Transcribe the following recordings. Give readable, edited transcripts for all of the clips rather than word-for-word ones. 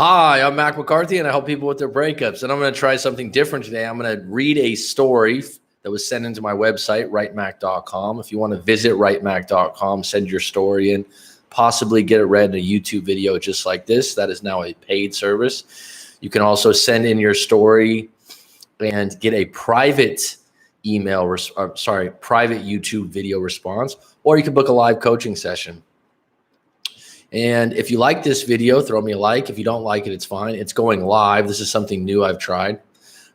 Hi, I'm Mac McCarthy, and I help people with their breakups. And I'm going to try something different today. I'm going to read a story that was sent into my website, writemac.com. If you want to visit writemac.com, send your story in, possibly get it read in a YouTube video just like this. That is now a paid service. You can also send in your story and get a private private YouTube video response, or you can book a live coaching session. And if you like this video, throw me a like. If you don't like it, it's fine. It's going live. This is something new I've tried,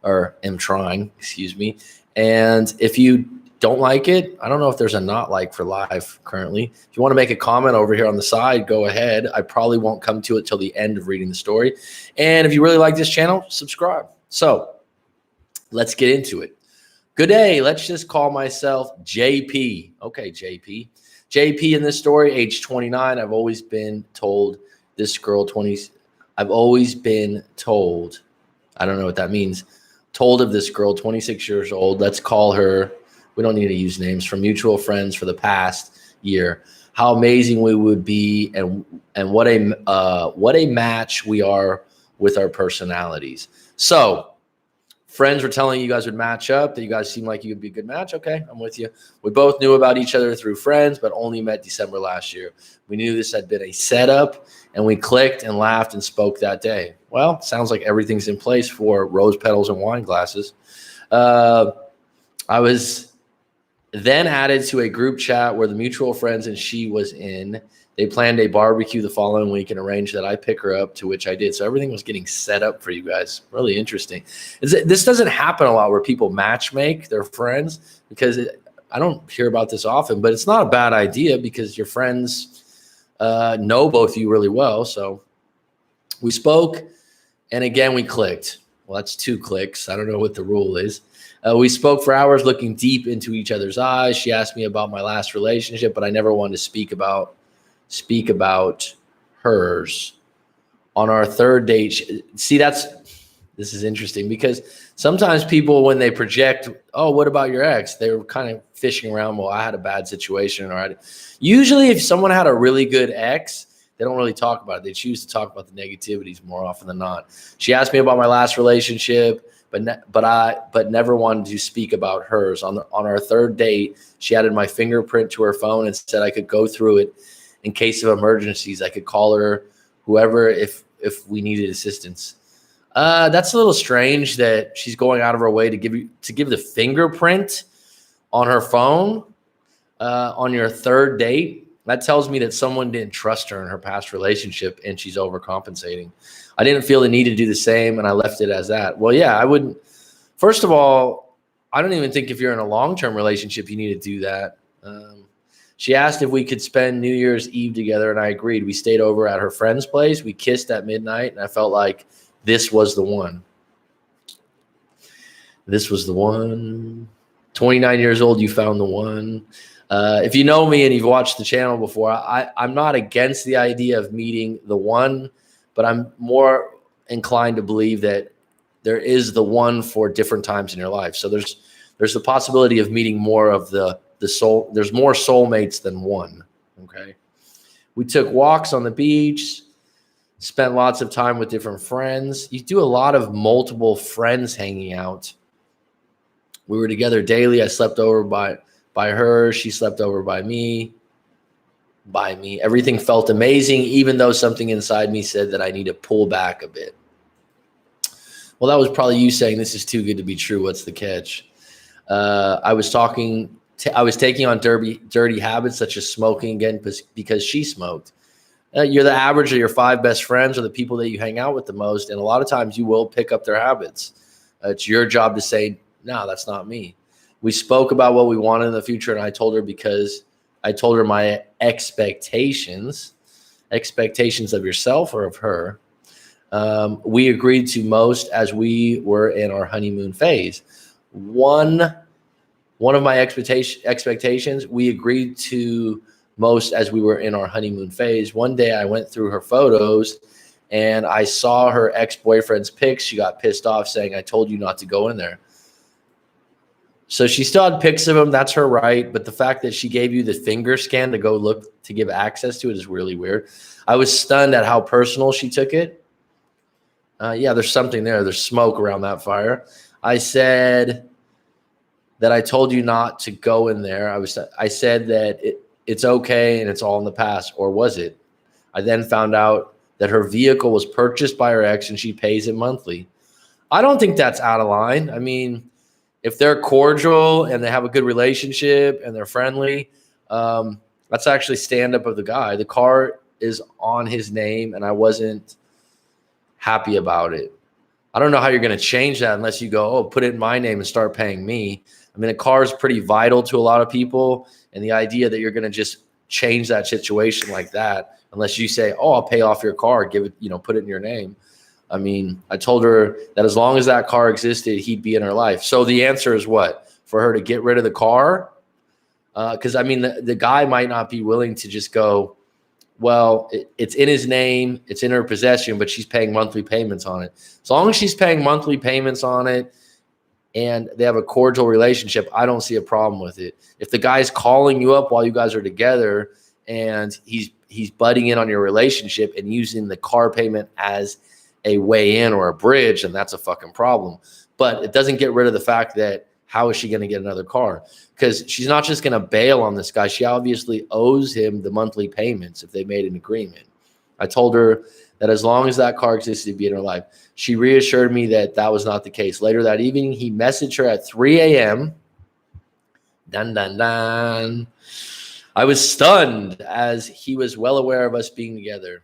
or am trying, excuse me. And if you don't like it, I don't know if there's a not like for live currently. If you want to make a comment over here on the side, go ahead. I probably won't come to it till the end of reading the story. And if you really like this channel, subscribe. So let's get into it. Good day. Let's just call myself JP. Okay, JP. JP in this story, age 29. I've always been told this girl, I've always been told, I don't know what that means, told of this girl, 26 years old. Let's call her, we don't need to use names, from mutual friends for the past year. How amazing we would be, and what a match we are with our personalities. So friends were telling you guys would match up, that you guys seem like you would be a good match. Okay, I'm with you. We both knew about each other through friends, but only met December last year. We knew this had been a setup, and we clicked and laughed and spoke that day. Well, sounds like everything's in place for rose petals and wine glasses. I was then added to a group chat where the mutual friends and she was in. They planned a barbecue the following week and arranged that I pick her up, to which I did. So everything was getting set up for you guys. Really interesting. This doesn't happen a lot where people match make their friends, because I don't hear about this often, but it's not a bad idea because your friends know both of you really well. So we spoke, and again, we clicked. Well, that's 2 clicks. I don't know what the rule is. We spoke for hours, looking deep into each other's eyes. She asked me about my last relationship, but I never wanted to speak about hers. On our third date, this is interesting, because sometimes people, when they project, oh, what about your ex, they're kind of fishing around. Well, I had a bad situation, or usually if someone had a really good ex, they don't really talk about it. They choose to talk about the negativities more often than not. She asked me about my last relationship, but never wanted to speak about hers. On our third date, she added my fingerprint to her phone and said I could go through it in case of emergencies. I could call her, whoever, if we needed assistance. That's a little strange that she's going out of her way to give the fingerprint on her phone on your third date. That tells me that someone didn't trust her in her past relationship, and she's overcompensating. I didn't feel the need to do the same, and I left it as that. Well, yeah, I wouldn't. First of all, I don't even think if you're in a long-term relationship, you need to do that. She asked if we could spend New Year's Eve together, and I agreed. We stayed over at her friend's place. We kissed at midnight, and I felt like this was the one. This was the one. 29 years old, you found the one. If you know me and you've watched the channel before, I'm not against the idea of meeting the one, but I'm more inclined to believe that there is the one for different times in your life. So there's the possibility of meeting more of the soul. There's more soulmates than one. Okay. We took walks on the beach, spent lots of time with different friends. You do a lot of multiple friends hanging out. We were together daily. I slept over by her. She slept over by me. Everything felt amazing, even though something inside me said that I need to pull back a bit. Well, that was probably you saying this is too good to be true. What's the catch? I was taking on dirty habits such as smoking again because she smoked. You're the average of your 5 best friends, or the people that you hang out with the most, and a lot of times you will pick up their habits. It's your job to say, no, that's not me. We spoke about what we wanted in the future, and I told her my expectations of yourself or of her. We agreed to most as we were in our honeymoon phase. One of my expectations, we agreed to most as we were in our honeymoon phase. One day I went through her photos and I saw her ex-boyfriend's pics. She got pissed off, saying, I told you not to go in there. So she still had pics of him. That's her right. But the fact that she gave you the finger scan to go look, to give access to it, is really weird. I was stunned at how personal she took it. Yeah, there's something there. There's smoke around that fire. I said that I told you not to go in there. I said that it's okay and it's all in the past, or was it? I then found out that her vehicle was purchased by her ex and she pays it monthly. I don't think that's out of line. I mean, if they're cordial and they have a good relationship and they're friendly, that's actually stand up of the guy. The car is on his name and I wasn't happy about it. I don't know how you're going to change that unless you go, oh, put it in my name and start paying me. I mean, a car is pretty vital to a lot of people. And the idea that you're going to just change that situation like that, unless you say, oh, I'll pay off your car, give it, put it in your name. I mean, I told her that as long as that car existed, he'd be in her life. So the answer is what? For her to get rid of the car? Because, I mean, the guy might not be willing to just go, well, it's in his name, it's in her possession, but she's paying monthly payments on it. As long as she's paying monthly payments on it and they have a cordial relationship, I don't see a problem with it. If the guy's calling you up while you guys are together and he's butting in on your relationship and using the car payment as a way in or a bridge, then that's a fucking problem. But it doesn't get rid of the fact that how is she going to get another car? Because she's not just going to bail on this guy. She obviously owes him the monthly payments if they made an agreement. I told her that as long as that car existed, to be in her life. She reassured me that that was not the case. Later that evening, he messaged her at 3 a.m. Dun, dun, dun. I was stunned as he was well aware of us being together.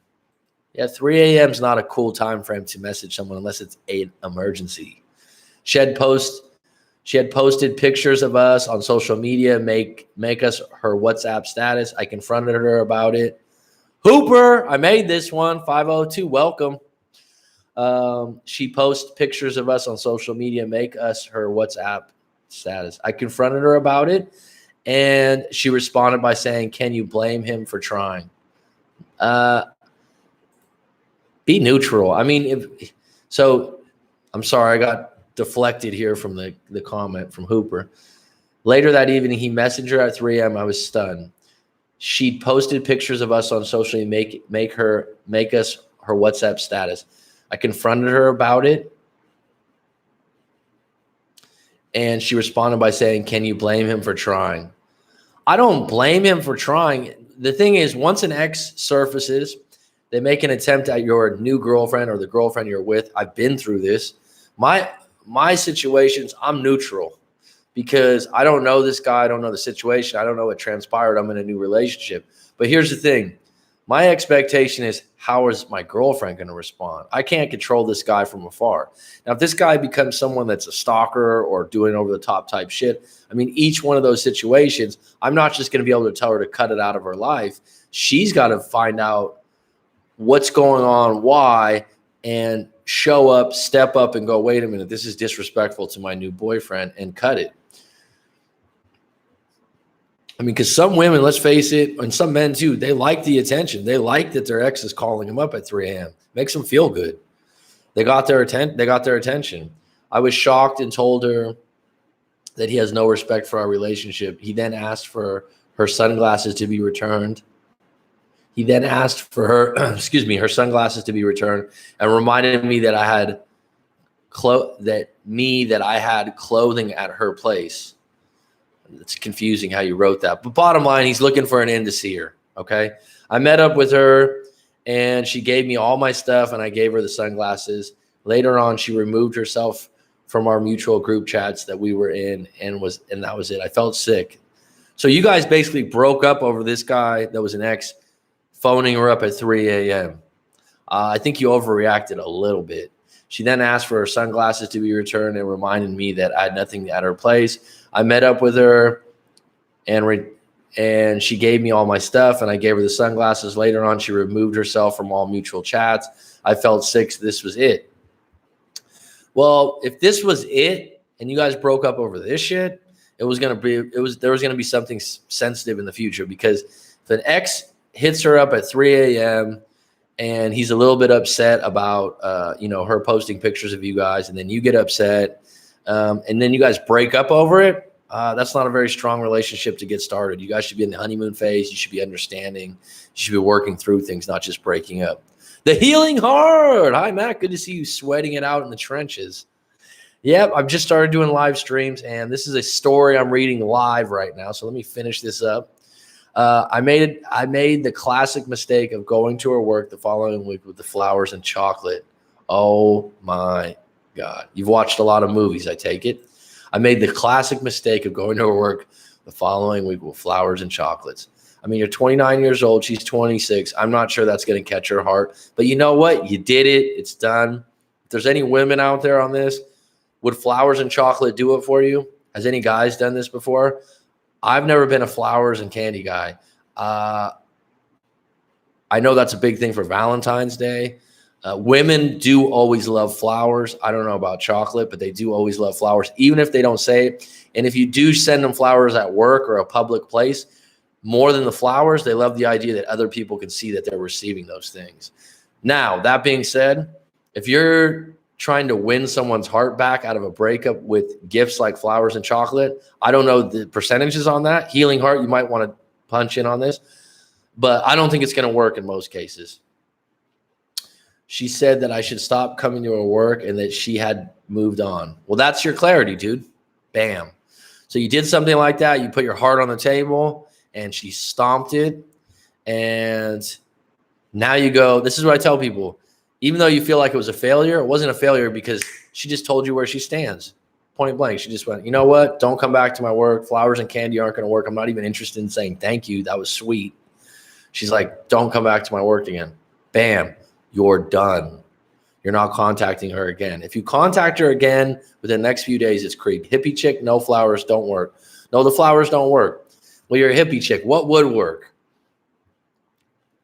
Yeah, 3 a.m. is not a cool time frame to message someone unless it's an emergency. She had posted pictures of us on social media, make us her WhatsApp status. I confronted her about it. Hooper, I made this one, 502, welcome. She posts pictures of us on social media, make us her WhatsApp status. I confronted her about it, and she responded by saying, can you blame him for trying? Be neutral. I mean, I'm sorry, I got deflected here from the comment from Hooper. Later that evening, he messaged her at 3 a.m. I was stunned. She posted pictures of us on social media, make us her WhatsApp status. I confronted her about it, and she responded by saying, can you blame him for trying? I don't blame him for trying. The thing is, once an ex surfaces, they make an attempt at your new girlfriend or the girlfriend you're with. I've been through this. My situations, I'm neutral because I don't know this guy. I don't know the situation. I don't know what transpired. I'm in a new relationship. But here's the thing. My expectation is, how is my girlfriend going to respond? I can't control this guy from afar. Now, if this guy becomes someone that's a stalker or doing over the top type shit, I mean, each one of those situations, I'm not just going to be able to tell her to cut it out of her life. She's got to find out what's going on, why, and show up, step up, and go, wait a minute, this is disrespectful to my new boyfriend, and cut it. I mean, because some women, let's face it, and some men too, they like the attention. They like that their ex is calling them up at 3 a.m. Makes them feel good. They got their attention. I was shocked and told her that he has no respect for our relationship. He then asked for her sunglasses to be returned. He then asked for her, her sunglasses to be returned, and reminded me that I had clothing at her place. It's confusing how you wrote that. But bottom line, he's looking for an end to see her, okay? I met up with her, and she gave me all my stuff, and I gave her the sunglasses. Later on, she removed herself from our mutual group chats that we were in, and that was it. I felt sick. So you guys basically broke up over this guy that was an ex phoning her up at 3 a.m. I think you overreacted a little bit. She then asked for her sunglasses to be returned and reminded me that I had nothing at her place. I met up with her, and she gave me all my stuff, and I gave her the sunglasses. Later on, she removed herself from all mutual chats. I felt sick. So this was it. Well, if this was it, and you guys broke up over this shit, there was gonna be something sensitive in the future, because if an ex hits her up at 3 a.m. and he's a little bit upset about her posting pictures of you guys, and then you get upset, and then you guys break up over it, that's not a very strong relationship to get started. You guys should be in the honeymoon phase. You should be understanding. You should be working through things, not just breaking up. The Healing Heart. Hi, Matt. Good to see you sweating it out in the trenches. Yep, I've just started doing live streams, and this is a story I'm reading live right now. So let me finish this up. I made the classic mistake of going to her work the following week with the flowers and chocolate. Oh my God. You've watched a lot of movies, I take it. I made the classic mistake of going to her work the following week with flowers and chocolates. I mean, you're 29 years old. She's 26. I'm not sure that's going to catch her heart. But you know what? You did it. It's done. If there's any women out there on this, would flowers and chocolate do it for you? Has any guys done this before? I've never been a flowers and candy guy. I know that's a big thing for Valentine's Day. Women do always love flowers. I don't know about chocolate, but they do always love flowers, even if they don't say it. And if you do send them flowers at work or a public place, more than the flowers, they love the idea that other people can see that they're receiving those things. Now, that being said, if you're trying to win someone's heart back out of a breakup with gifts like flowers and chocolate, I don't know the percentages on that. Healing Heart, you might want to punch in on this, but I don't think it's going to work in most cases. She said that I should stop coming to her work and that she had moved on. Well, that's your clarity, dude. Bam. So you did something like that. You put your heart on the table and she stomped it. And now you go, this is what I tell people. Even though you feel like it was a failure, it wasn't a failure because she just told you where she stands. Point blank. She just went, you know what? Don't come back to my work. Flowers and candy aren't going to work. I'm not even interested in saying thank you. That was sweet. She's like, don't come back to my work again. Bam. You're done. You're not contacting her again. If you contact her again within the next few days, it's creep. Hippie chick, no flowers, don't work. No, the flowers don't work. Well, you're a hippie chick. What would work?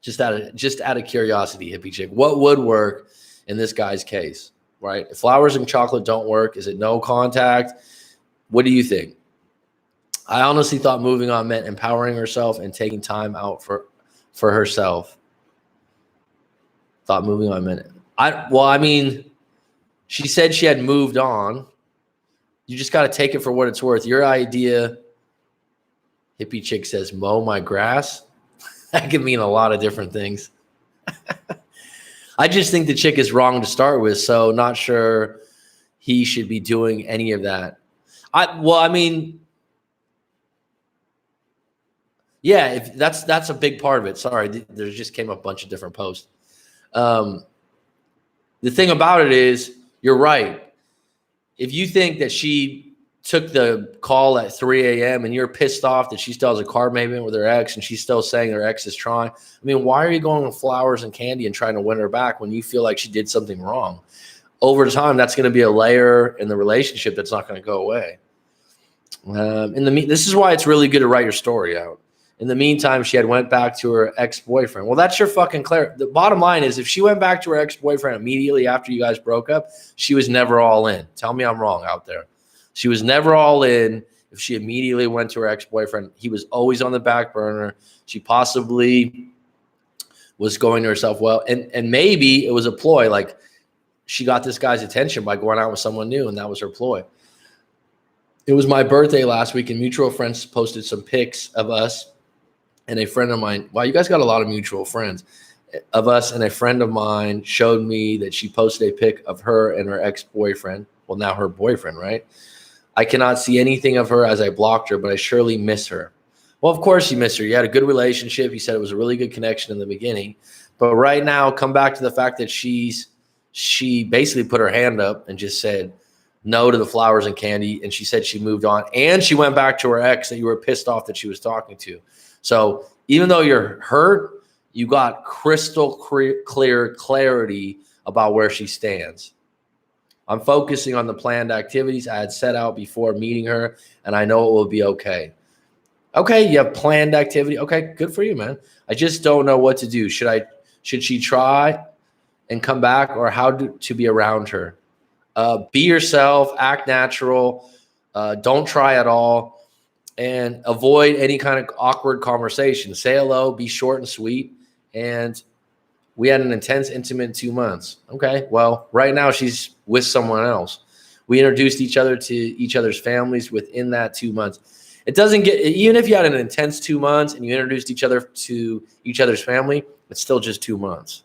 Just out of curiosity, hippie chick, what would work in this guy's case, right? If flowers and chocolate don't work, is it no contact? What do you think? I honestly thought moving on meant empowering herself and taking time out for herself. Thought moving on meant I mean, she said she had moved on. You just got to take it for what it's worth. Your idea, hippie chick says, mow my grass. That could mean a lot of different things. I just think the chick is wrong to start with, so not sure he should be doing any of that. Yeah, if that's a big part of it. Sorry, there just came a bunch of different posts. The thing about it is, you're right. If you think that she took the call at 3 a.m. and you're pissed off that she still has a car payment with her ex and she's still saying her ex is trying, I mean, why are you going with flowers and candy and trying to win her back when you feel like she did something wrong? Over time, that's going to be a layer in the relationship that's not going to go away. This is why it's really good to write your story out. In the meantime, she had went back to her ex-boyfriend. Well, that's your fucking clarity. The bottom line is, if she went back to her ex-boyfriend immediately after you guys broke up, she was never all in. Tell me I'm wrong out there. She was never all in. If she immediately went to her ex-boyfriend, he was always on the back burner. She possibly was going to herself, well, and maybe it was a ploy. Like, she got this guy's attention by going out with someone new, and that was her ploy. It was my birthday last week, and mutual friends posted some pics of us and a friend of mine. Wow, you guys got a lot of mutual friends. Of us, and a friend of mine showed me that she posted a pic of her and her ex-boyfriend. Well, now her boyfriend, right? I cannot see anything of her as I blocked her, but I surely miss her. Well, of course you miss her. You had a good relationship. You said it was a really good connection in the beginning. But right now, come back to the fact that she basically put her hand up and just said no to the flowers and candy. And she said she moved on. And she went back to her ex that you were pissed off that she was talking to. So even though you're hurt, you got crystal clear clarity about where she stands. I'm focusing on the planned activities I had set out before meeting her, and I know it will be okay. Okay, you have planned activity. Okay, good for you, man. I just don't know what to do. Should she try and come back, or how to be around her? Be yourself, act natural. Don't try at all, and avoid any kind of awkward conversation. Say hello, be short and sweet, and we had an intense, intimate 2 months. Okay, well, right now she's with someone else. We introduced each other to each other's families within that 2 months. It doesn't get, even if you had an intense 2 months and you introduced each other to each other's family, it's still just 2 months.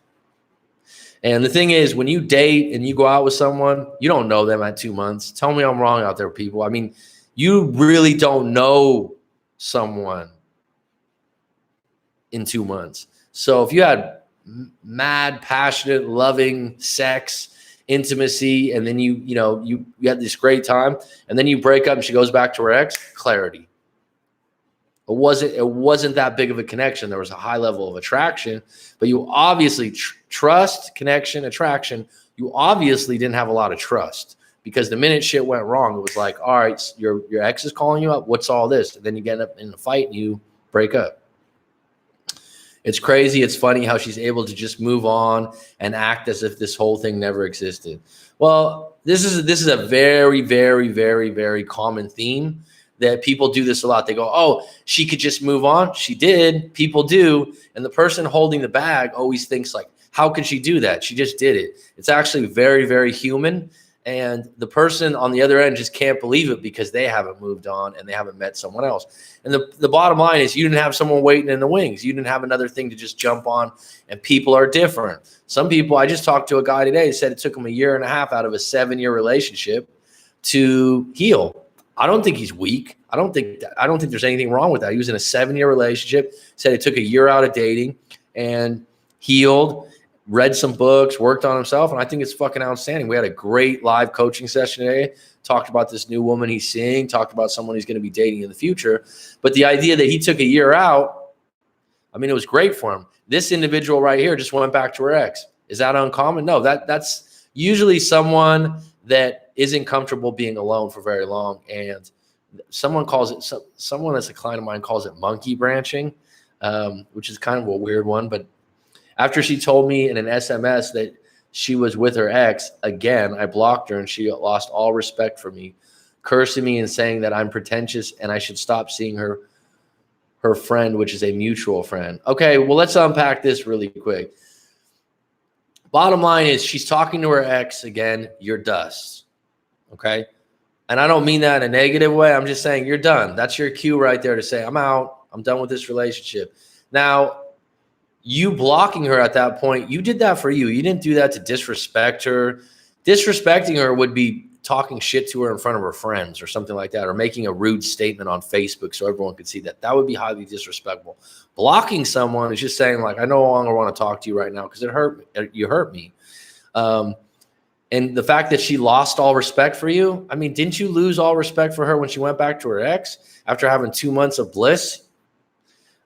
And the thing is, when you date and you go out with someone, you don't know them at 2 months. Tell me I'm wrong out there, people. I mean, you really don't know someone in 2 months. So if you had mad, passionate, loving sex, intimacy, and then you had this great time, and then you break up and she goes back to her ex, clarity. It wasn't that big of a connection. There was a high level of attraction, but you obviously trust, connection, attraction. You obviously didn't have a lot of trust, because the minute shit went wrong, it was like, all right, your ex is calling you up. What's all this? And then you get up in a fight and you break up. It's crazy. It's funny how she's able to just move on and act as if this whole thing never existed. Well, this is a very, very, very, very common theme that people do this a lot. They go, oh, she could just move on. She did. People do. And the person holding the bag always thinks like, how could she do that? She just did it. It's actually very, very human. And the person on the other end just can't believe it because they haven't moved on and they haven't met someone else. And the bottom line is, you didn't have someone waiting in the wings. You didn't have another thing to just jump on, and people are different. Some people, I just talked to a guy today who said it took him 1.5 years out of a 7-year relationship to heal. I don't think he's weak. I don't think there's anything wrong with that. He was in a 7-year relationship, said it took 1 year out of dating and healed, read some books, worked on himself, and I think it's fucking outstanding. We had a great live coaching session today, talked about this new woman he's seeing, talked about someone he's going to be dating in the future. But the idea that he took 1 year out, I mean, it was great for him. This individual right here just went back to her ex. Is that uncommon? No, that's usually someone that isn't comfortable being alone for very long. And someone that's a client of mine calls it monkey branching, which is kind of a weird one. But after she told me in an SMS that she was with her ex again, I blocked her and she lost all respect for me, cursing me and saying that I'm pretentious and I should stop seeing her friend, which is a mutual friend. Okay, well, let's unpack this really quick. Bottom line is, she's talking to her ex again. You're dust. Okay? And I don't mean that in a negative way. I'm just saying you're done. That's your cue right there to say, I'm out. I'm done with this relationship. Now, you blocking her at that point, you did that for you. You didn't do that to disrespect her. Disrespecting her would be talking shit to her in front of her friends or something like that, or making a rude statement on Facebook so everyone could see that. That would be highly disrespectful. Blocking someone is just saying, like, I no longer want to talk to you right now because you hurt me. And the fact that she lost all respect for you, I mean, didn't you lose all respect for her when she went back to her ex after having 2 months of bliss?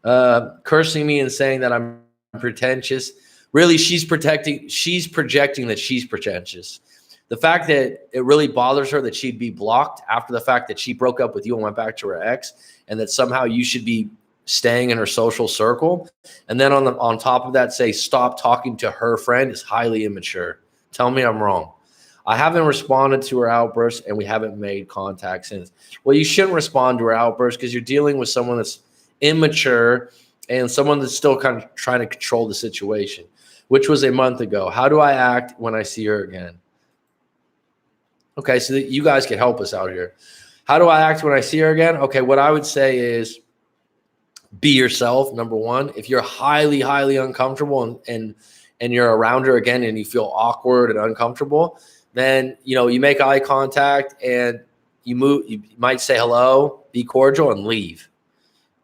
Cursing me and saying that I'm pretentious. Really, she's projecting that she's pretentious. The fact that it really bothers her that she'd be blocked after the fact that she broke up with you and went back to her ex, and that somehow you should be staying in her social circle, and then on top of that say stop talking to her friend, is highly immature. Tell me I'm wrong. I haven't responded to her outbursts and we haven't made contact since. Well, you shouldn't respond to her outbursts because you're dealing with someone that's immature and someone that's still kind of trying to control the situation, which was a month ago. How do I act when I see her again? Okay, so that you guys can help us out here. How do I act when I see her again? Okay, what I would say is be yourself, number one. If you're highly, highly uncomfortable and you're around her again and you feel awkward and uncomfortable, then, you make eye contact and you might say hello, be cordial, and leave.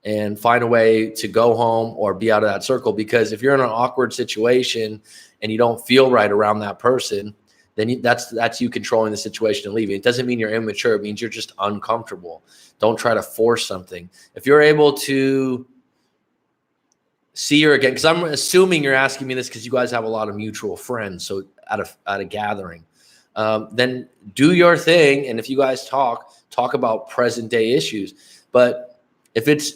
And find a way to go home or be out of that circle. Because if you're in an awkward situation and you don't feel right around that person, then that's you controlling the situation and leaving. It doesn't mean you're immature. It means you're just uncomfortable. Don't try to force something. If you're able to see her again, because I'm assuming you're asking me this because you guys have a lot of mutual friends, so at a gathering, then do your thing. And if you guys talk about present day issues. But if it's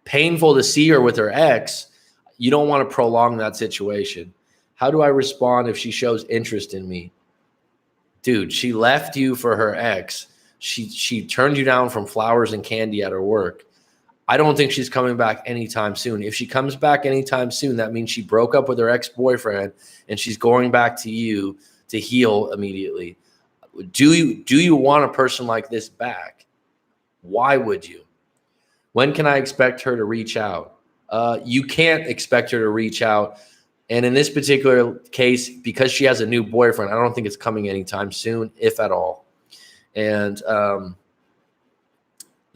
painful to see her with her ex, you don't want to prolong that situation. How do I respond if she shows interest in me? Dude, she left you for her ex. She turned you down from flowers and candy at her work. I don't think she's coming back anytime soon. If she comes back anytime soon, that means she broke up with her ex-boyfriend and she's going back to you to heal immediately. Do you want a person like this back? Why would you? When can I expect her to reach out? You can't expect her to reach out And in this particular case, because she has a new boyfriend, I don't think it's coming anytime soon, if at all. And the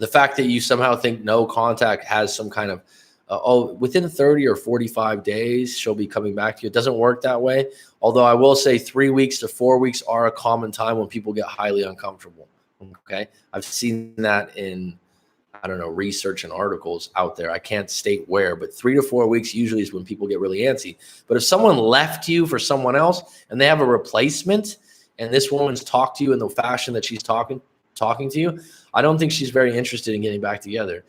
fact that you somehow think no contact has some kind of, within 30 or 45 days, she'll be coming back to you. It doesn't work that way. Although I will say 3 weeks to 4 weeks are a common time when people get highly uncomfortable. Okay. I've seen that in, I don't know, research and articles out there. I can't state where, but 3 to 4 weeks usually is when people get really antsy. But if someone left you for someone else and they have a replacement and this woman's talked to you in the fashion that she's talking to you, I don't think she's very interested in getting back together.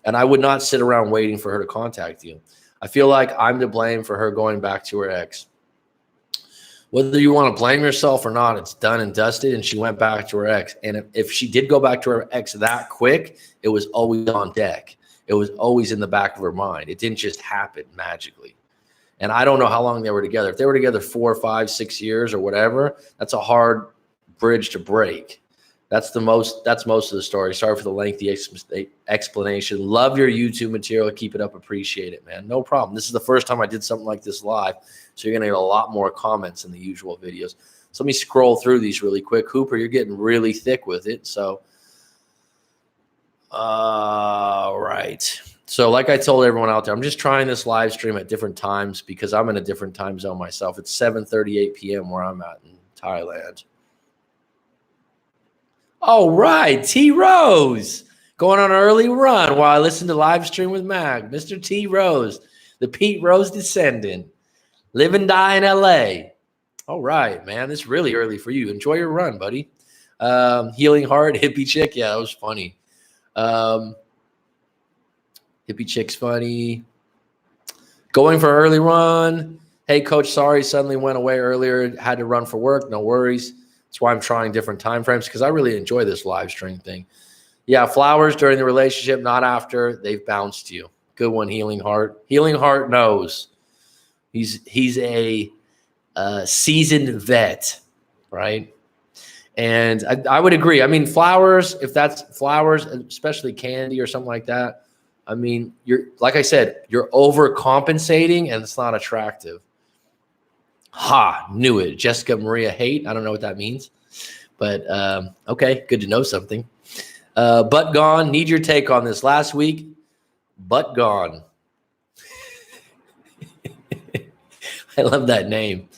And I would not sit around waiting for her to contact you. I feel like I'm to blame for her going back to her ex. Whether you want to blame yourself or not, it's done and dusted, and she went back to her ex. And if she did go back to her ex that quick, it was always on deck. It was always in the back of her mind. It didn't just happen magically. And I don't know how long they were together. If they were together 4, 5, 6 years or whatever, that's a hard bridge to break. That's most of the story. Sorry for the lengthy explanation. Love your YouTube material. Keep it up. Appreciate it, man. No problem. This is the first time I did something like this live, so you're going to get a lot more comments in the usual videos. So let me scroll through these really quick. Hooper, you're getting really thick with it. So, right. So like I told everyone out there, I'm just trying this live stream at different times because I'm in a different time zone myself. It's 7:38 p.m. where I'm at in Thailand. All right, T Rose going on an early run while I listen to live stream with Mag. Mr. T Rose, the Pete Rose descendant, live and die in LA. All right, man, it's really early for you. Enjoy your run, buddy. Healing Heart, Hippie Chick, yeah, that was funny. Hippie Chick's funny. Going for early run. Hey, coach, sorry, suddenly went away earlier. Had to run for work. No worries. That's why I'm trying different time frames because I really enjoy this live stream thing. Yeah, flowers during the relationship, not after. They've bounced you. Good one, Healing Heart. Healing Heart knows. He's a seasoned vet, right? And I would agree. I mean, flowers, if that's flowers, especially candy or something like that, I mean, you're like I said, you're overcompensating and it's not attractive. Ha, knew it. Jessica Maria Haight. I don't know what that means, but okay, good to know something. But gone. Need your take on this. Last week, but gone. I love that name.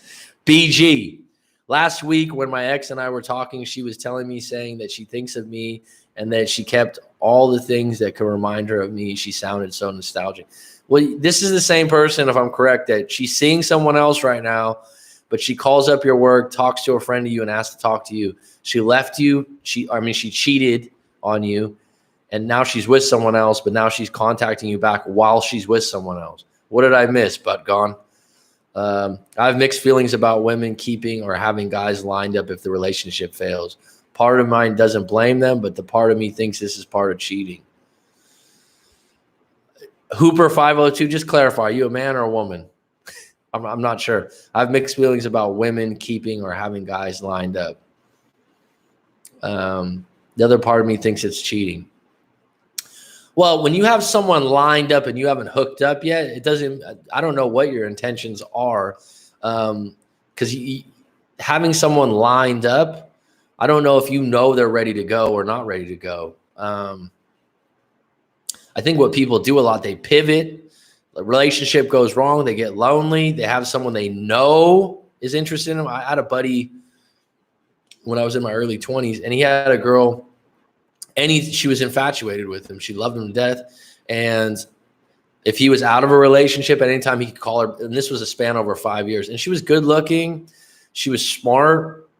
BG. Last week when my ex and I were talking, she was telling me, saying that she thinks of me and that she kept all the things that could remind her of me. She sounded so nostalgic. Well, this is the same person, if I'm correct, that she's seeing someone else right now, but she calls up your work, talks to a friend of you, and asks to talk to you. She left you. She cheated on you, and now she's with someone else, but now she's contacting you back while she's with someone else. What did I miss, Butt Gone? I have mixed feelings about women keeping or having guys lined up if the relationship fails. Part of mine doesn't blame them, but the part of me thinks this is part of cheating. Hooper 502, just clarify, are you a man or a woman? I'm not sure. I have mixed feelings about women keeping or having guys lined up. The other part of me thinks it's cheating. Well, when you have someone lined up and you haven't hooked up yet, it doesn't, I don't know what your intentions are. Because having someone lined up, I don't know if you know they're ready to go or not ready to go. I think what people do a lot, they pivot, the relationship goes wrong, they get lonely, they have someone they know is interested in them. I had a buddy when I was in my early 20s, and he had a girl, and she was infatuated with him. She loved him to death. And if he was out of a relationship at any time, he could call her. And this was a span over 5 years. And she was good looking. She was smart.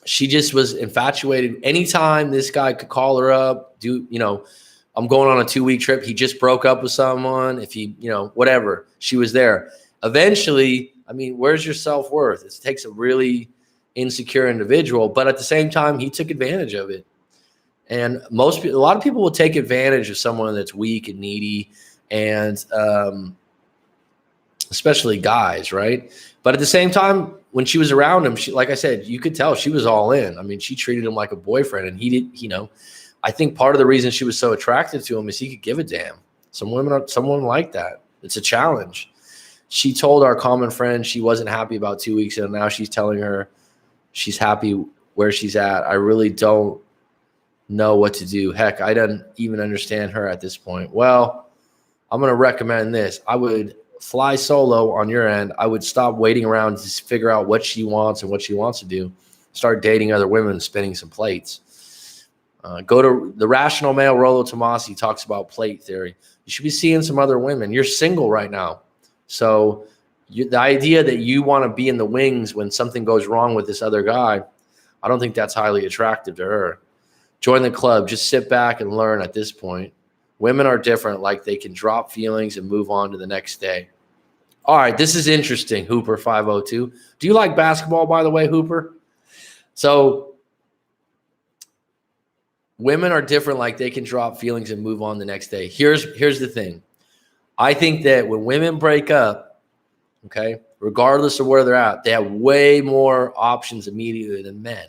She just was infatuated. Anytime this guy could call her up, I'm going on a 2-week trip. He just broke up with someone. If he, whatever, she was there. Eventually, I mean, where's your self-worth? It takes a really insecure individual, but at the same time, he took advantage of it. And a lot of people will take advantage of someone that's weak and needy, and especially guys, right? But at the same time, when she was around him, like I said, you could tell she was all in. I mean, she treated him like a boyfriend, and he did, I think part of the reason she was so attracted to him is he could give a damn. Someone like that. It's a challenge. she told our common friend she wasn't happy about 2 weeks, and now she's telling her she's happy where she's at. I really don't know what to do. Heck, I don't even understand her at this point. Well, I'm going to recommend this. I would fly solo on your end. I would stop waiting around to figure out what she wants and what she wants to do. Start dating other women and spinning some plates. Go to the Rational Male. Rollo Tomasi talks about plate theory. You should be seeing some other women. You're single right now. So the idea that you want to be in the wings when something goes wrong with this other guy, I don't think that's highly attractive to her. Join the club. Just sit back and learn at this point. Women are different. Like, they can drop feelings and move on to the next day. All right, this is interesting, Hooper 502. Do you like basketball, by the way, Hooper? So women are different. Like, they can drop feelings and move on the next day. Here's the thing. I think that when women break up, okay, regardless of where they're at, they have way more options immediately than men.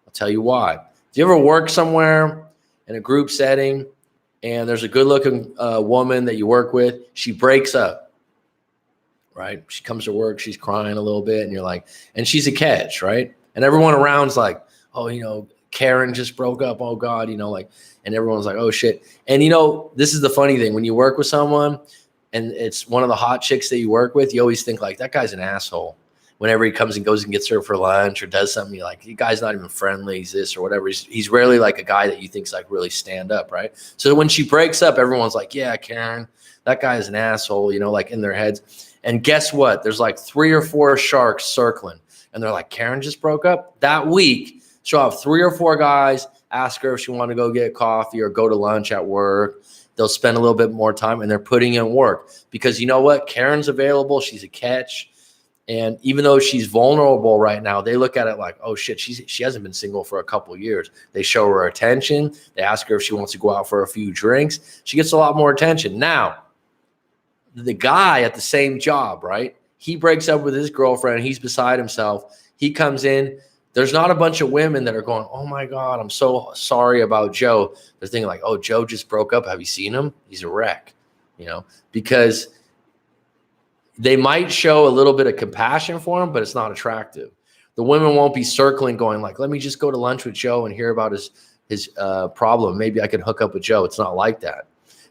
I'll tell you why. Do you ever work somewhere in a group setting and there's a good-looking woman that you work with? She breaks up, right? She comes to work, she's crying a little bit, and you're like, and she's a catch, right? And everyone around's like, oh, Karen just broke up. Oh, God, like, and everyone's like, oh, shit. And, this is the funny thing. When you work with someone and it's one of the hot chicks that you work with, you always think, like, that guy's an asshole. Whenever he comes and goes and gets her for lunch or does something, you're like, you guy's not even friendly. He's this or whatever. He's rarely like a guy that you think's like really stand up, right? So when she breaks up, everyone's like, yeah, Karen, that guy is an asshole, like in their heads. And guess what? There's like 3 or 4 sharks circling. And they're like, Karen just broke up? That week, she'll have 3 or 4 guys ask her if she want to go get coffee or go to lunch at work. They'll spend a little bit more time, and they're putting in work. Because you know what? Karen's available. She's a catch. And even though she's vulnerable right now, they look at it like, oh, shit, she hasn't been single for a couple of years. They show her attention. They ask her if she wants to go out for a few drinks. She gets a lot more attention. Now, the guy at the same job, right? He breaks up with his girlfriend. He's beside himself. He comes in. There's not a bunch of women that are going, oh, my God, I'm so sorry about Joe. They're thinking like, oh, Joe just broke up. Have you seen him? He's a wreck, because they might show a little bit of compassion for him, but it's not attractive. The women won't be circling going like, let me just go to lunch with Joe and hear about his problem. Maybe I can hook up with Joe. It's not like that,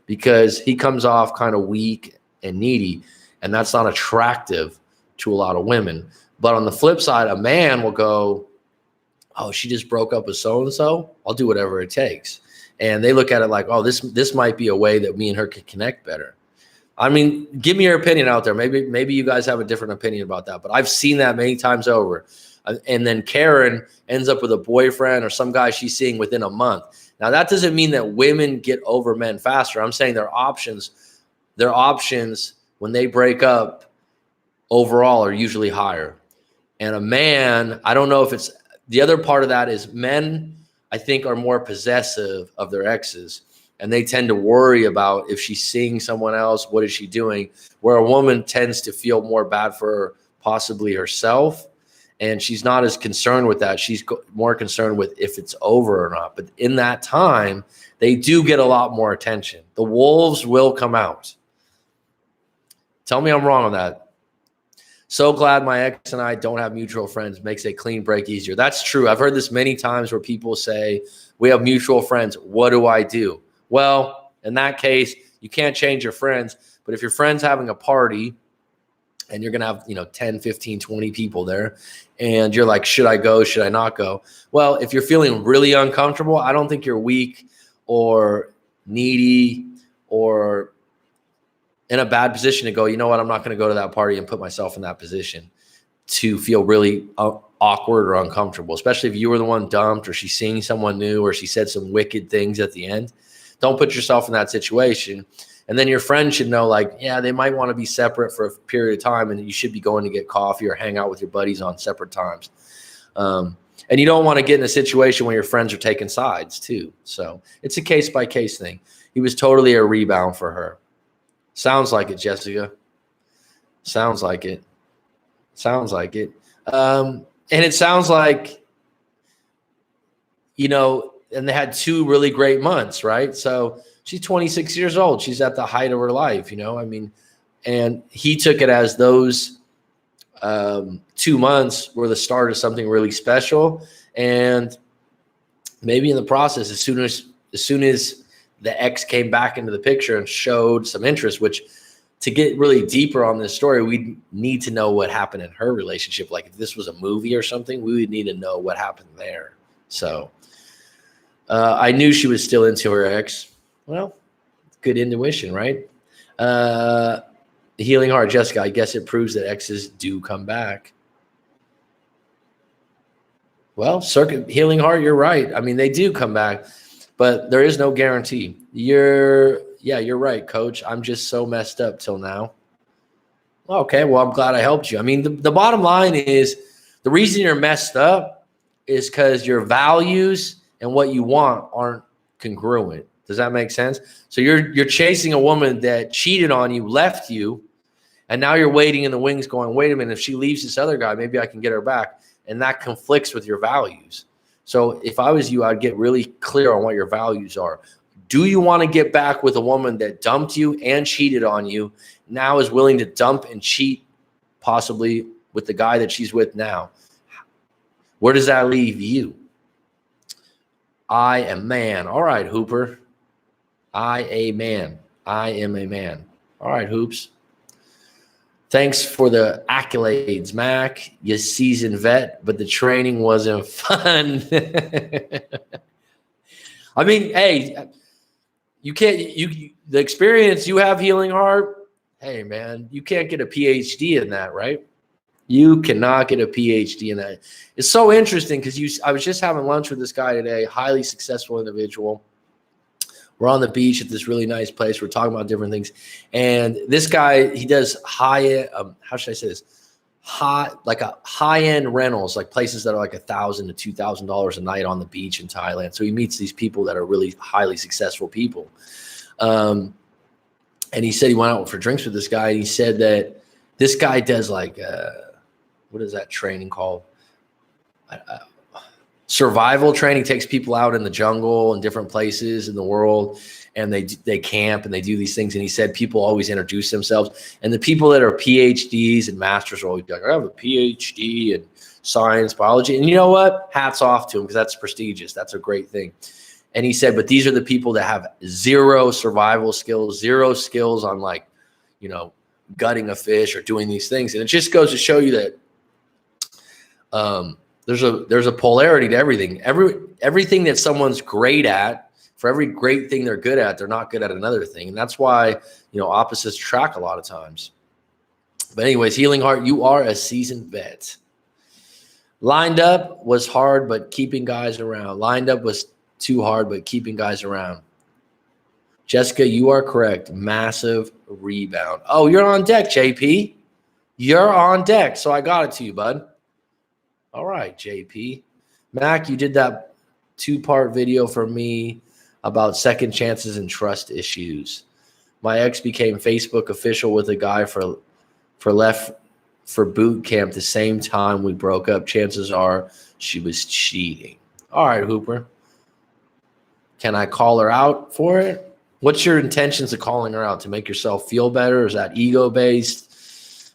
because he comes off kind of weak and needy, and that's not attractive to a lot of women. But on the flip side, a man will go, oh, she just broke up with so-and-so. I'll do whatever it takes. And they look at it like, oh, this might be a way that me and her can connect better. I mean, give me your opinion out there. Maybe you guys have a different opinion about that, but I've seen that many times over. And then Karen ends up with a boyfriend or some guy she's seeing within a month. Now, that doesn't mean that women get over men faster. I'm saying their options when they break up overall are usually higher. And a man, I don't know if it's the other part of that is men, I think, are more possessive of their exes. And they tend to worry about if she's seeing someone else, what is she doing? Where a woman tends to feel more bad for possibly herself. And she's not as concerned with that. She's more concerned with if it's over or not. But in that time, they do get a lot more attention. The wolves will come out. Tell me I'm wrong on that. So glad my ex and I don't have mutual friends. Makes a clean break easier. That's true. I've heard this many times where people say, we have mutual friends. What do I do? Well, in that case, you can't change your friends. But if your friend's having a party and you're going to have, 10, 15, 20 people there, and you're like, should I go? Should I not go? Well, if you're feeling really uncomfortable, I don't think you're weak or needy or in a bad position to go, you know what? I'm not going to go to that party and put myself in that position to feel really awkward or uncomfortable, especially if you were the one dumped or she's seeing someone new or she said some wicked things at the end. Don't put yourself in that situation. And then your friend should know, like, yeah, they might want to be separate for a period of time, and you should be going to get coffee or hang out with your buddies on separate times. And you don't want to get in a situation where your friends are taking sides too. So it's a case-by-case thing. He was totally a rebound for her. Sounds like it, Jessica. Sounds like it. Sounds like it. And it sounds like, and they had 2 really great months, right? So she's 26 years old. She's at the height of her life, I mean, And he took it as those 2 months were the start of something really special. And maybe in the process, as soon as the ex came back into the picture and showed some interest, which to get really deeper on this story, we need to know what happened in her relationship. Like if this was a movie or something, we would need to know what happened there. So I knew she was still into her ex. Well, good intuition, right? Healing Heart, Jessica, I guess it proves that exes do come back. Well, Healing Heart, you're right. I mean, they do come back, but there is no guarantee. You're right, coach. I'm just so messed up till now. Okay, well, I'm glad I helped you. I mean, the bottom line is the reason you're messed up is because your values and what you want aren't congruent. Does that make sense? So you're chasing a woman that cheated on you, left you, and now you're waiting in the wings going, wait a minute, if she leaves this other guy, maybe I can get her back. And that conflicts with your values. So if I was you, I'd get really clear on what your values are. Do you want to get back with a woman that dumped you and cheated on you, now is willing to dump and cheat possibly with the guy that she's with now? Where does that leave you? I am man. All right, Hooper. I am a man. All right, Hoops. Thanks for the accolades, Mac. You seasoned vet, but the training wasn't fun. I mean, hey, you can't, the experience you have, Healing Heart, hey, man, you can't get a PhD in that, right? You cannot get a PhD in that. It's so interesting because I was just having lunch with this guy today, highly successful individual. We're on the beach at this really nice place. We're talking about different things. And this guy, he does high-end, how should I say this? High-end rentals, like places that are like $1,000 to $2,000 a night on the beach in Thailand. So he meets these people that are really highly successful people. And he said he went out for drinks with this guy. And he said that this guy does like, what is that training called? Survival training. Takes people out in the jungle and different places in the world, and they camp and they do these things. And he said people always introduce themselves, and the people that are PhDs and masters are always like, I have a PhD in science, biology. And you know what? Hats off to him because that's prestigious. That's a great thing. And he said, but these are the people that have zero survival skills, zero skills on like, gutting a fish or doing these things. And it just goes to show you that there's a polarity to everything. Everything that someone's great at, for every great thing they're good at, they're not good at another thing. And that's why, opposites attract a lot of times. But anyways, Healing Heart, you are a seasoned vet. Lined Up was hard, but keeping guys around. Lined Up was too hard, but keeping guys around. Jessica, you are correct. Massive rebound. Oh, you're on deck, JP. You're on deck. So I got it to you, bud. All right, JP. Mac, you did that 2-part video for me about second chances and trust issues. My ex became Facebook official with a guy for left for boot camp the same time we broke up. Chances are she was cheating. All right, Hooper. Can I call her out for it? What's your intentions of calling her out? To make yourself feel better? Is that ego-based?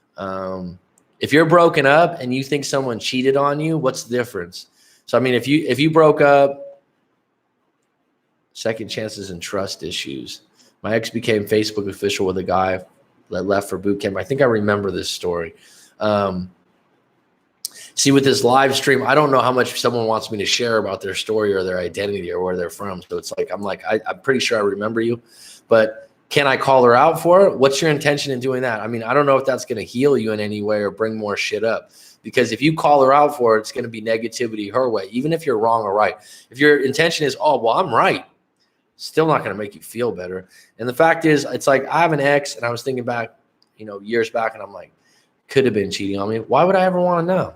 If you're broken up and you think someone cheated on you, what's the difference? So, I mean, if you broke up, second chances and trust issues. My ex became Facebook official with a guy that left for boot camp. I think I remember this story. See, with this live stream, I don't know how much someone wants me to share about their story or their identity or where they're from. So it's like, I'm pretty sure I remember you, but can I call her out for it? What's your intention in doing that? I mean, I don't know if that's going to heal you in any way or bring more shit up, because if you call her out for it, it's going to be negativity her way, even if you're wrong or right. If your intention is, oh, well, I'm right, still not going to make you feel better. And the fact is, it's like, I have an ex and I was thinking back, years back, and I'm like, could have been cheating on me. Why would I ever want to know?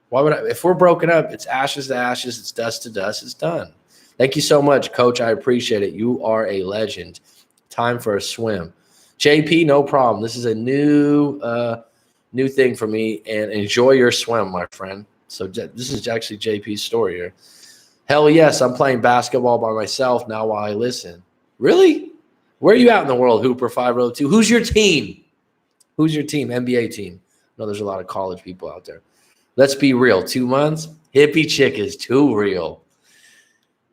Why would I? If we're broken up, it's ashes to ashes, it's dust to dust, it's done. Thank you so much, Coach. I appreciate it. You are a legend. Time for a swim. JP, no problem. This is a new thing for me, and enjoy your swim, my friend. So this is actually JP's story here. Hell yes, I'm playing basketball by myself now while I listen. Really? Where are you out in the world, Hooper 502? Who's your team? Who's your team? NBA team. No, there's a lot of college people out there. Let's be real. 2 months? Hippie chick is too real.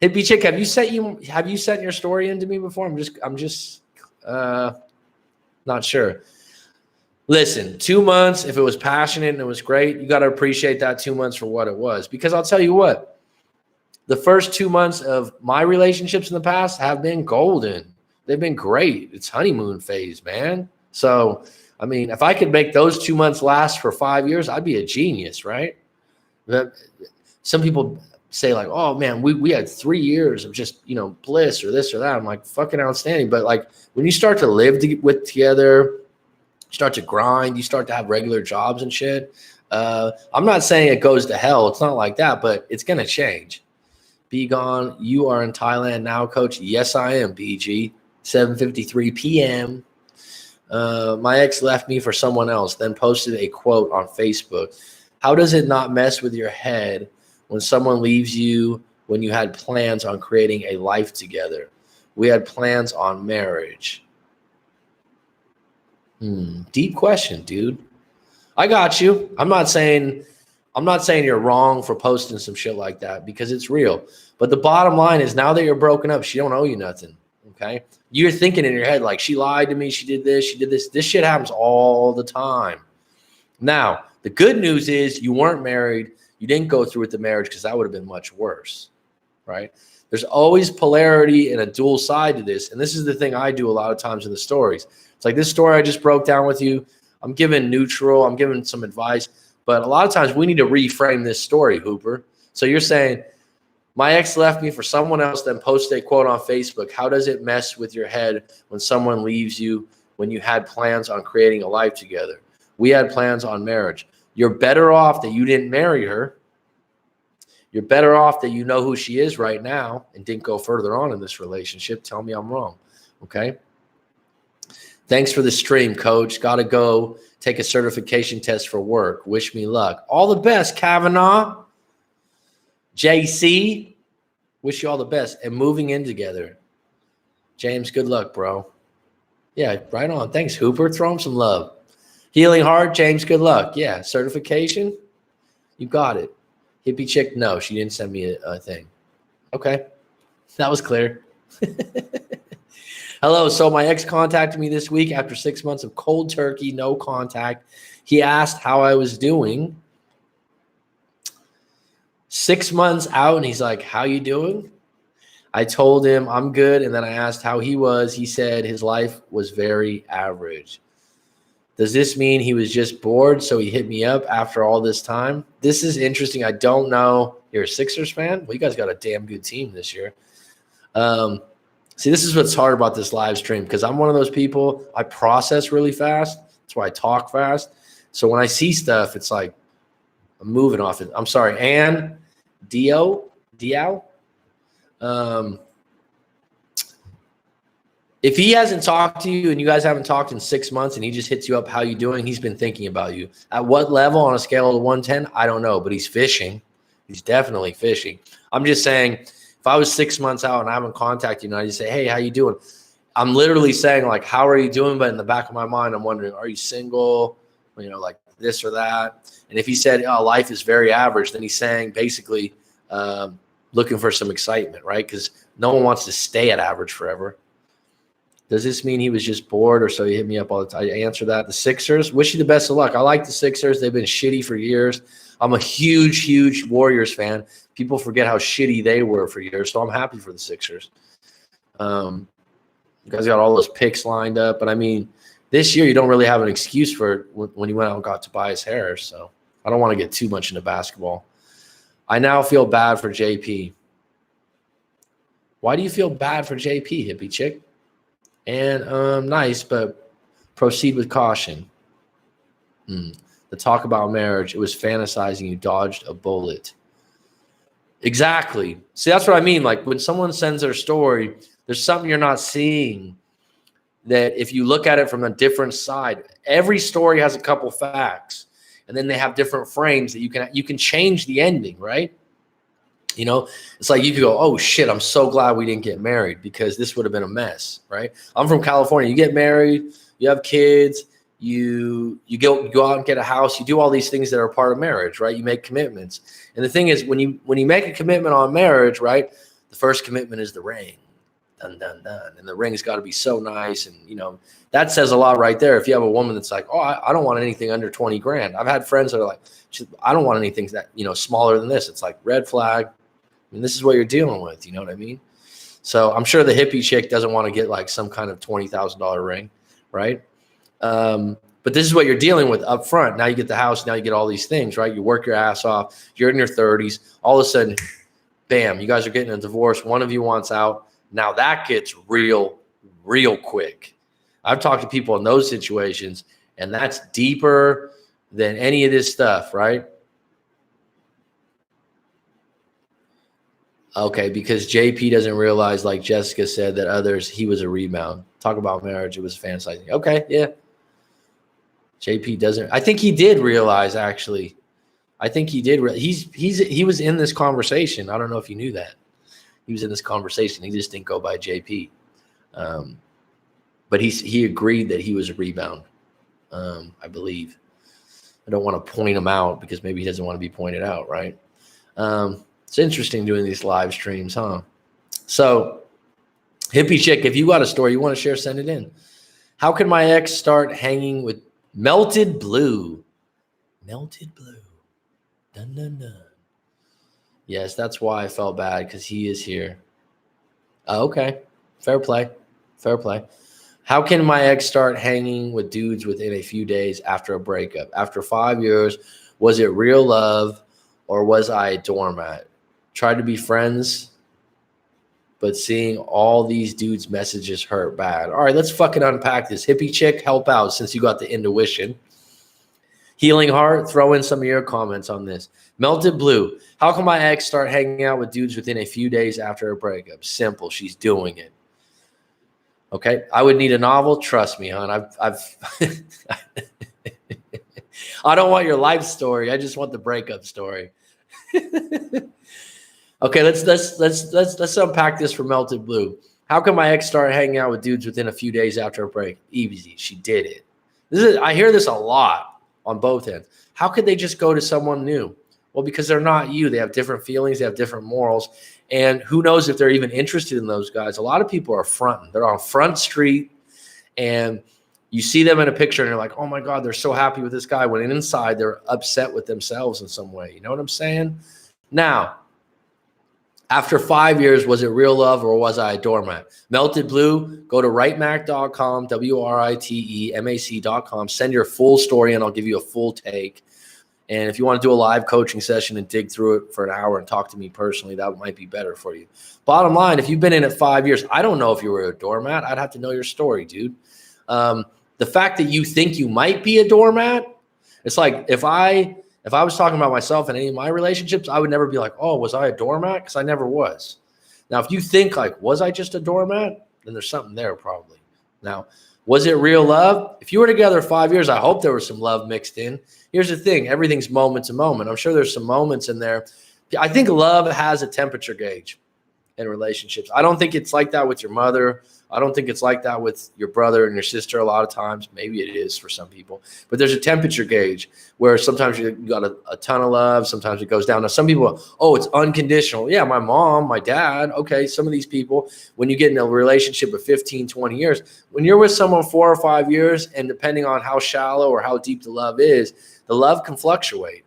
Hippie chick, have you sent your story into me before? I'm just not sure. Listen, 2 months, if it was passionate and it was great, you got to appreciate that 2 months for what it was. Because I'll tell you what, the first 2 months of my relationships in the past have been golden. They've been great. It's honeymoon phase, man. So, I mean, if I could make those 2 months last for 5 years, I'd be a genius, right? Some people say like, oh man, we had 3 years of just, bliss or this or that. I'm like, fucking outstanding. But like when you start to live together, start to grind, you start to have regular jobs and shit. I'm not saying it goes to hell. It's not like that, but it's going to change. Be gone. You are in Thailand now, coach. Yes, I am, BG. 7:53 p.m. My ex left me for someone else, then posted a quote on Facebook. How does it not mess with your head when someone leaves you when you had plans on creating a life together? We had plans on marriage. Deep question, dude. I got you. I'm not saying you're wrong for posting some shit like that because it's real. But the bottom line is now that you're broken up, she don't owe you nothing. Okay. You're thinking in your head, like, she lied to me. She did this. She did this. This shit happens all the time. Now, the good news is you weren't married. You didn't go through with the marriage because that would have been much worse. Right. There's always polarity and a dual side to this. And this is the thing I do a lot of times in the stories. It's like this story I just broke down with you. I'm giving neutral. I'm giving some advice. But a lot of times we need to reframe this story, Hooper. So you're saying, my ex left me for someone else, then posted a quote on Facebook. How does it mess with your head when someone leaves you when you had plans on creating a life together? We had plans on marriage. You're better off that you didn't marry her. You're better off that you know who she is right now and didn't go further on in this relationship. Tell me I'm wrong. Okay. Thanks for the stream, coach. Got to go take a certification test for work. Wish me luck. All the best, Kavanaugh. JC, wish you all the best. And moving in together. James, good luck, bro. Yeah, right on. Thanks, Hooper. Throw him some love. Healing heart, James, good luck. Yeah, certification, you got it. Hippie chick, no, she didn't send me a thing. Okay, that was clear. Hello, so my ex contacted me this week after 6 months of cold turkey, no contact. He asked how I was doing. 6 months out, and he's like, how you doing? I told him I'm good, and then I asked how he was. He said his life was very average. Does this mean he was just bored, so he hit me up after all this time? This is interesting. I don't know. You're a Sixers fan? Well, you guys got a damn good team this year. See, this is what's hard about this live stream because I'm one of those people, I process really fast. That's why I talk fast. So when I see stuff, it's like I'm moving off it. I'm sorry, Ann Dio. If he hasn't talked to you and you guys haven't talked in 6 months and he just hits you up, how you doing? He's been thinking about you. At what level on a scale of 1-10? I don't know, but he's fishing. He's definitely fishing. I'm just saying, if I was 6 months out and I haven't contacted you and I just say, hey, how you doing? I'm literally saying like, how are you doing? But in the back of my mind, I'm wondering, are you single? Like this or that. And if he said, oh, life is very average, then he's saying basically looking for some excitement, right? Because no one wants to stay at average forever. Does this mean he was just bored or so he hit me up all the time? I answer that. The Sixers, wish you the best of luck. I like the Sixers. They've been shitty for years. I'm a huge Warriors fan. People forget how shitty they were for years, so I'm happy for the Sixers. You guys got all those picks lined up. But, I mean, this year you don't really have an excuse for it when you went out and got Tobias Harris. So I don't want to get too much into basketball. I now feel bad for JP. Why do you feel bad for JP, hippie chick? And nice, but proceed with caution. The talk about marriage, it was fantasizing you dodged a bullet. Exactly. See, that's what I mean. Like when someone sends their story, there's something you're not seeing that if you look at it from a different side, every story has a couple facts, and then they have different frames that you can change the ending, right? It's like you could go, oh shit, I'm so glad we didn't get married because this would have been a mess, right? I'm from California. You get married, you have kids, you go out and get a house, you do all these things that are part of marriage, right? You make commitments. And the thing is, when you make a commitment on marriage, right, the first commitment is the ring. Dun, dun, dun. And the ring's got to be so nice. And, you know, that says a lot right there. If you have a woman that's like, oh, I don't want anything under 20 grand. I've had friends that are like, I don't want anything that, you know, smaller than this. It's like red flag. I mean, this is what you're dealing with. You know what I mean? So I'm sure the hippie chick doesn't want to get like some kind of $20,000 ring, right? But this is what you're dealing with up front. Now you get the house. Now you get all these things, right? You work your ass off. You're in your 30s. All of a sudden, bam, you guys are getting a divorce. One of you wants out. Now that gets real quick. I've talked to people in those situations, and that's deeper than any of this stuff, right? Okay, because JP doesn't realize, like Jessica said, that he was a rebound. Talk about marriage, it was fantasizing. Okay, yeah. JP doesn't. I think he did realize, actually. I think he did. He was in this conversation. I don't know if you knew that. He was in this conversation. He just didn't go by JP. But he agreed that he was a rebound, I believe. I don't want to point him out because maybe he doesn't want to be pointed out, right? It's interesting doing these live streams, huh? So, hippie chick, if you got a story you want to share, send it in. How can my ex start hanging with melted blue? Melted blue. Dun, dun, dun. Yes, that's why I felt bad, because he is here. Oh, okay. Fair play. Fair play. How can my ex start hanging with dudes within a few days after a breakup? After 5 years, was it real love or was I a doormat? Tried to be friends, but seeing all these dudes' messages hurt bad. All right, let's fucking unpack this. Hippie chick, help out since you got the intuition. Healing heart, throw in some of your comments on this. Melted blue. How can my ex start hanging out with dudes within a few days after a breakup? Simple. She's doing it. Okay. I would need a novel. Trust me, hon. I've I don't want your life story. I just want the breakup story. Okay. Let's unpack this for melted blue. How can my ex start hanging out with dudes within a few days after a break? Easy. She did it. I hear this a lot on both ends. How could they just go to someone new? Well, because they're not you. They have different feelings. They have different morals. And who knows if they're even interested in those guys. A lot of people are fronting. They're on Front Street, and you see them in a picture, and you're like, oh, my God, they're so happy with this guy. When inside, they're upset with themselves in some way. You know what I'm saying? Now, after 5 years, was it real love or was I a doormat? Melted blue, go to writemac.com, WRITEMAC.com. Send your full story, and I'll give you a full take. And if you want to do a live coaching session and dig through it for an hour and talk to me personally, that might be better for you. Bottom line, if you've been in it 5 years, I don't know if you were a doormat. I'd have to know your story, dude. The fact that you think you might be a doormat, it's like if I was talking about myself in any of my relationships, I would never be like, oh, was I a doormat? Because I never was. Now, if you think like, was I just a doormat? Then there's something there probably. Now, was it real love? If you were together 5 years, I hope there was some love mixed in. Here's the thing. Everything's moment to moment. I'm sure there's some moments in there. I think love has a temperature gauge in relationships. I don't think it's like that with your mother. I don't think it's like that with your brother and your sister a lot of times. Maybe it is for some people. But there's a temperature gauge where sometimes you got a ton of love. Sometimes it goes down. Now, some people, oh, it's unconditional. Yeah, my mom, my dad. Okay, some of these people, when you get in a relationship of 15, 20 years, when you're with someone 4 or 5 years, and depending on how shallow or how deep the love is, the love can fluctuate.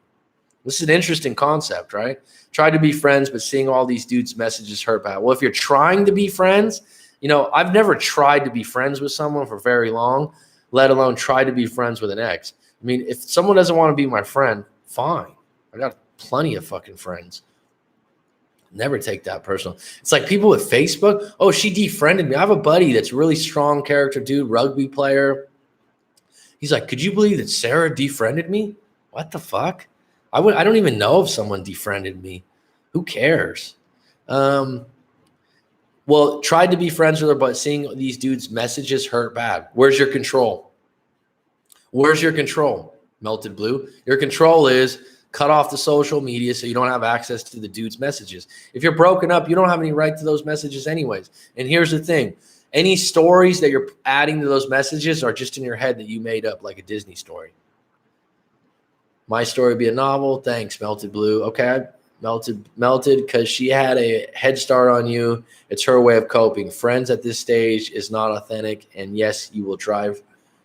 This is an interesting concept, right? Try to be friends, but seeing all these dudes' messages hurt bad. Well, if you're trying to be friends, you know, I've never tried to be friends with someone for very long, let alone try to be friends with an ex. I mean, if someone doesn't want to be my friend, fine. I got plenty of fucking friends. Never take that personal. It's like people with Facebook. Oh, she defriended me. I have a buddy that's a really strong character dude, rugby player. He's like, could you believe that Sarah defriended me? What the fuck? I don't even know if someone defriended me. Who cares? Well, tried to be friends with her, but seeing these dudes' messages hurt bad. Where's your control? Where's your control? Melted blue. Your control is cut off the social media so you don't have access to the dude's messages. If you're broken up, you don't have any right to those messages anyways. And here's the thing. Any stories that you're adding to those messages are just in your head that you made up, like a Disney story. My story would be a novel. Thanks, Melted Blue. Okay, melted because she had a head start on you. It's her way of coping. Friends at this stage is not authentic, and yes, you will drive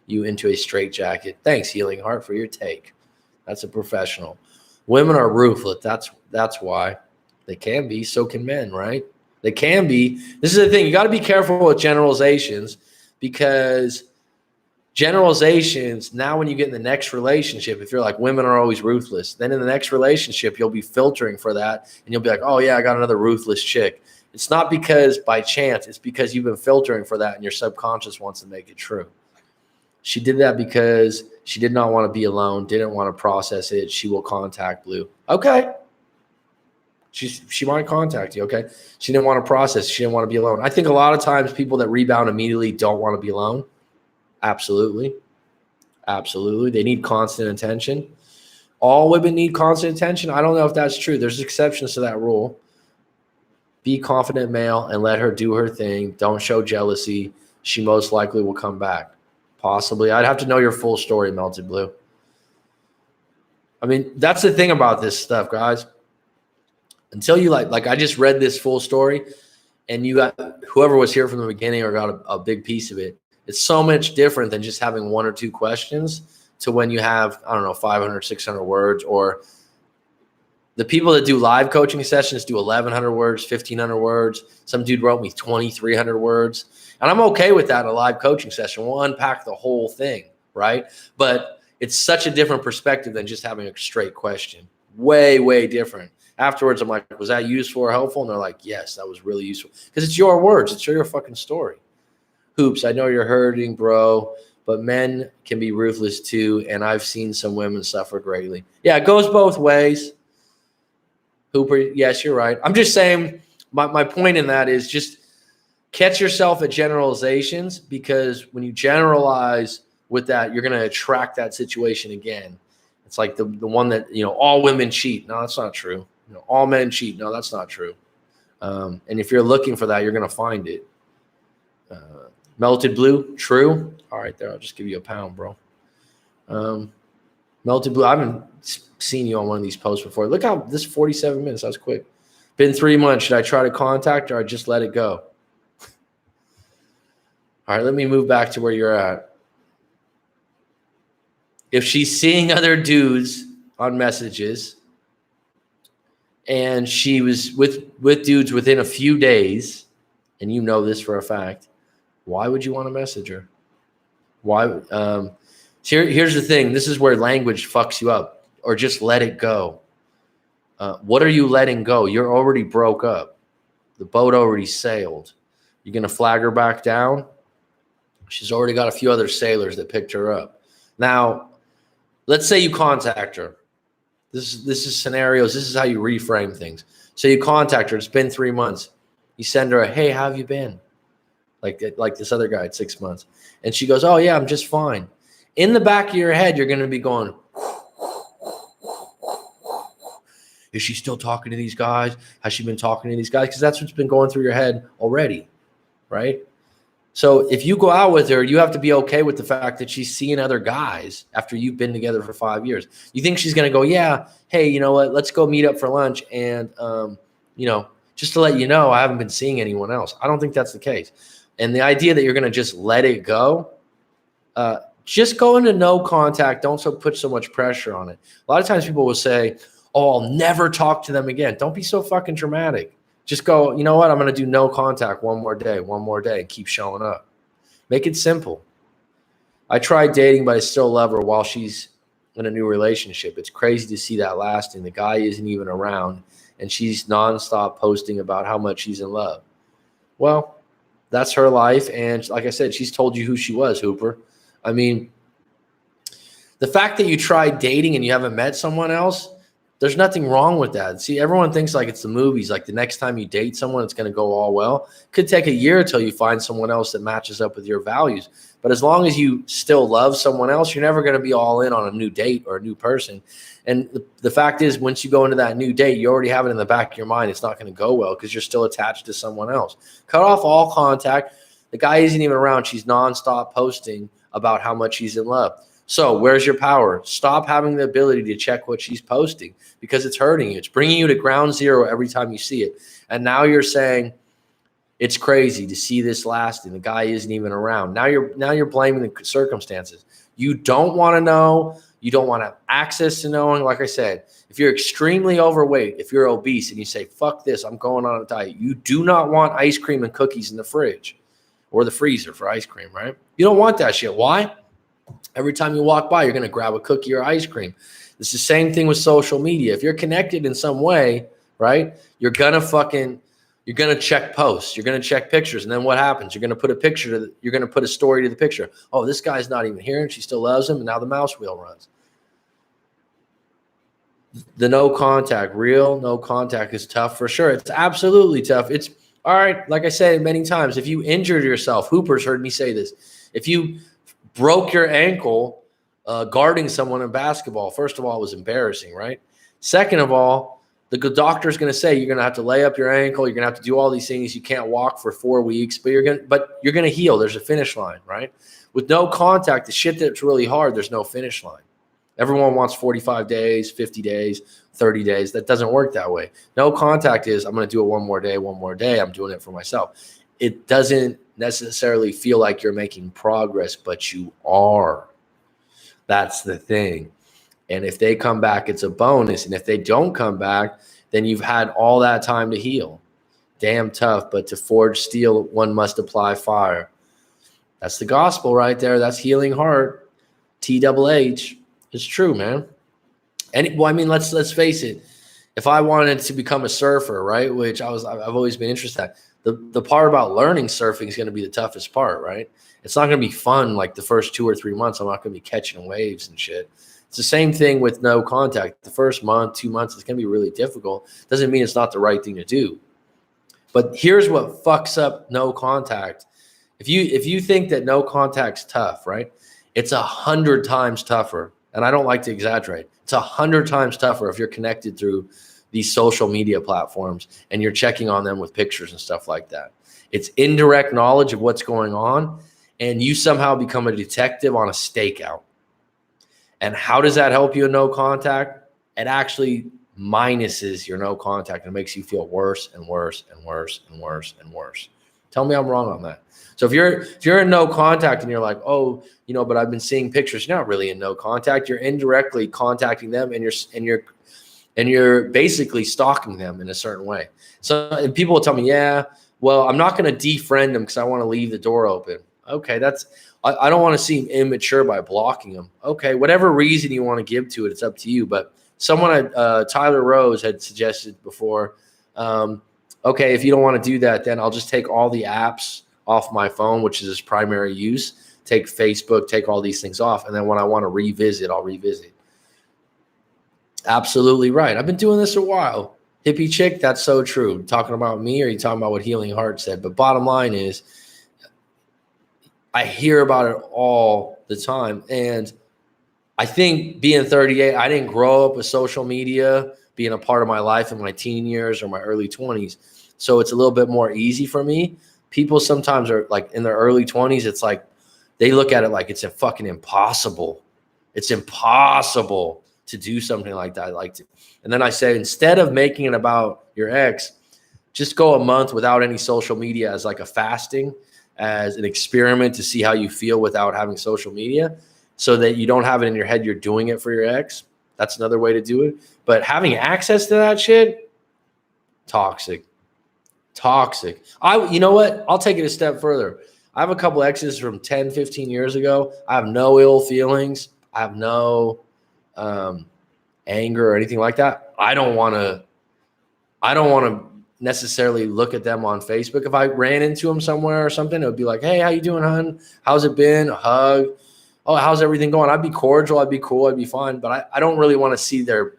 you into a straitjacket. Thanks, Healing Heart, for your take. That's a professional. Women are ruthless. That's why. They can be. So can men, right? They can be. This is the thing. You got to be careful with generalizations, because generalizations, now when you get in the next relationship, if you're like, women are always ruthless, then in the next relationship, you'll be filtering for that. And you'll be like, oh, yeah, I got another ruthless chick. It's not because by chance. It's because you've been filtering for that, and your subconscious wants to make it true. She did that because she did not want to be alone, didn't want to process it. She will contact Blue. Okay. She might contact you, okay? She didn't want to process. She didn't want to be alone. I think a lot of times people that rebound immediately don't want to be alone. Absolutely. Absolutely. They need constant attention. All women need constant attention. I don't know if that's true. There's exceptions to that rule. Be confident male and let her do her thing. Don't show jealousy. She most likely will come back. Possibly. I'd have to know your full story, Melted Blue. I mean, that's the thing about this stuff, guys. Until you like I just read this full story, and you got whoever was here from the beginning or got a big piece of it. It's so much different than just having one or two questions to when you have, I don't know, 500, 600 words, or the people that do live coaching sessions do 1,100 words, 1,500 words. Some dude wrote me 2,300 words. And I'm okay with that in a live coaching session. We'll unpack the whole thing, right? But it's such a different perspective than just having a straight question. Way, way different. Afterwards, I'm like, was that useful or helpful? And they're like, yes, that was really useful. Because it's your words. It's your fucking story. Hoops, I know you're hurting, bro, but men can be ruthless too, and I've seen some women suffer greatly. Yeah, it goes both ways. Hooper, yes, you're right. I'm just saying my point in that is just catch yourself at generalizations, because when you generalize with that, you're going to attract that situation again. It's like the one that, all women cheat. No, that's not true. All men cheat. No, that's not true. And if you're looking for that, you're going to find it. Melted Blue, true. All right, there. I'll just give you £1, bro. Melted Blue, I haven't seen you on one of these posts before. Look how this 47 minutes. That was quick. Been 3 months. Should I try to contact her or just let it go? All right, let me move back to where you're at. If she's seeing other dudes on messages and she was with dudes within a few days, and you know this for a fact, why would you want to message her? Why? Here's the thing. This is where language fucks you up, or just let it go. What are you letting go? You're already broke up. The boat already sailed. You're going to flag her back down? She's already got a few other sailors that picked her up. Now, let's say you contact her. This is scenarios. This is how you reframe things. So you contact her. It's been 3 months. You send her a, hey, how have you been? Like this other guy at 6 months. And she goes, oh, yeah, I'm just fine. In the back of your head, you're going to be going, is she still talking to these guys? Has she been talking to these guys? Because that's what's been going through your head already, right? So if you go out with her, you have to be okay with the fact that she's seeing other guys after you've been together for 5 years. You think she's going to go, yeah, hey, you know what? Let's go meet up for lunch. And, just to let you know, I haven't been seeing anyone else. I don't think that's the case. And the idea that you're going to just let it go, just go into no contact. Don't put so much pressure on it. A lot of times people will say, oh, I'll never talk to them again. Don't be so fucking dramatic. Just go, you know what? I'm going to do no contact one more day, and keep showing up. Make it simple. I tried dating, but I still love her while she's in a new relationship. It's crazy to see that lasting. The guy isn't even around, and she's nonstop posting about how much she's in love. Well, that's her life. And like I said, she's told you who she was, Hooper. I mean, the fact that you tried dating and you haven't met someone else, there's nothing wrong with that. See, everyone thinks like it's the movies. Like the next time you date someone, it's going to go all well. It could take a year until you find someone else that matches up with your values. But as long as you still love someone else, you're never going to be all in on a new date or a new person. And the fact is, once you go into that new date, you already have it in the back of your mind. It's not going to go well because you're still attached to someone else. Cut off all contact. The guy isn't even around. She's nonstop posting about how much she's in love. So where's your power? Stop having the ability to check what she's posting because it's hurting you. It's bringing you to ground zero every time you see it. And now you're saying it's crazy to see this lasting. The guy isn't even around. Now you're blaming the circumstances. You don't want to know. You don't want to have access to knowing. Like I said, if you're extremely overweight, if you're obese and you say, fuck this, I'm going on a diet, you do not want ice cream and cookies in the fridge or the freezer for ice cream, right? You don't want that shit. Why? Every time you walk by, you're going to grab a cookie or ice cream. It's the same thing with social media. If you're connected in some way, right, you're going to check posts. You're going to check pictures. And then what happens? You're going to put you're going to put a story to the picture. Oh, this guy's not even here and she still loves him. And now the mouse wheel runs. The no contact, real no contact is tough for sure. It's absolutely tough. It's all right. Like I said many times, if you injured yourself, Hooper's heard me say this. If you broke your ankle guarding someone in basketball, first of all, it was embarrassing, right? Second of all, the doctor's going to say you're going to have to lay up your ankle. You're going to have to do all these things. You can't walk for 4 weeks, but you're going to heal. There's a finish line, right? With no contact, the shit that's really hard, there's no finish line. Everyone wants 45 days, 50 days, 30 days. That doesn't work that way. No contact is I'm going to do it one more day. I'm doing it for myself. It doesn't necessarily feel like you're making progress, but you are. That's the thing. And if they come back, it's a bonus. And if they don't come back, then you've had all that time to heal. Damn tough, but to forge steel, one must apply fire. That's the gospel right there. That's healing heart. THH. It's true, man. And well, I mean, let's face it. If I wanted to become a surfer, right, which I've always been interested in, the part about learning surfing is going to be the toughest part, right? It's not going to be fun like the first 2 or 3 months. I'm not going to be catching waves and shit. It's the same thing with no contact. The first month, 2 months, it's going to be really difficult. Doesn't mean it's not the right thing to do. But here's what fucks up no contact. If you think that no contact's tough, right? It's 100 times tougher. And I don't like to exaggerate. It's 100 times tougher if you're connected through these social media platforms and you're checking on them with pictures and stuff like that. It's indirect knowledge of what's going on, and you somehow become a detective on a stakeout. And how does that help you in no contact? It actually minuses your no contact and makes you feel worse and worse and worse and worse and worse. Tell me I'm wrong on that. So if you're in no contact and you're like, oh, but I've been seeing pictures, you're not really in no contact. You're indirectly contacting them, and you're basically stalking them in a certain way. So and people will tell me, yeah, well, I'm not going to defriend them because I want to leave the door open. Okay, I don't want to seem immature by blocking them. Okay, whatever reason you want to give to it, it's up to you. But someone, Tyler Rose, had suggested before, okay, if you don't want to do that, then I'll just take all the apps off my phone, which is its primary use. Take Facebook, take all these things off. And then when I want to revisit, I'll revisit. Absolutely right. I've been doing this a while. Hippie chick, that's so true. Talking about me, or are you talking about what Healing Heart said? But bottom line is, I hear about it all the time. And I think being 38, I didn't grow up with social media being a part of my life in my teen years or my early 20s. So it's a little bit more easy for me. People sometimes are like in their early 20s, it's like they look at it like it's fucking impossible. It's impossible to do something like that. And then I say, instead of making it about your ex, just go a month without any social media as like a fasting, as an experiment to see how you feel without having social media, so that you don't have it in your head you're doing it for your ex. That's another way to do it. But having access to that shit, toxic. You know what? I'll take it a step further. I have a couple exes from 10, 15 years ago. I have no ill feelings. I have no anger or anything like that. I don't want to necessarily look at them on Facebook. If I ran into them somewhere or something, it would be like, hey, how you doing, hon? How's it been? A hug. Oh, how's everything going? I'd be cordial. I'd be cool. I'd be fine. But I don't really want to see their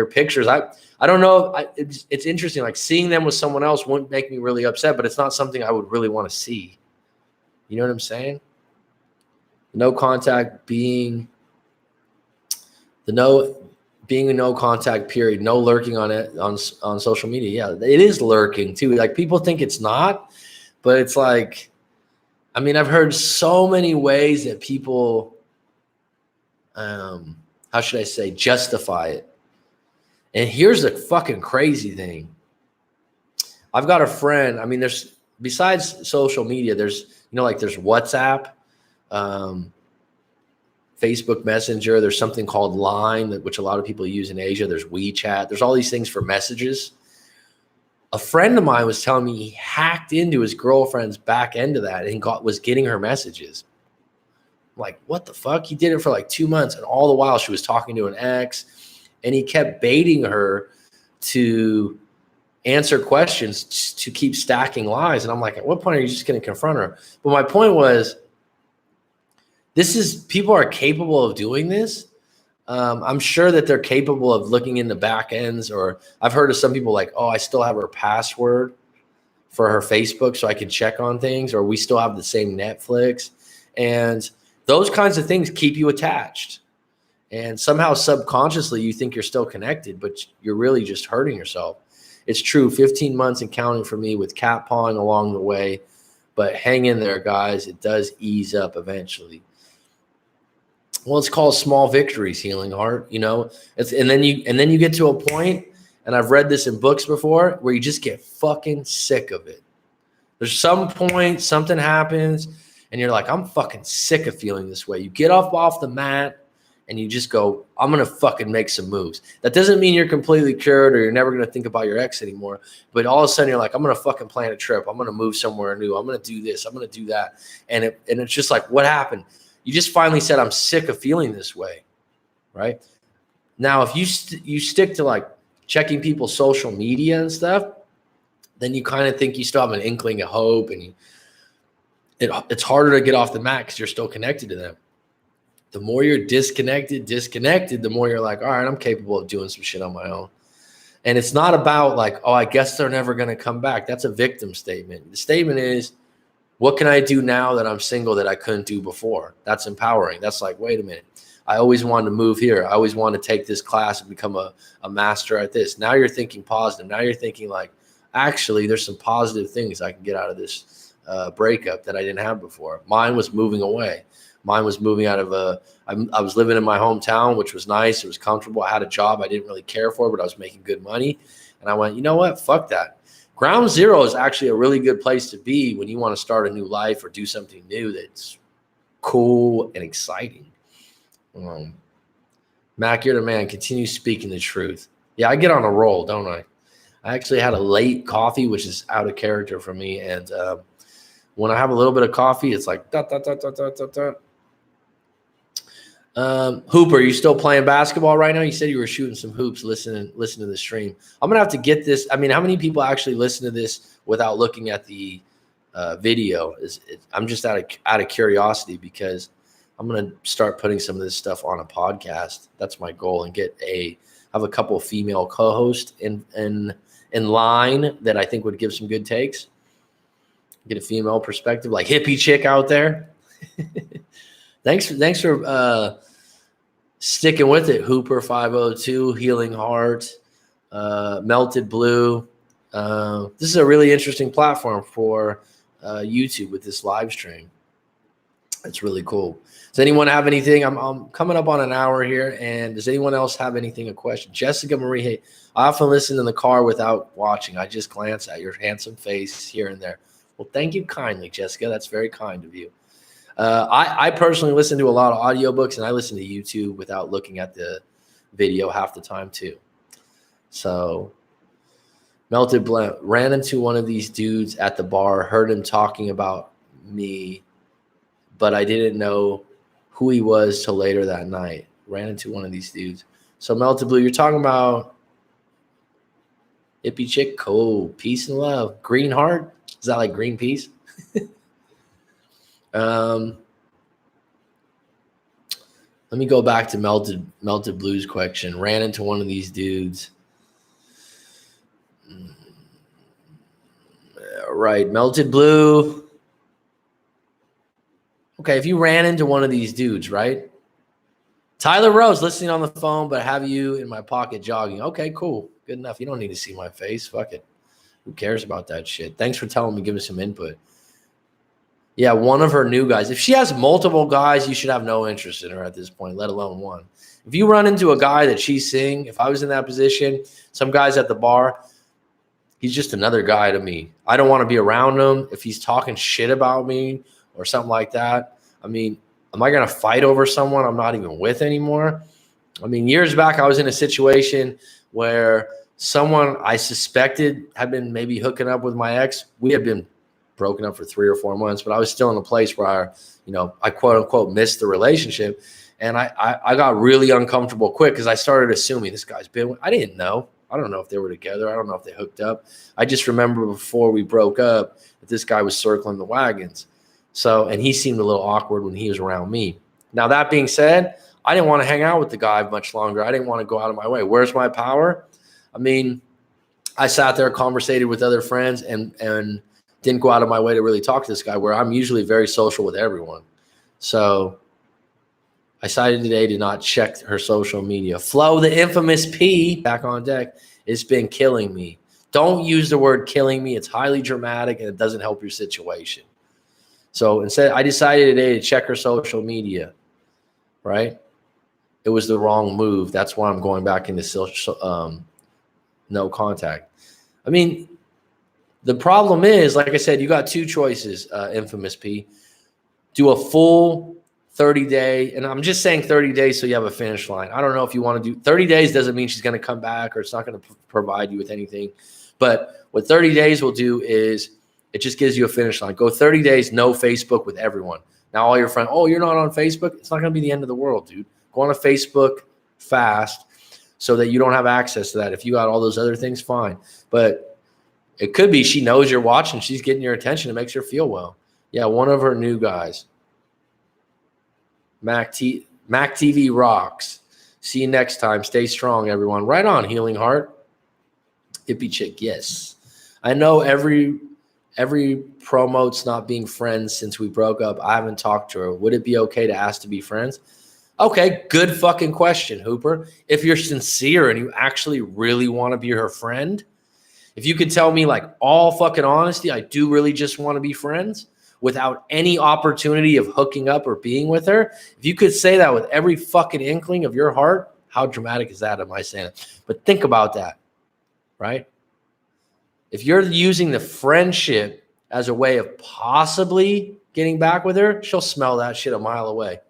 pictures. I don't know. It's interesting. Like, seeing them with someone else wouldn't make me really upset, but it's not something I would really want to see. You know what I'm saying? No contact being a no contact period. No lurking on it on social media. Yeah, it is lurking too. Like, people think it's not, but it's like, I mean, I've heard so many ways that people, how should I say, justify it. And here's the fucking crazy thing. I've got a friend. I mean, there's, besides social media, there's, like there's WhatsApp, Facebook Messenger. There's something called Line, which a lot of people use in Asia. There's WeChat. There's all these things for messages. A friend of mine was telling me he hacked into his girlfriend's back end of that and was getting her messages. I'm like, what the fuck? He did it for like 2 months. And all the while she was talking to an ex, and he kept baiting her to answer questions to keep stacking lies. And I'm like, at what point are you just going to confront her? But my point was, people are capable of doing this. I'm sure that they're capable of looking in the back ends, or I've heard of some people like, oh, I still have her password for her Facebook so I can check on things, or we still have the same Netflix. And those kinds of things keep you attached. And somehow subconsciously you think you're still connected, but you're really just hurting yourself. It's true, 15 months and counting for me with cat pawing along the way, but hang in there, guys. It does ease up eventually. Well, it's called small victories, healing heart. And then you get to a point, and I've read this in books before, where you just get fucking sick of it. There's some point, something happens, and you're like, I'm fucking sick of feeling this way. You get off the mat, and you just go, I'm going to fucking make some moves. That doesn't mean you're completely cured or you're never going to think about your ex anymore. But all of a sudden you're like, I'm going to fucking plan a trip. I'm going to move somewhere new. I'm going to do this. I'm going to do that. And it's just like, what happened? You just finally said, I'm sick of feeling this way, right? Now, if you stick to like checking people's social media and stuff, then you kind of think you still have an inkling of hope, and it's harder to get off the mat because you're still connected to them. The more you're disconnected, the more you're like, all right, I'm capable of doing some shit on my own. And it's not about like, oh, I guess they're never going to come back. That's a victim statement. The statement is, what can I do now that I'm single that I couldn't do before? That's empowering. That's like, wait a minute. I always wanted to move here. I always wanted to take this class and become a master at this. Now you're thinking positive. Now you're thinking like, actually, there's some positive things I can get out of this breakup that I didn't have before. Mine was moving away. Mine was moving out of I was living in my hometown, which was nice. It was comfortable. I had a job I didn't really care for, but I was making good money. And I went, you know what? Fuck that. Ground zero is actually a really good place to be when you want to start a new life or do something new that's cool and exciting. Mac, you're the man. Continue speaking the truth. Yeah, I get on a roll, don't I? I actually had a late coffee, which is out of character for me. And when I have a little bit of coffee, it's like, dot, dot, dot, dot, dot, dot, dot. Hooper, you still playing basketball right now? You said you were shooting some hoops. Listen to the stream. I'm gonna have to get this. I mean, how many people actually listen to this without looking at the video? I'm just out of curiosity, because I'm gonna start putting some of this stuff on a podcast. That's my goal, and have a couple of female co-hosts in line that I think would give some good takes. Get a female perspective, like hippie chick out there. Thanks for sticking with it, Hooper 502, Healing Heart, Melted Blue. This is a really interesting platform for YouTube with this live stream. It's really cool. Does anyone have anything? I'm coming up on an hour here, and does anyone else have anything, a question? Jessica Marie, hey, I often listen in the car without watching. I just glance at your handsome face here and there. Well, thank you kindly, Jessica. That's very kind of you. I personally listen to a lot of audiobooks, and I listen to YouTube without looking at the video half the time too. So Melted Blunt, ran into one of these dudes at the bar, heard him talking about me, but I didn't know who he was till later that night. Ran into one of these dudes. So Melted Blue, you're talking about hippie chick, cool, peace and love. Green heart, is that like Greenpeace? Let me go back to Melted Blue's question. Ran into one of these dudes. Right, Melted Blue. Okay, if you ran into one of these dudes, right? Tyler Rose, listening on the phone, but have you in my pocket jogging. Okay, cool. Good enough. You don't need to see my face. Fuck it. Who cares about that shit? Thanks for telling me, give me some input. Yeah, one of her new guys. If she has multiple guys, you should have no interest in her at this point, let alone one. If you run into a guy that she's seeing, if I was in that position, some guys at the bar, he's just another guy to me. I don't want to be around him. If he's talking shit about me or something like that, I mean, am I going to fight over someone I'm not even with anymore? I mean, years back, I was in a situation where someone I suspected had been maybe hooking up with my ex. We had been broken up for 3 or 4 months, but I was still in a place where I quote unquote missed the relationship. And I got really uncomfortable quick because I started assuming this guy's been, I didn't know. I don't know if they were together. I don't know if they hooked up. I just remember before we broke up that this guy was circling the wagons. So, and he seemed a little awkward when he was around me. Now, that being said, I didn't want to hang out with the guy much longer. I didn't want to go out of my way. Where's my power? I mean, I sat there, conversated with other friends, and didn't go out of my way to really talk to this guy, where I'm usually very social with everyone. So I decided today to not check her social media. Flo, the infamous P, back on deck. It's been killing me. Don't use the word killing me. It's highly dramatic and it doesn't help your situation. So instead, I decided today to check her social media, right? It was the wrong move. That's why I'm going back into social, no contact. I mean, the problem is, like I said, you got 2 choices, infamous P. Do a full 30-day, and I'm just saying 30 days so you have a finish line. I don't know if you want to do 30 days doesn't mean she's going to come back or it's not going to provide you with anything. But what 30 days will do is it just gives you a finish line. Go 30 days, no Facebook with everyone. Now all your friends, oh, you're not on Facebook? It's not going to be the end of the world, dude. Go on a Facebook fast so that you don't have access to that. If you got all those other things, fine. But it could be she knows you're watching. She's getting your attention. It makes her feel well. Yeah, one of her new guys. Mac TV rocks. See you next time. Stay strong, everyone. Right on, Healing Heart. Hippie chick, yes. I know every promotes not being friends since we broke up. I haven't talked to her. Would it be okay to ask to be friends? Okay, good fucking question, Hooper. If you're sincere and you actually really want to be her friend, if you could tell me, like, all fucking honesty, I do really just want to be friends without any opportunity of hooking up or being with her, if you could say that with every fucking inkling of your heart, how dramatic is that? Am I saying it? But think about that, right? If you're using the friendship as a way of possibly getting back with her, she'll smell that shit a mile away.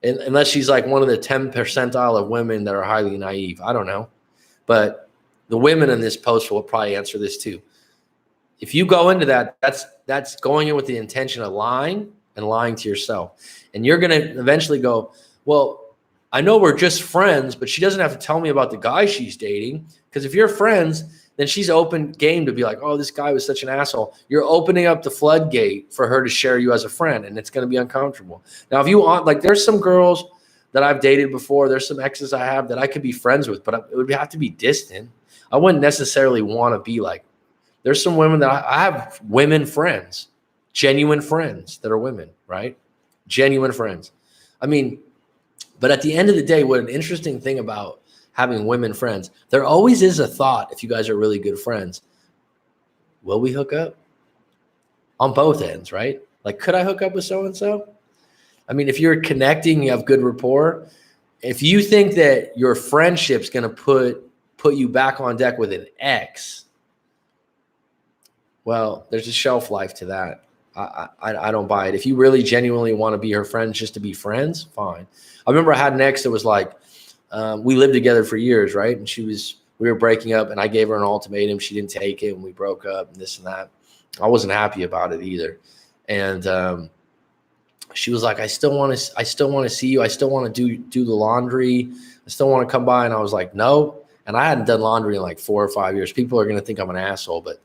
And unless she's like one of the 10 percentile of women that are highly naive. I don't know. But the women in this post will probably answer this too. If you go into that, that's going in with the intention of lying and lying to yourself. And you're going to eventually go, well, I know we're just friends, but she doesn't have to tell me about the guy she's dating. Because if you're friends, then she's open game to be like, oh, this guy was such an asshole. You're opening up the floodgate for her to share you as a friend, and it's going to be uncomfortable. Now, if you want, like, there's some girls that I've dated before. There's some exes I have that I could be friends with, but it would have to be distant. I wouldn't necessarily want to be like, there's some women that I have women friends, genuine friends that are women, right? Genuine friends. I mean, but at the end of the day, what an interesting thing about having women friends, there always is a thought, if you guys are really good friends, will we hook up? On both ends, right? Like, could I hook up with so-and-so? I mean, if you're connecting, you have good rapport. If you think that your friendship's going to put you back on deck with an ex, well, there's a shelf life to that. I don't buy it. If you really genuinely want to be her friend just to be friends, fine. I remember I had an ex that was like, we lived together for years, right? And we were breaking up, and I gave her an ultimatum. She didn't take it, and we broke up and this and that. I wasn't happy about it either. And she was like, I still want to see you. I still want to do the laundry. I still want to come by. And I was like, no. And I hadn't done laundry in like 4 or 5 years. People are going to think I'm an asshole, but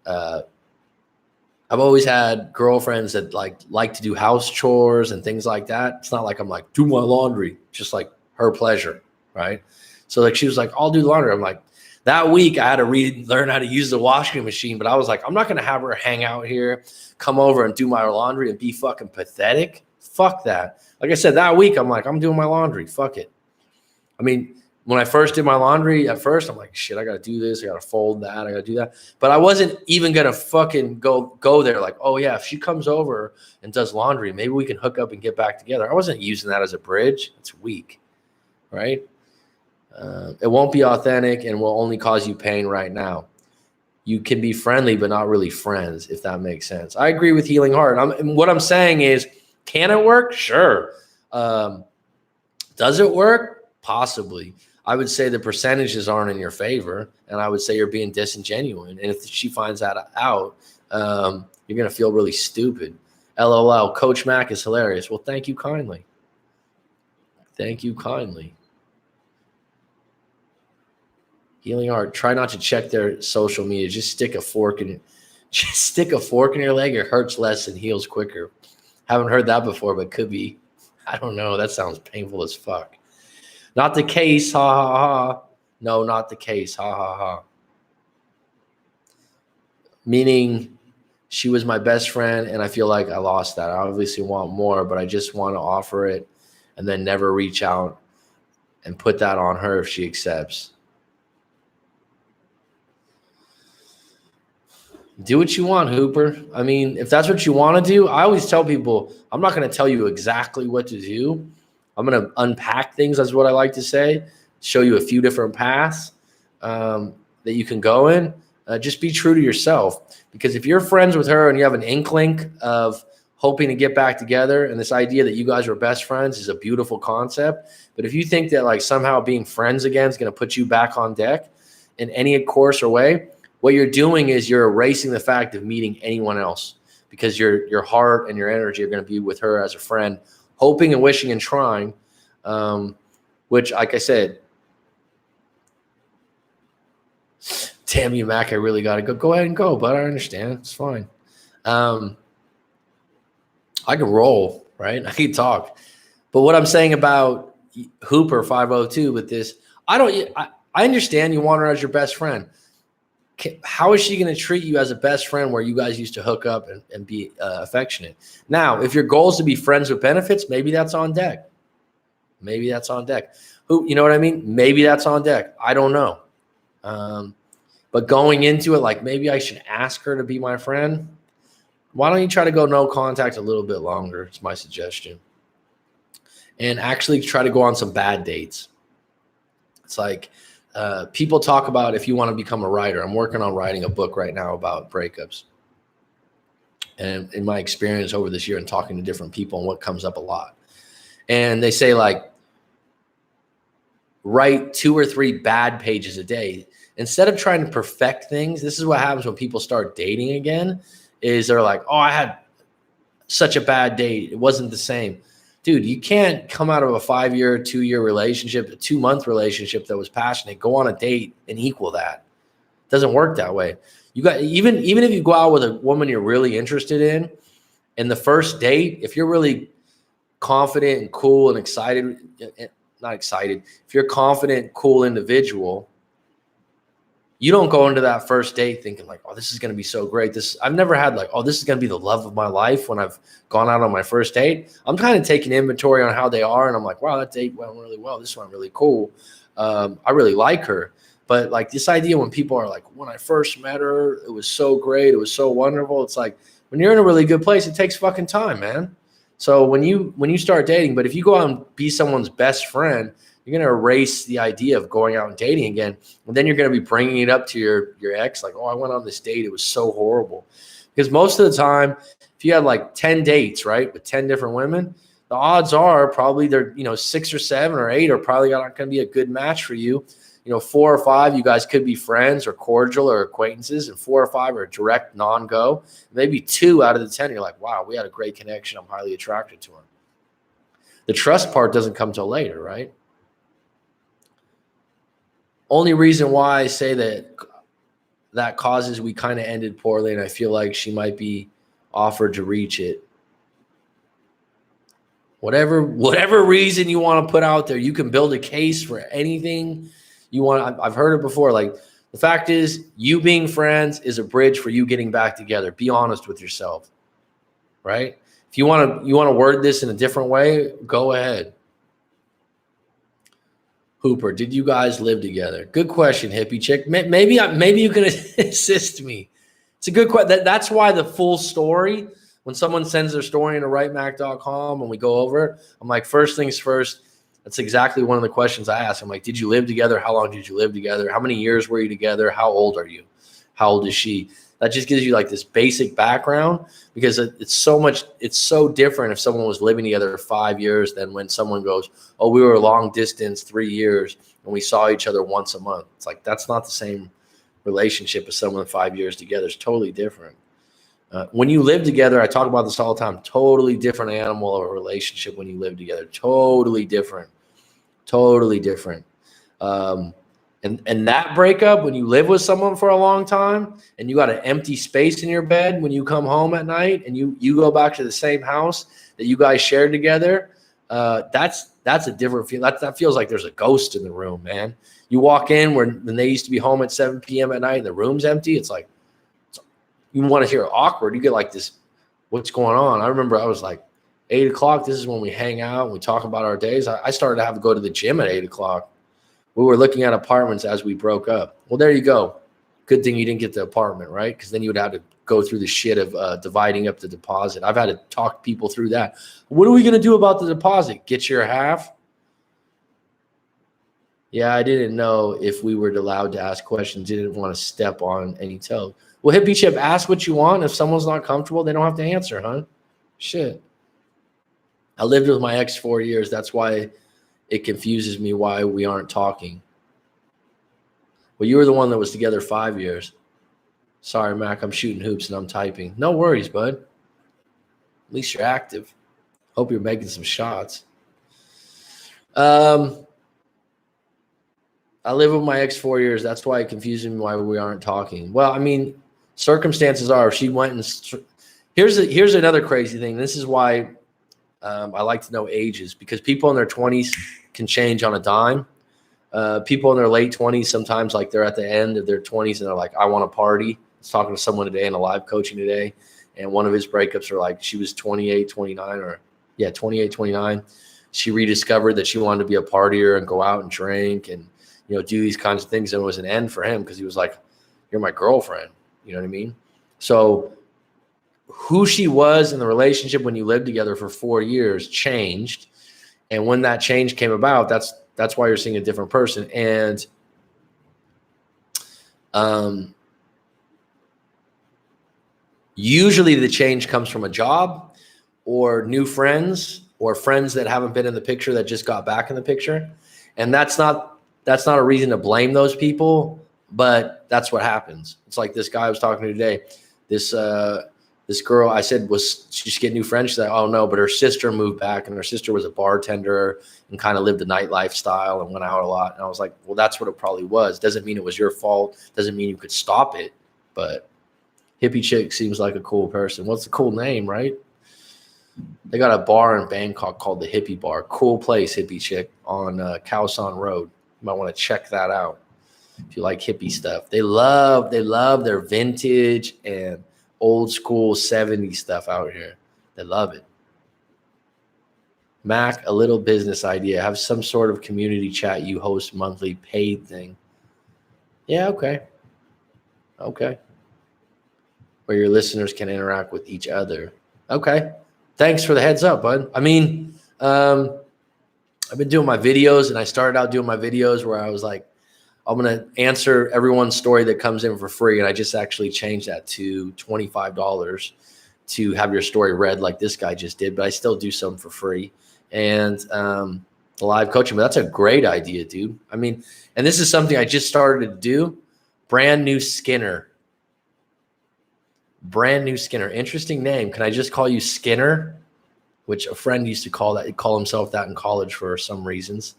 I've always had girlfriends that like to do house chores and things like that. It's not like I'm like, do my laundry, just like her pleasure, right? So like she was like, I'll do the laundry. I'm like, that week I had to learn how to use the washing machine, but I was like, I'm not going to have her hang out here, come over and do my laundry and be fucking pathetic. Fuck that. Like I said, that week I'm like, I'm doing my laundry. Fuck it. I mean, When I first did my laundry, at first I'm like, shit, I got to do this. I got to fold that. I got to do that. But I wasn't even going to fucking go there. Like, oh yeah, if she comes over and does laundry, maybe we can hook up and get back together. I wasn't using that as a bridge. It's weak, right? It won't be authentic and will only cause you pain right now. You can be friendly, but not really friends, if that makes sense. I agree with Healing Heart. What I'm saying is, can it work? Sure. Does it work? Possibly. I would say the percentages aren't in your favor, and I would say you're being disingenuous. And if she finds that out, you're going to feel really stupid. LOL, Coach Mac is hilarious. Well, thank you kindly. Thank you kindly. Healing Art, try not to check their social media. Just stick a fork in your leg. It hurts less and heals quicker. Haven't heard that before, but could be. I don't know. That sounds painful as fuck. Not the case. Ha ha ha. No, not the case. Ha ha ha. Meaning she was my best friend and I feel like I lost that. I obviously want more, but I just want to offer it and then never reach out and put that on her if she accepts. Do what you want, Hooper. I mean, if that's what you want to do, I always tell people, I'm not going to tell you exactly what to do. I'm going to unpack things, that's what I like to say, show you a few different paths that you can go in. Just be true to yourself. Because if you're friends with her and you have an inkling of hoping to get back together, and this idea that you guys are best friends is a beautiful concept. But if you think that like somehow being friends again is going to put you back on deck in any course or way, what you're doing is you're erasing the fact of meeting anyone else, because your heart and your energy are going to be with her as a friend, hoping and wishing and trying, which, like I said, damn you, Mac, I really got to go. Go ahead and go, but I understand. It's fine. I can roll, right? I can talk. But what I'm saying about Hooper 502 with this, I understand you want her as your best friend. How is she going to treat you as a best friend where you guys used to hook up and be affectionate? Now, if your goal is to be friends with benefits, maybe that's on deck. Maybe that's on deck. You know what I mean? Maybe that's on deck. I don't know. But going into it, like maybe I should ask her to be my friend. Why don't you try to go no contact a little bit longer? It's my suggestion. And actually try to go on some bad dates. It's like, people talk about if you want to become a writer. I'm working on writing a book right now about breakups. And in my experience over this year and talking to different people, and what comes up a lot. And they say like, write 2 or 3 bad pages a day. Instead of trying to perfect things, this is what happens when people start dating again, is they're like, oh, I had such a bad date. It wasn't the same. Dude, you can't come out of a 5-year, 2-year relationship, a 2-month relationship that was passionate, go on a date and equal that. It doesn't work that way. You got even if you go out with a woman you're really interested in the first date, if you're really confident and cool and excited, not excited, if you're a confident, cool individual, you don't go into that first date thinking like, oh, this is going to be so great. I've never had like, oh, this is going to be the love of my life when I've gone out on my first date. I'm kind of taking inventory on how they are. And I'm like, wow, that date went really well. This went really cool. I really like her. But like this idea when people are like, when I first met her, it was so great. It was so wonderful. It's like when you're in a really good place, it takes fucking time, man. So when you start dating, but if you go out and be someone's best friend, you're going to erase the idea of going out and dating again. And then you're going to be bringing it up to your ex. Like, oh, I went on this date. It was so horrible. Because most of the time, if you had like 10 dates, right, with 10 different women, the odds are probably they're, 6 or 7 or 8 are probably not going to be a good match for you. 4 or 5, you guys could be friends or cordial or acquaintances, and 4 or 5 are direct non-go. Maybe 2 out of the 10, you're like, wow, we had a great connection. I'm highly attracted to him. The trust part doesn't come till later, right? Only reason why I say that causes we kind of ended poorly, and I feel like she might be offered to reach it. Whatever reason you want to put out there, you can build a case for anything you want. I've heard it before. Like the fact is, you being friends is a bridge for you getting back together. Be honest with yourself, right? If you want to word this in a different way, go ahead. Hooper, did you guys live together? Good question, hippie chick. Maybe you can assist me. It's a good question. That's why the full story, when someone sends their story into writemac.com and we go over it, I'm like, first things first, that's exactly one of the questions I ask. I'm like, did you live together? How long did you live together? How many years were you together? How old are you? How old is she? That just gives you like this basic background, because it's so different if someone was living together 5 years than when someone goes, oh, we were long distance 3 years and we saw each other once a month. It's like, that's not the same relationship as someone 5 years together. It's totally different. When you live together, I talk about this all the time, totally different animal of a relationship when you live together. Totally different. Totally different. And that breakup, when you live with someone for a long time and you got an empty space in your bed when you come home at night and you go back to the same house that you guys shared together, that's a different feel. That feels like there's a ghost in the room, man. You walk in when they used to be home at 7 p.m. at night and the room's empty. It's like, you want to hear awkward. You get like this, what's going on? I remember I was like, 8 o'clock, this is when we hang out and we talk about our days. I started to have to go to the gym at 8 o'clock. We were looking at apartments as we broke up. Well, there you go. Good thing you didn't get the apartment, right? Because then you would have to go through the shit of dividing up the deposit. I've had to talk people through that. What are we going to do about the deposit? Get your half? Yeah, I didn't know if we were allowed to ask questions. Didn't want to step on any toes. Well, hippie chip, ask what you want. If someone's not comfortable, they don't have to answer, huh? Shit. I lived with my ex 4 years. That's why it confuses me why we aren't talking. Well, you were the one that was together 5 years. Sorry, Mac, I'm shooting hoops and I'm typing. No worries, bud. At least you're active. Hope you're making some shots. I lived with my ex 4 years. That's why it confuses me why we aren't talking. Well, I mean, circumstances are she went and here's another crazy thing. This is why I like to know ages, because people in their 20s can change on a dime. People in their late 20s, sometimes like they're at the end of their 20s and they're like, I want to party. I was talking to someone today in a live coaching today, and one of his breakups are like, she was 28, 29. She rediscovered that she wanted to be a partier and go out and drink and, you know, do these kinds of things. And it was an end for him because he was like, you're my girlfriend. You know what I mean? So who she was in the relationship when you lived together for 4 years changed. And when that change came about, that's why you're seeing a different person. And usually the change comes from a job or new friends or friends that haven't been in the picture that just got back in the picture. And that's not a reason to blame those people, but that's what happens. It's like this guy I was talking to today. This girl, I said, was she just get new friends? She's like, oh no, but her sister moved back, and her sister was a bartender and kind of lived the night lifestyle and went out a lot. And I was like, well, that's what it probably was. Doesn't mean it was your fault. Doesn't mean you could stop it. But hippie chick seems like a cool person. What's the cool name, right? They got a bar in Bangkok called the Hippie Bar. Cool place, hippie chick, on Khao San Road. You might want to check that out if you like hippie stuff. They love their vintage and old school 70s stuff out here. They love it. Mac, a little business idea. Have some sort of community chat you host monthly paid thing. Yeah, okay. Okay. Where your listeners can interact with each other. Okay. Thanks for the heads up, bud. I mean, I've been doing my videos, and I started out doing my videos where I was like, I'm going to answer everyone's story that comes in for free. And I just actually changed that to $25 to have your story read like this guy just did, but I still do some for free. And the live coaching, but that's a great idea, dude. I mean, and this is something I just started to do. Brand new Skinner. Brand new Skinner. Interesting name. Can I just call you Skinner? Which a friend used to call himself that in college for some reasons.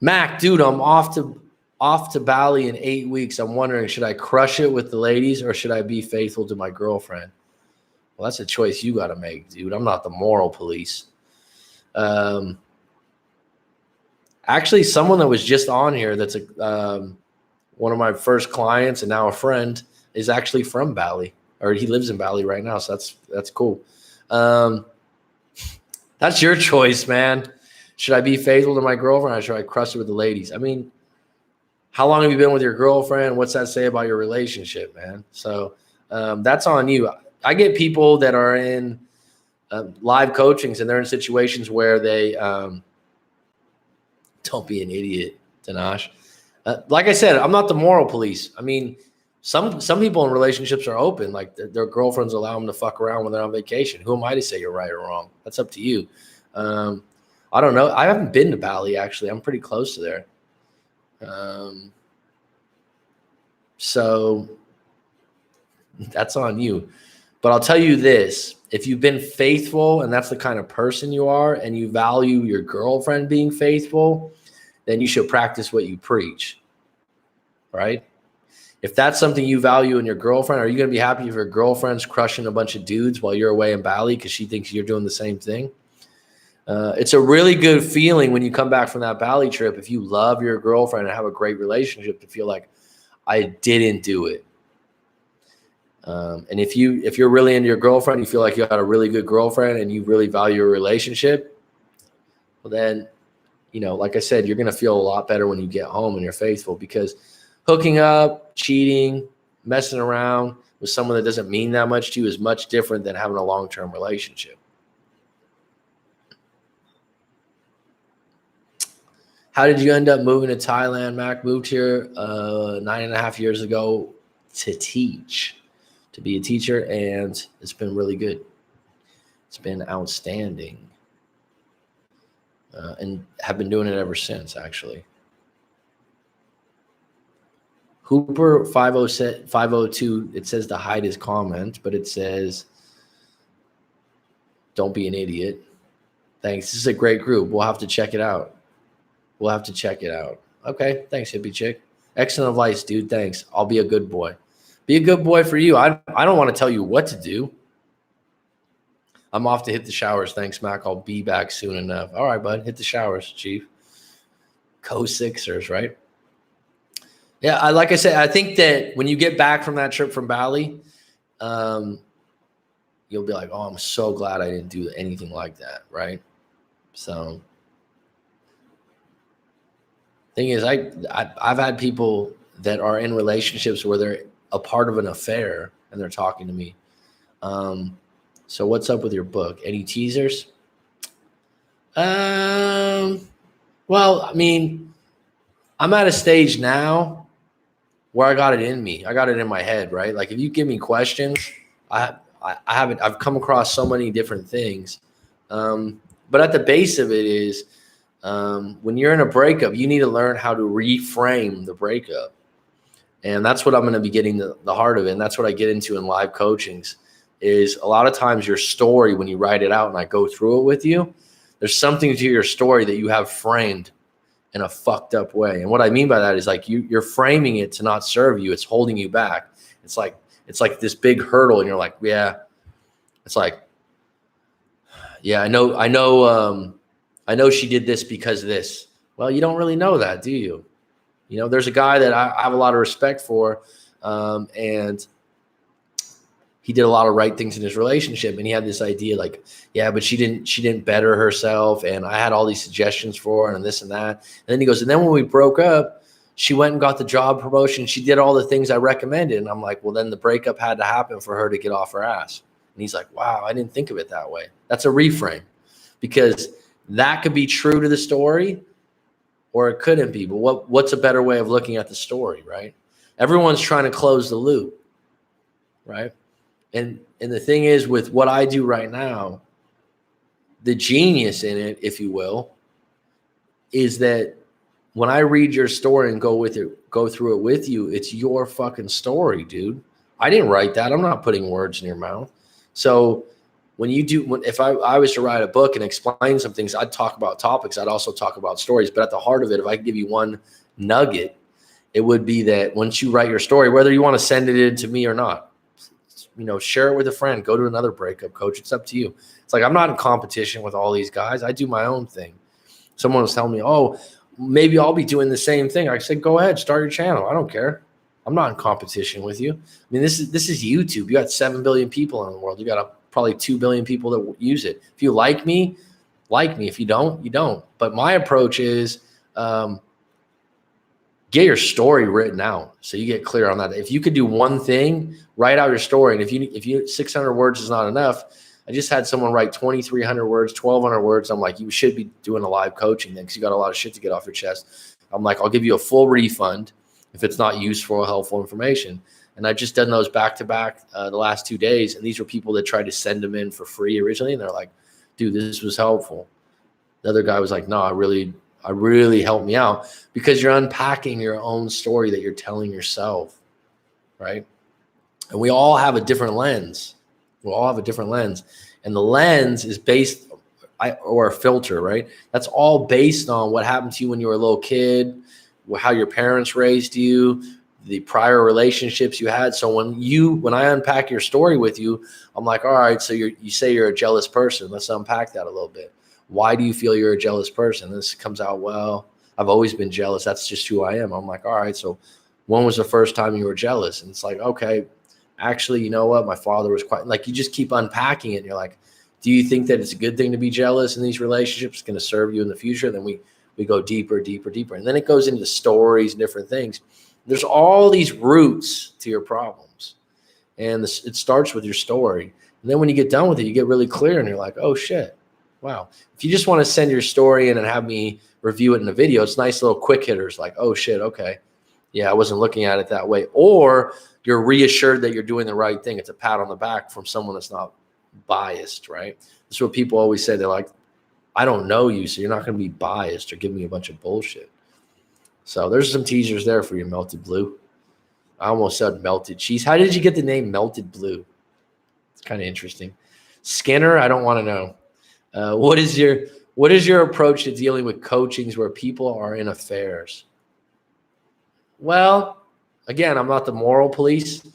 Mac, dude, I'm off to Bali in 8 weeks. I'm wondering, should I crush it with the ladies or should I be faithful to my girlfriend? Well, that's a choice you got to make, dude. I'm not the moral police. Actually, someone that was just on here that's one of my first clients and now a friend is actually from Bali, or he lives in Bali right now. So that's cool. That's your choice, man. Should I be faithful to my girlfriend or should I crush it with the ladies? I mean, how long have you been with your girlfriend? What's that say about your relationship, man? So that's on you. I get people that are in live coachings and they're in situations where they don't be an idiot, Tanash. Like I said, I'm not the moral police. I mean, some people in relationships are open, like their girlfriends allow them to fuck around when they're on vacation. Who am I to say you're right or wrong? That's up to you. I don't know. I haven't been to Bali, actually. I'm pretty close to there. So that's on you. But I'll tell you this, if you've been faithful and that's the kind of person you are and you value your girlfriend being faithful, then you should practice what you preach, right? If that's something you value in your girlfriend, are you going to be happy if your girlfriend's crushing a bunch of dudes while you're away in Bali because she thinks you're doing the same thing? It's a really good feeling when you come back from that Bali trip, if you love your girlfriend and have a great relationship, to feel like I didn't do it. And if you're really into your girlfriend, you feel like you got a really good girlfriend and you really value your relationship, well then, like I said, you're going to feel a lot better when you get home and you're faithful, because hooking up, cheating, messing around with someone that doesn't mean that much to you is much different than having a long-term relationship. How did you end up moving to Thailand, Mac? Moved here 9.5 years ago to teach, to be a teacher, and it's been really good. It's been outstanding. And have been doing it ever since, actually. Hooper 502, it says to hide his comment, but it says, don't be an idiot. Thanks. This is a great group. We'll have to check it out. Okay. Thanks, hippie chick. Excellent advice, dude. Thanks. I'll be a good boy. Be a good boy for you. I don't want to tell you what to do. I'm off to hit the showers. Thanks, Mac. I'll be back soon enough. All right, bud. Hit the showers, Chief. Go Sixers, right? Yeah, like I said, I think that when you get back from that trip from Bali, you'll be like, oh, I'm so glad I didn't do anything like that, right? So thing is, I've had people that are in relationships where they're a part of an affair and they're talking to me. So what's up with your book? Any teasers? Well, I mean, I'm at a stage now where I got it in me. I got it in my head, right? Like if you give me questions, I've come across so many different things. But at the base of it is, when you're in a breakup, you need to learn how to reframe the breakup. And that's what I'm going to be getting the heart of it. And that's what I get into in live coachings, is a lot of times your story, when you write it out and I go through it with you, there's something to your story that you have framed in a fucked up way. And what I mean by that is like you're framing it to not serve you. It's holding you back. It's like this big hurdle and you're like, yeah, it's like, yeah, I know she did this because of this. Well, you don't really know that, do you? There's a guy that I have a lot of respect for, and he did a lot of right things in his relationship. And he had this idea like, yeah, but she didn't better herself. And I had all these suggestions for her and this and that. And then he goes, and then when we broke up, she went and got the job promotion. She did all the things I recommended. And I'm like, well, then the breakup had to happen for her to get off her ass. And he's like, wow, I didn't think of it that way. That's a reframe, because that could be true to the story or it couldn't be. But what's a better way of looking at the story, right? Everyone's trying to close the loop, right? And the thing is, with what I do right now, the genius in it, if you will, is that when I read your story and go through it with you, it's your fucking story, dude. I didn't write that. I'm not putting words in your mouth. So if I was to write a book and explain some things, I'd talk about topics. I'd also talk about stories. But at the heart of it, if I give you one nugget, it would be that once you write your story, whether you want to send it in to me or not, share it with a friend, go to another breakup coach. It's up to you. It's like, I'm not in competition with all these guys. I do my own thing. Someone was telling me, oh, maybe I'll be doing the same thing. I said, go ahead, start your channel. I don't care. I'm not in competition with you. I mean, this is YouTube. You got 7 billion people in the world. You got probably 2 billion people that use it. If you like me, like me. If you don't, you don't. But my approach is get your story written out so you get clear on that. If you could do one thing, write out your story. And if you 600 words is not enough, I just had someone write 2,300 words, 1,200 words. I'm like, you should be doing a live coaching then because you got a lot of shit to get off your chest. I'm like, I'll give you a full refund if it's not useful or helpful information. And I've just done those back to back the last 2 days. And these were people that tried to send them in for free originally. And they're like, dude, this was helpful. The other guy was like, no, I really helped me out, because you're unpacking your own story that you're telling yourself, right? And we all have a different lens. We all have a different lens. And the lens is based, or a filter, right? That's all based on what happened to you when you were a little kid, how your parents raised you, the prior relationships you had. So when I unpack your story with you, I'm like, all right, so you say you're a jealous person. Let's unpack that a little bit. Why do you feel you're a jealous person? This comes out, well, I've always been jealous. That's just who I am. I'm like, all right, so when was the first time you were jealous? And it's like, okay, actually, you know what? My father was quite, like, you just keep unpacking it. And you're like, do you think that it's a good thing to be jealous in these relationships? It's going to serve you in the future? And then we go deeper, deeper, deeper. And then it goes into stories and different things. There's all these roots to your problems. And it starts with your story. And then when you get done with it, you get really clear and you're like, oh shit. Wow. If you just want to send your story in and have me review it in a video, it's nice little quick hitters like, oh shit, okay. Yeah, I wasn't looking at it that way. Or you're reassured that you're doing the right thing. It's a pat on the back from someone that's not biased, right? That's what people always say. They're like, I don't know you, so you're not going to be biased or give me a bunch of bullshit. So there's some teasers there for you, Melted Blue. I almost said melted cheese. How did you get the name Melted Blue? It's kind of interesting. Skinner, I don't want to know. What is your approach to dealing with coachings where people are in affairs? Well, again, I'm not the moral police.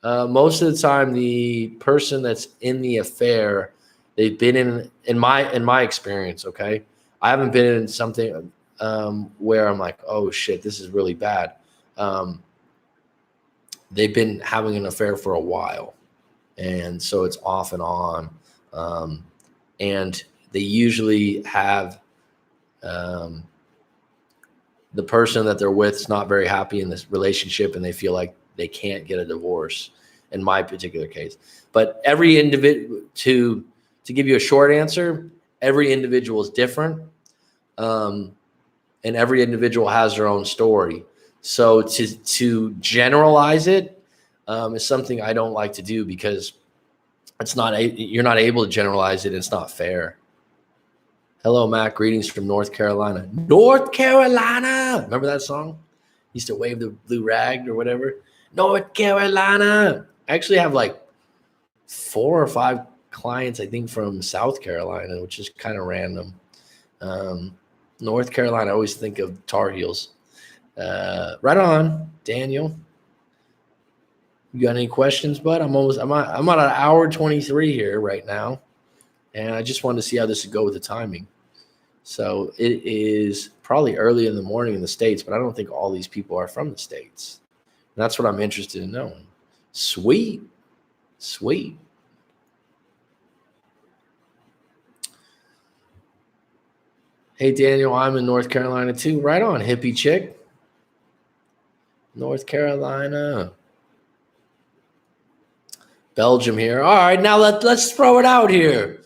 Most of the time, the person that's in the affair, they've been in my experience. Okay, I haven't been in something where I'm like, oh shit, this is really bad. They've been having an affair for a while, and so it's off and on. And they usually have the person that they're with is not very happy in this relationship, and they feel like they can't get a divorce in my particular case. But every individual, to give you a short answer, every individual is different. And every individual has their own story. So to generalize it is something I don't like to do, because you're not able to generalize it. It's not fair. Hello, Matt. Greetings from North Carolina. North Carolina. Remember that song? Used to wave the blue rag or whatever. North Carolina. I actually have like 4 or 5 clients, I think, from South Carolina, which is kind of random. North Carolina, I always think of Tar Heels. Right on, Daniel. You got any questions, bud? I'm at an hour 23 here right now, and I just wanted to see how this would go with the timing. So it is probably early in the morning in the States, but I don't think all these people are from the States. And that's what I'm interested in knowing. Sweet. Hey, Daniel, I'm in North Carolina too. Right on, hippie chick. North Carolina. Belgium here. All right, now let's throw it out here.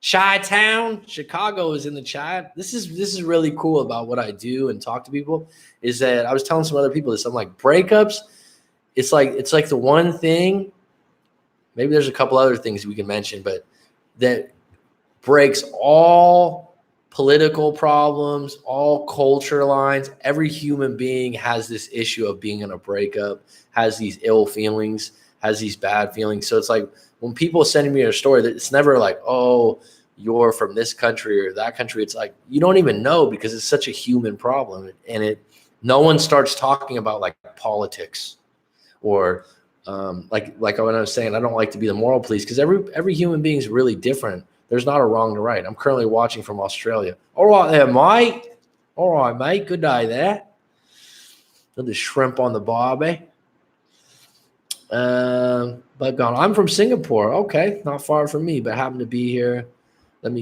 Chi-Town, Chicago is in the chat. This is really cool about what I do and talk to people, is that I was telling some other people this. I'm like, breakups, it's like the one thing, maybe there's a couple other things we can mention, but that breaks all political problems, all culture lines. Every human being has this issue of being in a breakup, has these ill feelings, has these bad feelings. So it's like when people send me a story, that it's never like, oh, you're from this country or that country. It's like, you don't even know, because it's such a human problem. And no one starts talking about like politics or like when I was saying, I don't like to be the moral police, because every human being is really different. There's not a wrong to right. I'm currently watching from Australia. All right there, mate. All right, mate. Good day there. The shrimp on the barbie. But gone. I'm from Singapore. Okay, not far from me, but happen to be here. Let me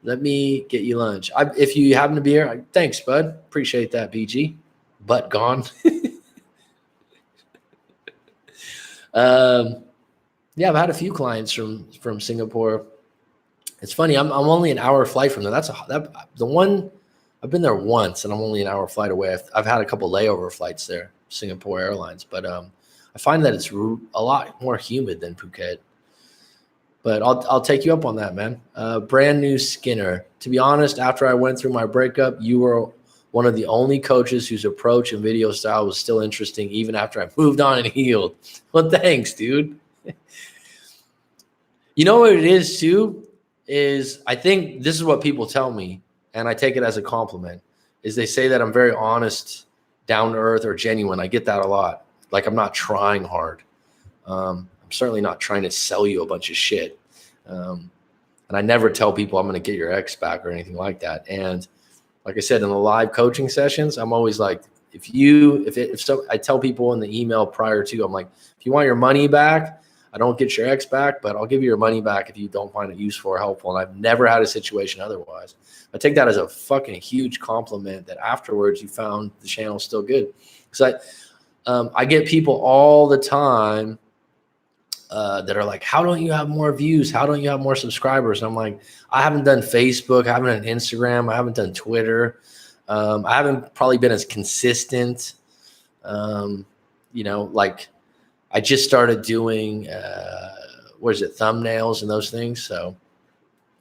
Let me get you lunch. If you happen to be here, thanks, bud. Appreciate that, BG. Butt gone. Yeah, I've had a few clients from Singapore. It's funny. I'm only an hour flight from there. The one I've been there once, and I'm only an hour flight away. I've had a couple layover flights there, Singapore Airlines, but I find that it's a lot more humid than Phuket. But I'll take you up on that, man. Brand new Skinner. To be honest, after I went through my breakup, you were one of the only coaches whose approach and video style was still interesting, even after I moved on and healed. Well, thanks, dude. You know what it is too? Is I think this is what people tell me, and I take it as a compliment, is they say that I'm very honest, down to earth, or genuine. I get that a lot. Like I'm not trying hard. I'm certainly not trying to sell you a bunch of shit. And I never tell people I'm going to get your ex back or anything like that. And like I said, in the live coaching sessions, I'm always like, I tell people in the email prior to, I'm like, if you want your money back, I don't get your ex back, but I'll give you your money back if you don't find it useful or helpful. And I've never had a situation otherwise. I take that as a fucking huge compliment that afterwards you found the channel still good. Because I get people all the time that are like, how don't you have more views? How don't you have more subscribers? And I'm like, I haven't done Facebook. I haven't done Instagram. I haven't done Twitter. I haven't probably been as consistent. Like I just started doing, thumbnails and those things. So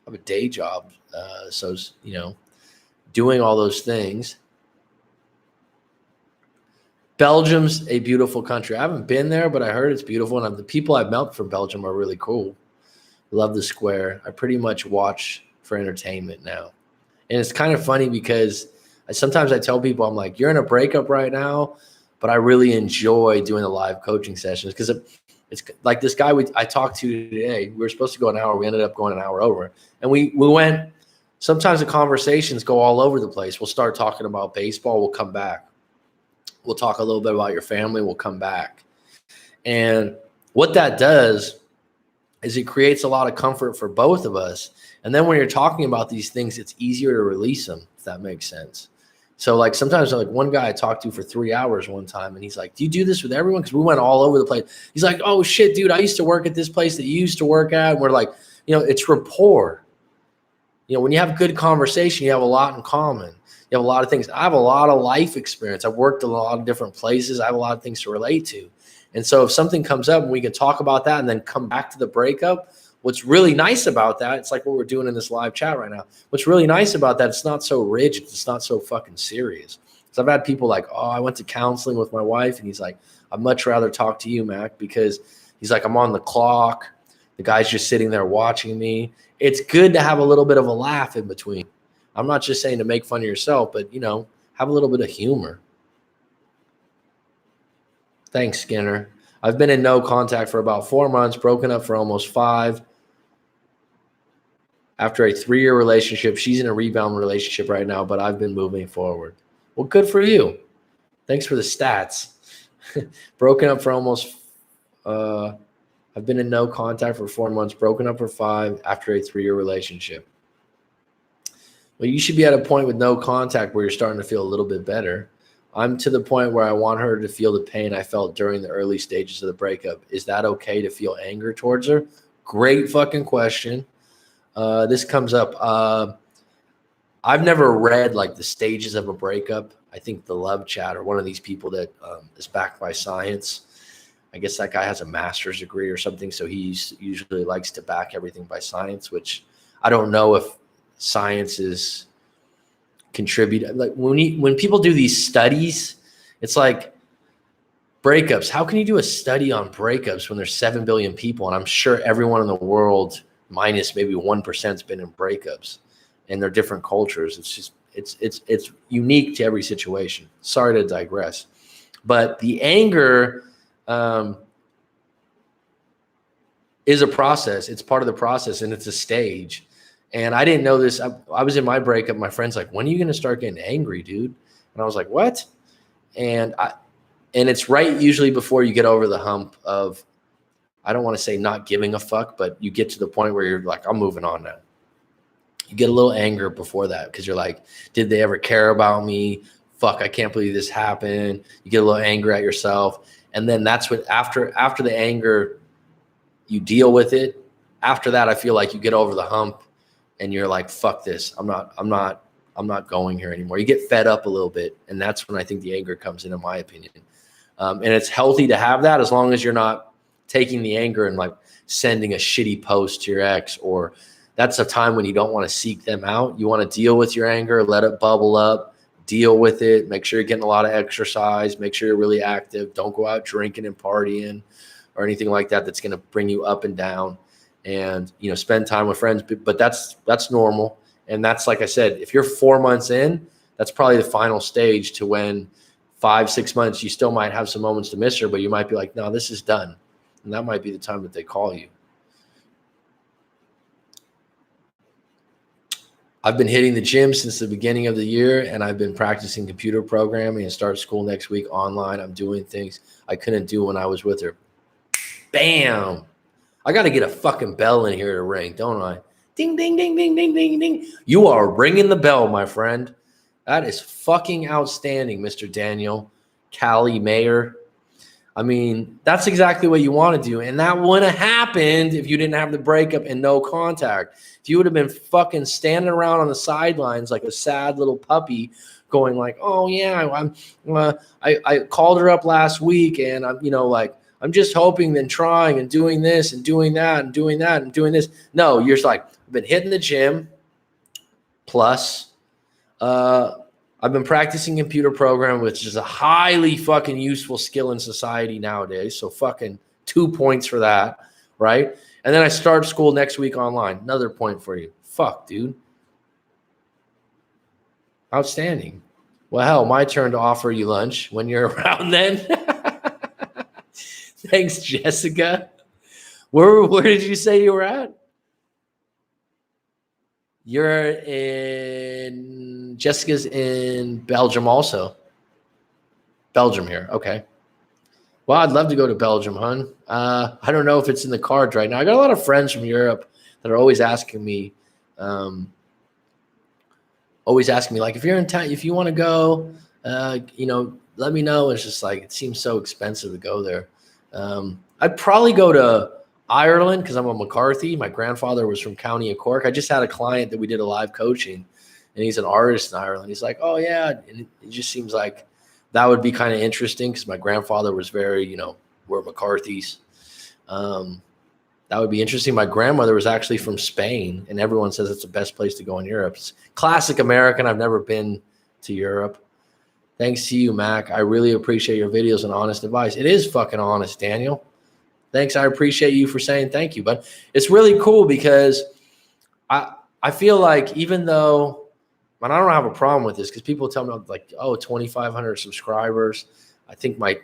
I have a day job. So, doing all those things. Belgium's a beautiful country. I haven't been there, but I heard it's beautiful. And the people I've met from Belgium are really cool. Love the square. I pretty much watch for entertainment now. And it's kind of funny because sometimes I tell people, I'm like, you're in a breakup right now, but I really enjoy doing the live coaching sessions because it's like this guy I talked to today. We were supposed to go an hour. We ended up going an hour over. And we went, sometimes the conversations go all over the place. We'll start talking about baseball. We'll come back. We'll talk a little bit about your family. We'll come back. And what that does is it creates a lot of comfort for both of us. And then when you're talking about these things, it's easier to release them, if that makes sense. So like sometimes like one guy I talked to for 3 hours one time, and he's like, do you do this with everyone? Because we went all over the place. He's like, oh shit, dude, I used to work at this place that you used to work at. And we're like, it's rapport. When you have good conversation, you have a lot in common. You have a lot of things. I have a lot of life experience. I've worked in a lot of different places. I have a lot of things to relate to. And so if something comes up and we can talk about that and then come back to the breakup, what's really nice about that, it's like what we're doing in this live chat right now. What's really nice about that, it's not so rigid. It's not so fucking serious. So I've had people like, oh, I went to counseling with my wife. And he's like, I'd much rather talk to you, Mac, because he's like, I'm on the clock. The guy's just sitting there watching me. It's good to have a little bit of a laugh in between. I'm not just saying to make fun of yourself, but, have a little bit of humor. Thanks, Skinner. I've been in no contact for about 4 months, broken up for almost 5. After a 3-year relationship, she's in a rebound relationship right now, but I've been moving forward. Well, good for you. Thanks for the stats. Broken up for almost, I've been in no contact for 4 months, broken up for 5 after a 3-year relationship. Well, you should be at a point with no contact where you're starting to feel a little bit better. I'm to the point where I want her to feel the pain I felt during the early stages of the breakup. Is that okay to feel anger towards her? Great fucking question. This comes up. I've never read like the stages of a breakup. I think the Love Chat or one of these people that is backed by science. I guess that guy has a master's degree or something. So he usually likes to back everything by science, which I don't know if science is contribute. Like when people do these studies, it's like breakups. How can you do a study on breakups when there's 7 billion people? And I'm sure everyone in the world, minus maybe 1%, has been in breakups, and they're different cultures. It's just, it's unique to every situation. Sorry to digress, but the anger is a process. It's part of the process, and it's a stage. And I didn't know this. I was in my breakup. My friend's like, when are you going to start getting angry, dude? And I was like, what? And it's right usually before you get over the hump of, I don't want to say not giving a fuck, but you get to the point where you're like, I'm moving on now. You get a little anger before that because you're like, did they ever care about me? Fuck, I can't believe this happened. You get a little anger at yourself. And then that's what, after the anger, you deal with it. After that, I feel like you get over the hump and you're like, fuck this. I'm not going here anymore. You get fed up a little bit. And that's when I think the anger comes in my opinion. And it's healthy to have that as long as you're not taking the anger and like sending a shitty post to your ex, or that's a time when you don't want to seek them out. You want to deal with your anger, let it bubble up, deal with it, make sure you're getting a lot of exercise, make sure you're really active. Don't go out drinking and partying or anything like that that's going to bring you up and down, and, you know, spend time with friends. But that's normal. And that's, like I said, if you're 4 months in, that's probably the final stage to when 5-6 months, you still might have some moments to miss her, but you might be like, no, this is done. And that might be the time that they call you. I've been hitting the gym since the beginning of the year, and I've been practicing computer programming and start school next week online. I'm doing things I couldn't do when I was with her. Bam. I got to get a fucking bell in here to ring, don't I? Ding, ding, ding, ding, ding, ding, ding. You are ringing the bell, my friend. That is fucking outstanding, Mr. Daniel Cali Mayer. I mean, that's exactly what you want to do. And that wouldn't have happened if you didn't have the breakup and no contact. If you would have been fucking standing around on the sidelines like a sad little puppy going like, oh, yeah, I called her up last week and I'm, you know, like, I'm just hoping and trying and doing this and doing that and doing that and doing this. No, you're just like, I've been hitting the gym. Plus, I've been practicing computer programming, which is a highly fucking useful skill in society nowadays. So fucking 2 points for that, right? And then I start school next week online. Another point for you. Fuck, dude. Outstanding. Well, hell, my turn to offer you lunch when you're around then. Thanks, Jessica. Where did you say you were at? You're in, Jessica's in Belgium also. Belgium here. Okay. Well, I'd love to go to Belgium, hon. I don't know if it's in the cards right now. I got a lot of friends from Europe that are always asking me, like, if you're in town, if you want to go, you know, let me know. It's just like, it seems so expensive to go there. I'd probably go to Ireland because I'm a McCarthy. My grandfather was from County of Cork. I just had a client that we did a live coaching, and he's an artist in Ireland. He's like, oh, yeah. And it just seems like that would be kind of interesting because my grandfather was very, you know, we're McCarthys. That would be interesting. My grandmother was actually from Spain, and everyone says it's the best place to go in Europe. It's classic American. I've never been to Europe. Thanks to you, Mac. I really appreciate your videos and honest advice. It is fucking honest, Daniel. Thanks. I appreciate you for saying thank you. But it's really cool because I feel like even though, and I don't have a problem with this because people tell me like, oh, 2,500 subscribers. I think my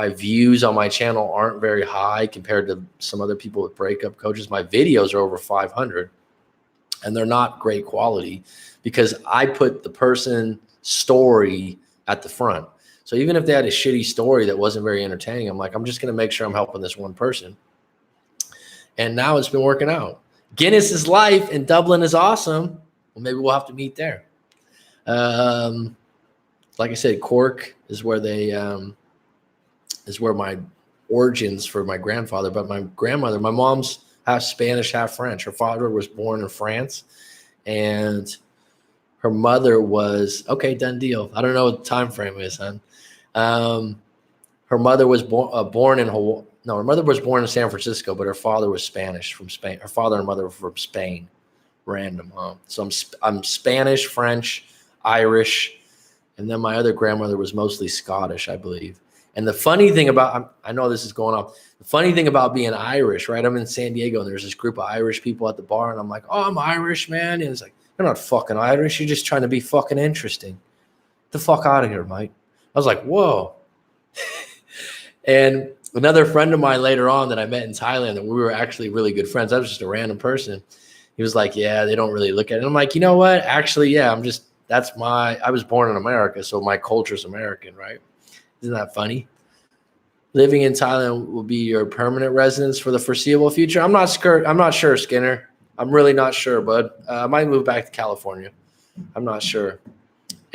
views on my channel aren't very high compared to some other people with breakup coaches. My videos are over 500 and they're not great quality because I put the person's story at the front. So even if they had a shitty story that wasn't very entertaining, I'm like, I'm just going to make sure I'm helping this one person. And now it's been working out. Guinness is life and Dublin is awesome. Well, maybe we'll have to meet there. Like I said, Cork is where my origins for my grandfather, but my grandmother, my mom's half Spanish, half French. Her father was born in France, and her mother was, okay, done deal. I don't know what the time frame is, hon. Her mother was born in Hawaii. No, her mother was born in San Francisco, but her father was Spanish from Spain. Her father and mother were from Spain. Random, huh? So I'm Spanish, French, Irish, and then my other grandmother was mostly Scottish, I believe. And the funny thing about, I know this is going on. The funny thing about being Irish, right? I'm in San Diego, and there's this group of Irish people at the bar, and I'm like, oh, I'm Irish, man. And it's like, you're not fucking Irish. You're just trying to be fucking interesting. Get the fuck out of here, mate. I was like, whoa. And another friend of mine later on that I met in Thailand, that we were actually really good friends. I was just a random person. He was like, yeah, they don't really look at it. And I'm like, you know what? Actually, yeah, I was born in America, so my culture's American, right? Isn't that funny? Living in Thailand will be your permanent residence for the foreseeable future. I'm not sure, Skinner. I'm really not sure, bud. I might move back to California. I'm not sure.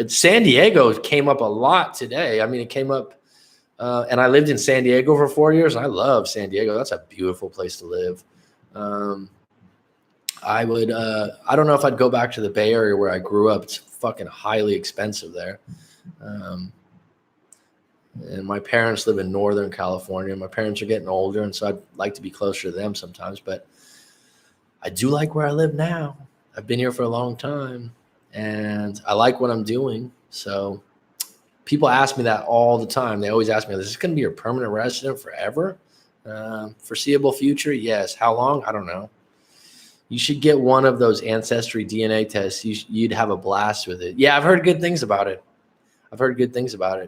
San Diego came up a lot today. I mean, it came up, and I lived in San Diego for 4 years. I love San Diego. That's a beautiful place to live. I would, I don't know if I'd go back to the Bay Area where I grew up. It's fucking highly expensive there. And my parents live in Northern California. My parents are getting older, and so I'd like to be closer to them sometimes. But I do like where I live now. I've been here for a long time, and I like what I'm doing. So people ask me that all the time. They always ask me, is this going to be your permanent resident forever? Foreseeable future? Yes. How long? I don't know. You should get one of those ancestry DNA tests. You'd have a blast with it. Yeah, I've heard good things about it.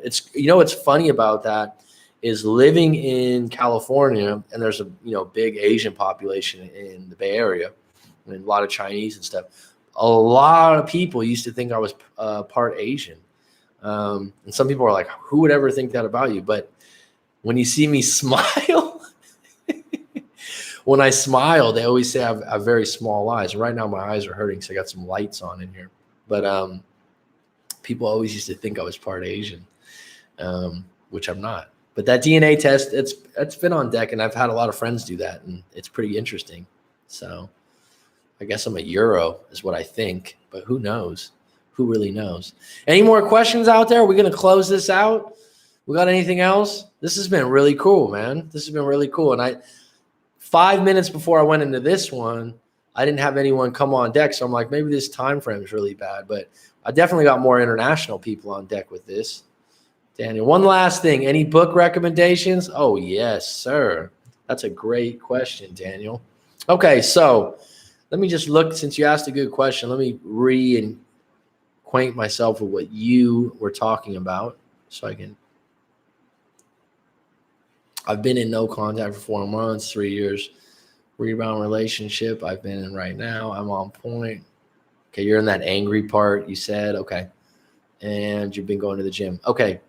It's, you know, what's funny about that is living in California, and there's a, you know, big Asian population in the Bay Area and a lot of Chinese and stuff. A lot of people used to think I was part Asian. And some people are like, who would ever think that about you? But when you see me smile, when I smile, they always say I have very small eyes. Right now, my eyes are hurting, so I got some lights on in here. But people always used to think I was part Asian, which I'm not. But that DNA test, it's been on deck, and I've had a lot of friends do that, and it's pretty interesting. So I guess I'm a Euro is what I think, but who knows? Who really knows? Any more questions out there? Are we going to close this out? We got anything else? This has been really cool, man. This has been really cool. And 5 minutes before I went into this one, I didn't have anyone come on deck. So I'm like, maybe this time frame is really bad. But I definitely got more international people on deck with this. Daniel, one last thing. Any book recommendations? Oh, yes, sir. That's a great question, Daniel. Okay, so let me just look. Since you asked a good question, let me reacquaint myself with what you were talking about so I can. I've been in no contact for 4 months, 3 years. Rebound relationship I've been in right now. I'm on point. Okay, you're in that angry part, you said. Okay. And you've been going to the gym. Okay.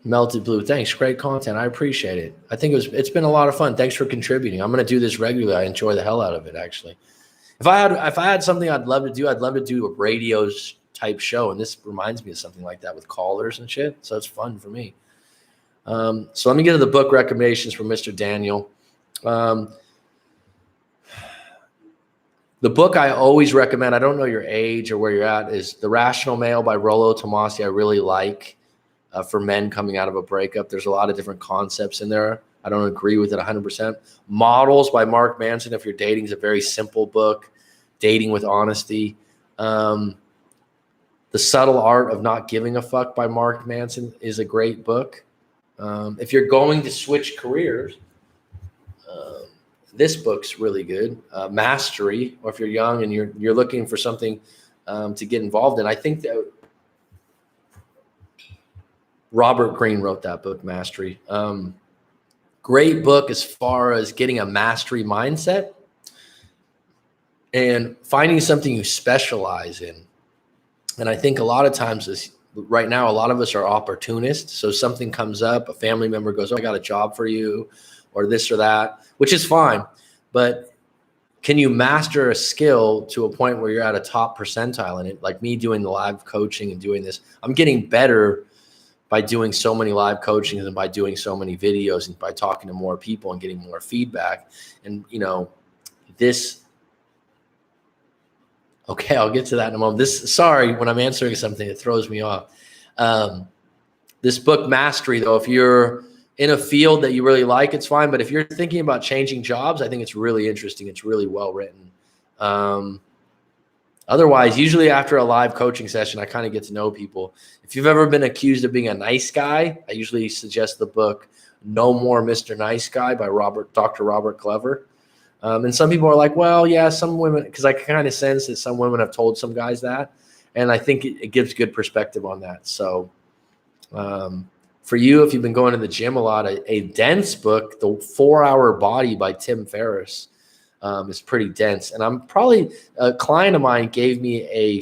Melted Blue. Thanks. Great content. I appreciate it. I think it's been a lot of fun. Thanks for contributing. I'm going to do this regularly. I enjoy the hell out of it, actually. If I had something I'd love to do a radio type show, and this reminds me of something like that with callers and shit. So it's fun for me. So let me get to the book recommendations from Mr. Daniel. The book I always recommend, I don't know your age or where you're at, is The Rational Male by Rollo Tomassi. I really like for men coming out of a breakup. There's a lot of different concepts in there. I don't agree with it 100%. Models by Mark Manson. If you're dating, is a very simple book. Dating with Honesty. The Subtle Art of Not Giving a Fuck by Mark Manson is a great book. If you're going to switch careers, this book's really good. Mastery, or if you're young and you're looking for something to get involved in. I think that Robert Greene wrote that book, Mastery. Great book as far as getting a mastery mindset and finding something you specialize in. And I think a lot of times right now, a lot of us are opportunists. So something comes up, a family member goes, oh, I got a job for you, or this or that, which is fine. But can you master a skill to a point where you're at a top percentile in it? Like me doing the live coaching and doing this, I'm getting better by doing so many live coachings and by doing so many videos and by talking to more people and getting more feedback. And, you know, okay, I'll get to that in a moment. Sorry, when I'm answering something, it throws me off. This book, Mastery, though, if you're in a field that you really like, it's fine. But if you're thinking about changing jobs, I think it's really interesting. It's really well written. Otherwise, usually after a live coaching session, I kind of get to know people. If you've ever been accused of being a nice guy, I usually suggest the book No More Mr. Nice Guy by Dr. Robert Clever. And some people are like, well, yeah, some women, because I kind of sense that some women have told some guys that. And I think it gives good perspective on that. So for you, if you've been going to the gym a lot, a dense book, The 4-Hour Body by Tim Ferriss, is pretty dense. And I'm probably, a client of mine gave me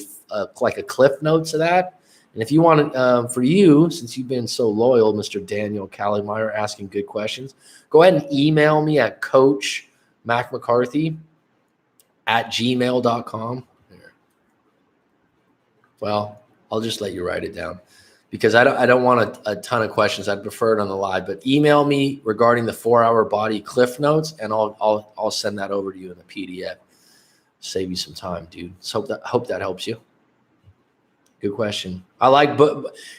like a cliff notes of that. And if you want to, for you, since you've been so loyal, Mr. Daniel Callimeyer, asking good questions, go ahead and email me at coachmacmccarthy@gmail.com. Well, I'll just let you write it down because I don't want a ton of questions. I'd prefer it on the live, but email me regarding the 4-hour body cliff notes, and I'll send that over to you in the PDF. Save you some time, dude. So hope that helps you. Good question. But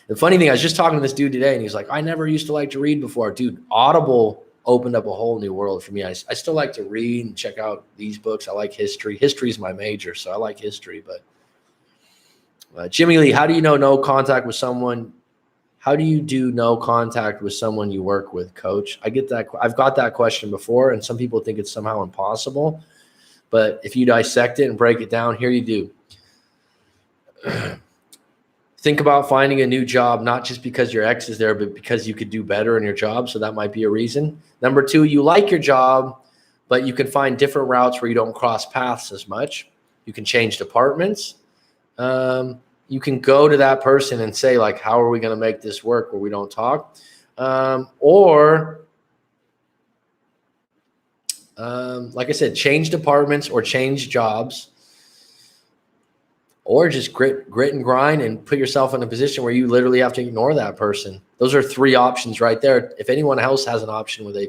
the funny thing, I was just talking to this dude today, and he's like, I never used to like to read before. Dude, Audible opened up a whole new world for me. I still like to read and check out these books. I like history. History is my major, so I like history, but Jimmy Lee, how do you know no contact with someone? How do you do no contact with someone you work with, coach? I get that. I've got that question before, and some people think it's somehow impossible. But if you dissect it and break it down, here you do. Think about finding a new job, not just because your ex is there, but because you could do better in your job. So that might be a reason. Number 2, you like your job, but you can find different routes where you don't cross paths as much. You can change departments. You can go to that person and say, like, how are we going to make this work where we don't talk? Or like I said, change departments or change jobs, or just grit and grind and put yourself in a position where you literally have to ignore that person. Those are 3 options right there. If anyone else has an option where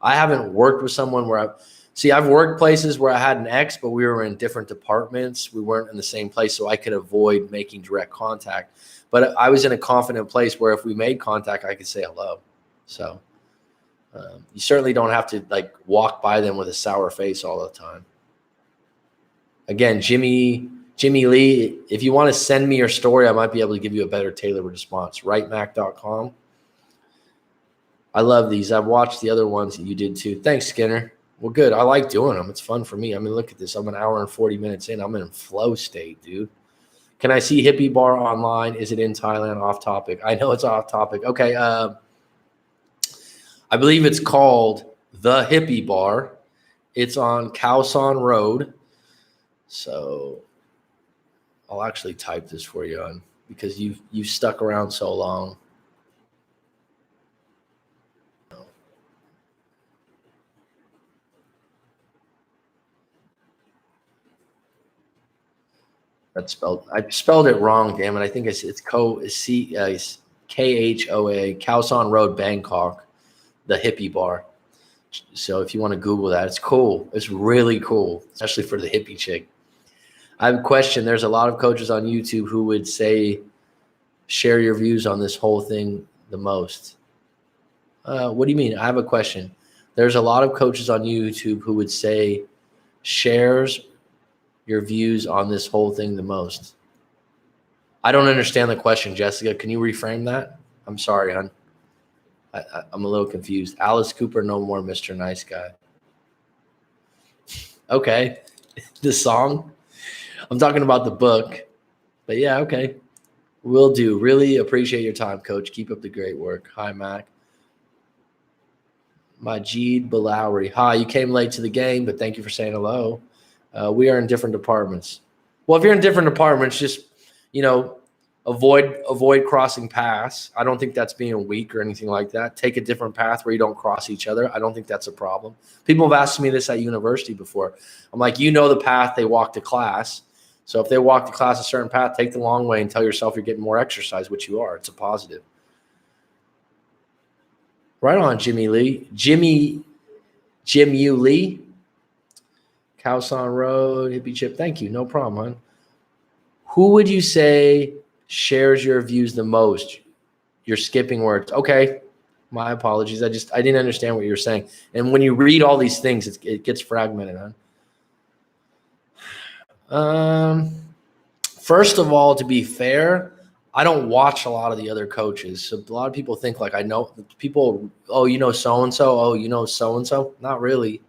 I haven't worked with someone where I've worked places where I had an ex, but we were in different departments. We weren't in the same place, so I could avoid making direct contact. But I was in a confident place where if we made contact, I could say hello. So you certainly don't have to like walk by them with a sour face all the time. Again, Jimmy Lee, if you want to send me your story, I might be able to give you a better tailored response. Writemac.com. I love these. I've watched the other ones that you did too. Thanks, Skinner. Well, good. I like doing them. It's fun for me. I mean, look at this. I'm an hour and 40 minutes in. I'm in flow state, dude. Can I see Hippie Bar online? Is it in Thailand? Off topic. I know it's off topic. Okay. I believe it's called The Hippie Bar. It's on Khao San Road. So I'll actually type this for you on because you've stuck around so long. I spelled it wrong, damn it. I think it's Khoa, Khao San Road, Bangkok, the Hippie Bar. So if you want to Google that, it's cool. It's really cool, especially for the hippie chick. I have a question. There's a lot of coaches on YouTube who would say, share your views on this whole thing the most. What do you mean? I have a question. There's a lot of coaches on YouTube who would say, shares your views on this whole thing the most. I don't understand the question, Jessica. Can you reframe that? I'm sorry, hon. I'm a little confused. Alice Cooper, no more Mr. Nice Guy. Okay. The song? I'm talking about the book. But yeah, okay. Will do. Really appreciate your time, Coach. Keep up the great work. Hi, Mac. Majid Balawi. Hi, you came late to the game, but thank you for saying hello. We are in different departments. Well, if you're in different departments, just, avoid crossing paths. I don't think that's being weak or anything like that. Take a different path where you don't cross each other. I don't think that's a problem. People have asked me this at university before. I'm like, the path they walk to class. So if they walk to class a certain path, take the long way and tell yourself you're getting more exercise, which you are. It's a positive. Right on, Jimmy Lee. Jim U. Lee. Khao San Road, Hippie Chip. Thank you. No problem, hon. Who would you say shares your views the most? You're skipping words. Okay. My apologies. I didn't understand what you were saying. And when you read all these things, it gets fragmented, huh? First of all, to be fair, I don't watch a lot of the other coaches. So a lot of people think like I know people, so-and-so. Oh, so-and-so. Not really.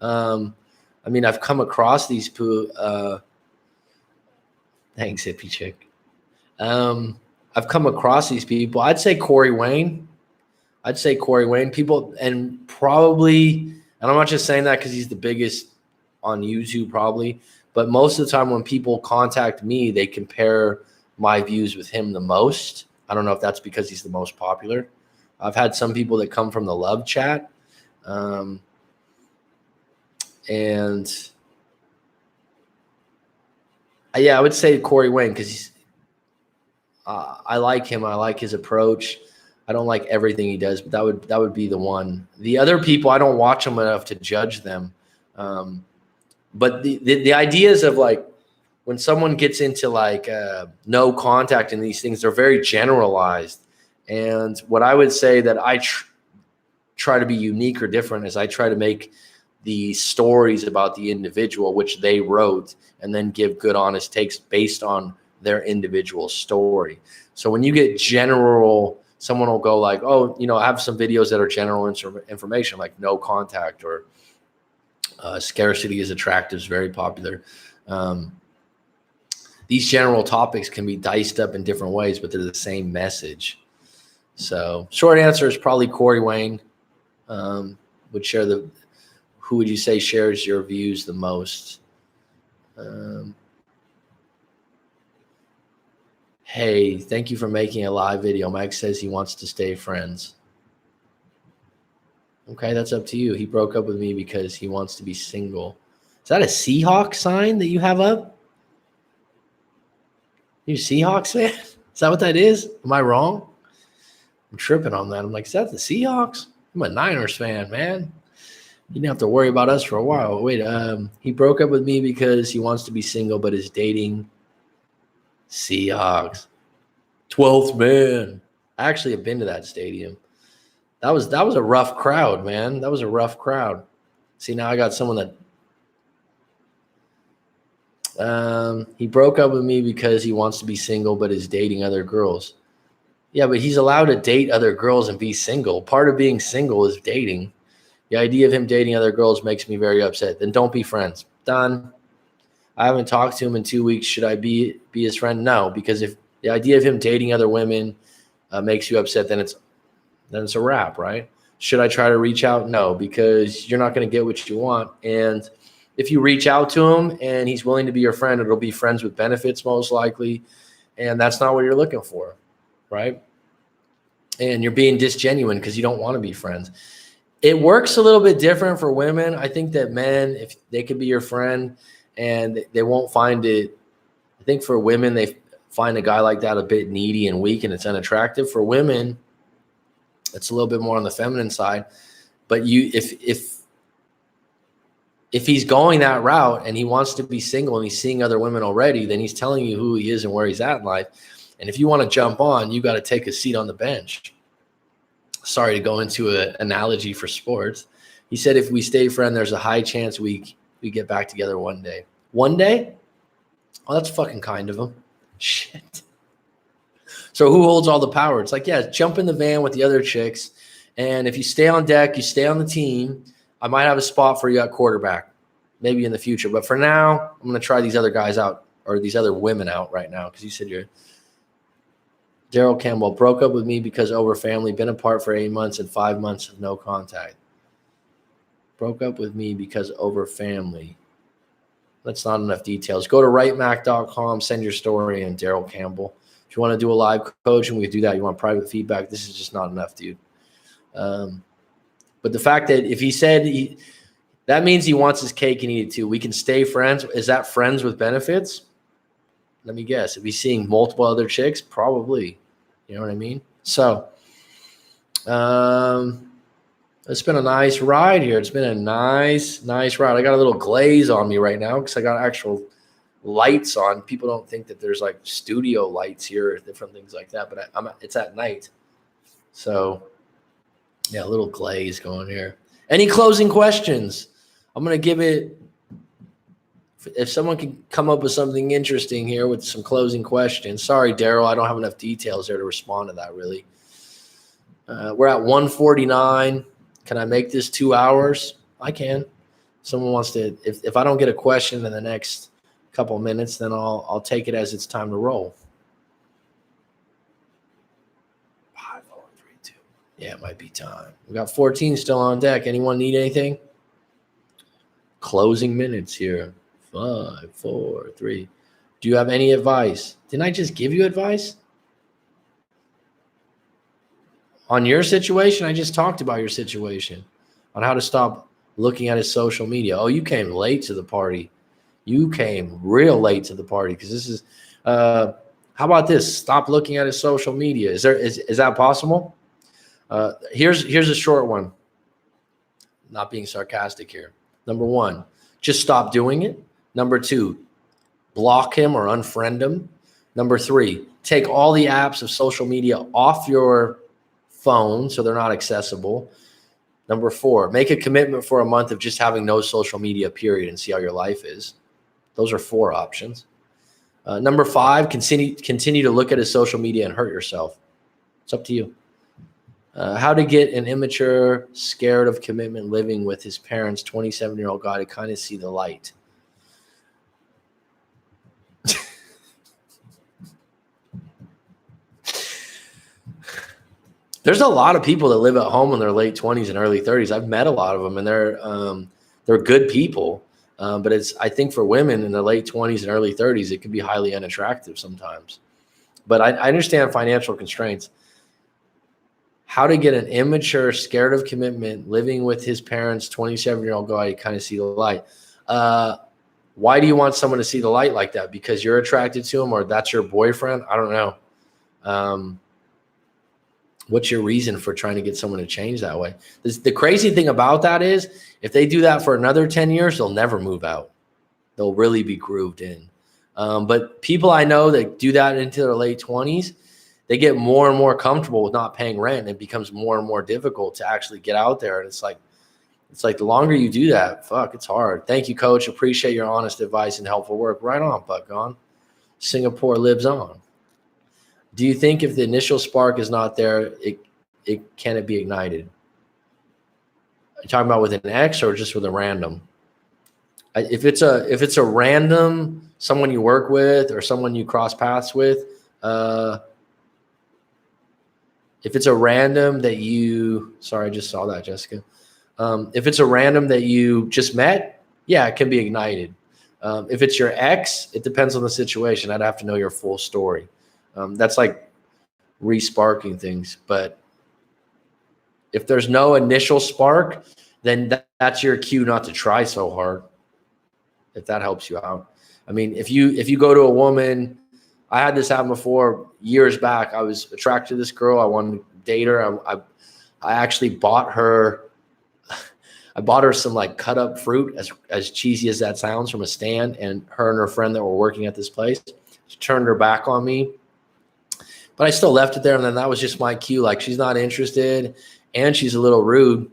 I've come across these thanks, hippie chick. I've come across these people. I'd say Corey Wayne. People, and probably, and I'm not just saying that because he's the biggest on YouTube probably, but most of the time when people contact me, they compare my views with him the most. I don't know if that's because he's the most popular. I've had some people that come from the love chat. And yeah, I would say Corey Wayne, because I like him. I like his approach. I don't like everything he does, but that would be the one. The other people, I don't watch them enough to judge them. But the ideas of like when someone gets into like no contact in these things, they're very generalized. And what I would say that I try to be unique or different is I try to make the stories about the individual, which they wrote, and then give good, honest takes based on their individual story. So when you get general, someone will go like, oh, you know, I have some videos that are general information, like no contact or scarcity is attractive is very popular. These general topics can be diced up in different ways, but they're the same message. So short answer is probably Corey Wayne would share the, who would you say shares your views the most? Hey, thank you for making a live video. Mike says he wants to stay friends. Okay, that's up to you. He broke up with me because he wants to be single. Is that a Seahawks sign that you have up? You Seahawks fan? Is that what that is? Am I wrong? I'm tripping on that. I'm like, is that the Seahawks? I'm a Niners fan, man. You didn't have to worry about us for a while. Wait, he broke up with me because he wants to be single, but is dating Seahawks. 12th man. I actually have been to that stadium. That was a rough crowd, man. That was a rough crowd. See, now I got someone that he broke up with me because he wants to be single, but is dating other girls. Yeah, but he's allowed to date other girls and be single. Part of being single is dating. The idea of him dating other girls makes me very upset. Then don't be friends. Done. I haven't talked to him in 2 weeks. Should I be his friend? No, because if the idea of him dating other women makes you upset, then it's a wrap, right? Should I try to reach out? No, because you're not going to get what you want. And if you reach out to him and he's willing to be your friend, it'll be friends with benefits most likely. And that's not what you're looking for, right? And you're being disgenuine because you don't want to be friends. It works a little bit different for women. I think that men, if they could be your friend and they won't find it, I think for women, they find a guy like that a bit needy and weak and it's unattractive. For women, it's a little bit more on the feminine side. But if he's going that route and he wants to be single and he's seeing other women already, then he's telling you who he is and where he's at in life. And if you want to jump on, you got to take a seat on the bench. Sorry to go into an analogy for sports. He said, if we stay friends, there's a high chance we get back together one day. One day? Oh, that's fucking kind of him. Shit. So who holds all the power? It's like, yeah, jump in the van with the other chicks. And if you stay on deck, you stay on the team, I might have a spot for you at quarterback, maybe in the future. But for now, I'm going to try these other guys out or these other women out right now because you said you're – Daryl Campbell broke up with me because over family, been apart for 8 months and 5 months of no contact. Broke up with me because over family. That's not enough details. Go to rightmac.com, send your story in, Daryl Campbell. If you want to do a live coaching, we can do that. You want private feedback, this is just not enough, dude. But the fact that if he said that means he wants his cake and eat it too. We can stay friends. Is that friends with benefits? Let me guess. If he's seeing multiple other chicks, probably. You know what I mean? So it's been a nice ride here. It's been a nice ride. I got a little glaze on me right now because I got actual lights on. People don't think that there's like studio lights here or different things like that, but it's at night. So yeah, a little glaze going here. Any closing questions? I'm going to give it, if someone can come up with something interesting here with some closing questions. Sorry, Daryl, I don't have enough details there to respond to that really. We're at 1:49. Can I make this 2 hours? I can. Someone wants to, if I don't get a question in the next couple of minutes, then I'll take it as it's time to roll. 5, 4, 3, 2. Yeah, it might be time. We got 14 still on deck. Anyone need anything? Closing minutes here. 5, 4, 3. Do you have any advice? Didn't I just give you advice? On your situation, I just talked about your situation on how to stop looking at his social media. Oh, you came late to the party. You came real late to the party because this is, how about this? Stop looking at his social media. Is that possible? Here's a short one. Not being sarcastic here. Number one, just stop doing it. Number two, block him or unfriend him. Number three, take all the apps of social media off your phone so they're not accessible. Number four, make a commitment for a month of just having no social media, period, and see how your life is. Those are 4 options. Number 5, continue to look at his social media and hurt yourself. It's up to you. How to get an immature, scared of commitment living with his parents, 27-year-old guy to kind of see the light. There's a lot of people that live at home in their late 20s and early 30s. I've met a lot of them, and they're good people. But I think for women in their late 20s and early 30s, it can be highly unattractive sometimes. But I understand financial constraints. How to get an immature, scared of commitment, living with his parents, 27-year-old guy, kind of see the light. Why do you want someone to see the light like that? Because you're attracted to him or that's your boyfriend? I don't know. What's your reason for trying to get someone to change that way? The crazy thing about that is if they do that for another 10 years, they'll never move out. They'll really be grooved in. But people I know that do that into their late 20s, they get more and more comfortable with not paying rent. And it becomes more and more difficult to actually get out there. And it's like the longer you do that, it's hard. Thank you, coach. Appreciate your honest advice and helpful work. Right on, Buck on. Singapore lives on. Do you think if the initial spark is not there, can it be ignited? Are you talking about with an ex or just with a random? If it's a random, someone you work with or someone you cross paths with, if it's a random that sorry, I just saw that, Jessica. If it's a random that you just met, yeah, it can be ignited. If it's your ex, it depends on the situation. I'd have to know your full story. That's like re-sparking things. But if there's no initial spark, then that's your cue not to try so hard, if that helps you out. I mean, if you go to a woman, I had this happen before years back. I was attracted to this girl. I wanted to date her. I actually bought her. I bought her some like cut up fruit, as cheesy as that sounds, from a stand. And her and her friend that were working at this place, she turned her back on me. But I still left it there, and then that was just my cue. Like, she's not interested, and she's a little rude.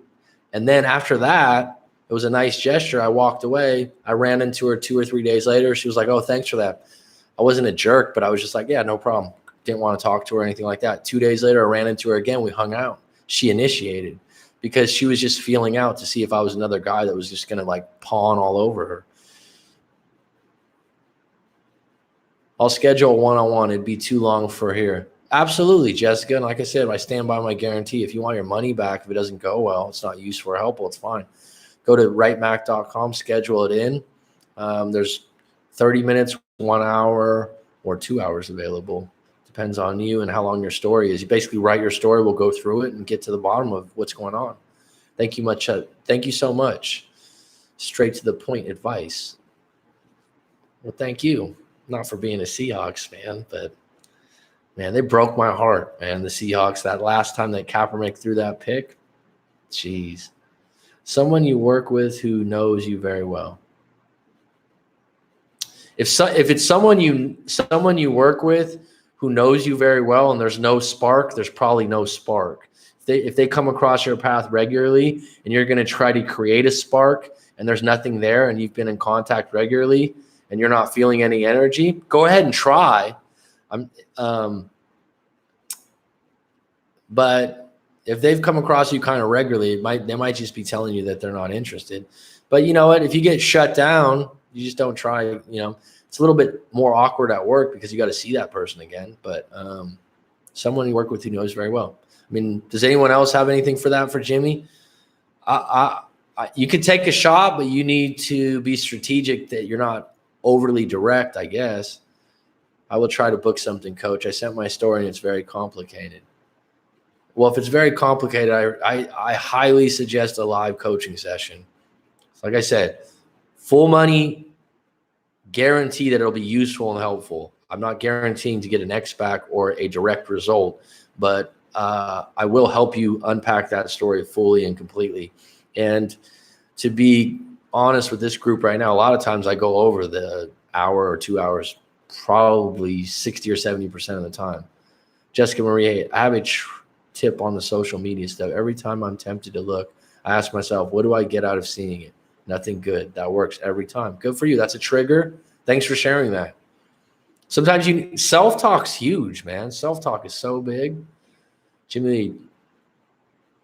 And then after that, it was a nice gesture. I walked away. I ran into her 2 or 3 days later. She was like, "Oh, thanks for that." I wasn't a jerk, but I was just like, "Yeah, no problem." Didn't want to talk to her or anything like that. 2 days later, I ran into her again. We hung out. She initiated because she was just feeling out to see if I was another guy that was just going to like pawn all over her. I'll schedule a one-on-one. It'd be too long for here. Absolutely, Jessica. And like I said, I stand by my guarantee. If you want your money back, if it doesn't go well, it's not useful or helpful, it's fine. Go to writemac.com, schedule it in. There's 30 minutes, 1 hour, or 2 hours available. Depends on you and how long your story is. You basically write your story. We'll go through it and get to the bottom of what's going on. Thank you so much. Straight to the point advice. Well, thank you. Not for being a Seahawks fan, but man, they broke my heart, man. The Seahawks, that last time that Kaepernick threw that pick, jeez. Someone you work with who knows you very well. If it's someone you work with who knows you very well and there's no spark, there's probably no spark. If they come across your path regularly and you're going to try to create a spark and there's nothing there and you've been in contact regularly and you're not feeling any energy, go ahead and try. But if they've come across you kind of regularly, they might just be telling you that they're not interested. But you know what? If you get shut down, you just don't try. It's a little bit more awkward at work because you got to see that person again. But someone you work with who knows very well. I mean, does anyone else have anything for that for Jimmy? You could take a shot, but you need to be strategic that you're not overly direct, I guess. I will try to book something, coach. I sent my story and it's very complicated. Well, if it's very complicated, I highly suggest a live coaching session. Like I said, full money, guarantee that it'll be useful and helpful. I'm not guaranteeing to get an X back or a direct result, but I will help you unpack that story fully and completely. And to be honest with this group right now, a lot of times I go over the hour or 2 hours, probably 60 or 70% of the time. Jessica Marie, I have a tip on the social media stuff. Every time I'm tempted to look, I ask myself, what do I get out of seeing it? Nothing good. That works every time. Good for you. That's a trigger. Thanks for sharing that. Sometimes self-talk's huge, man. Self-talk is so big. Jimmy,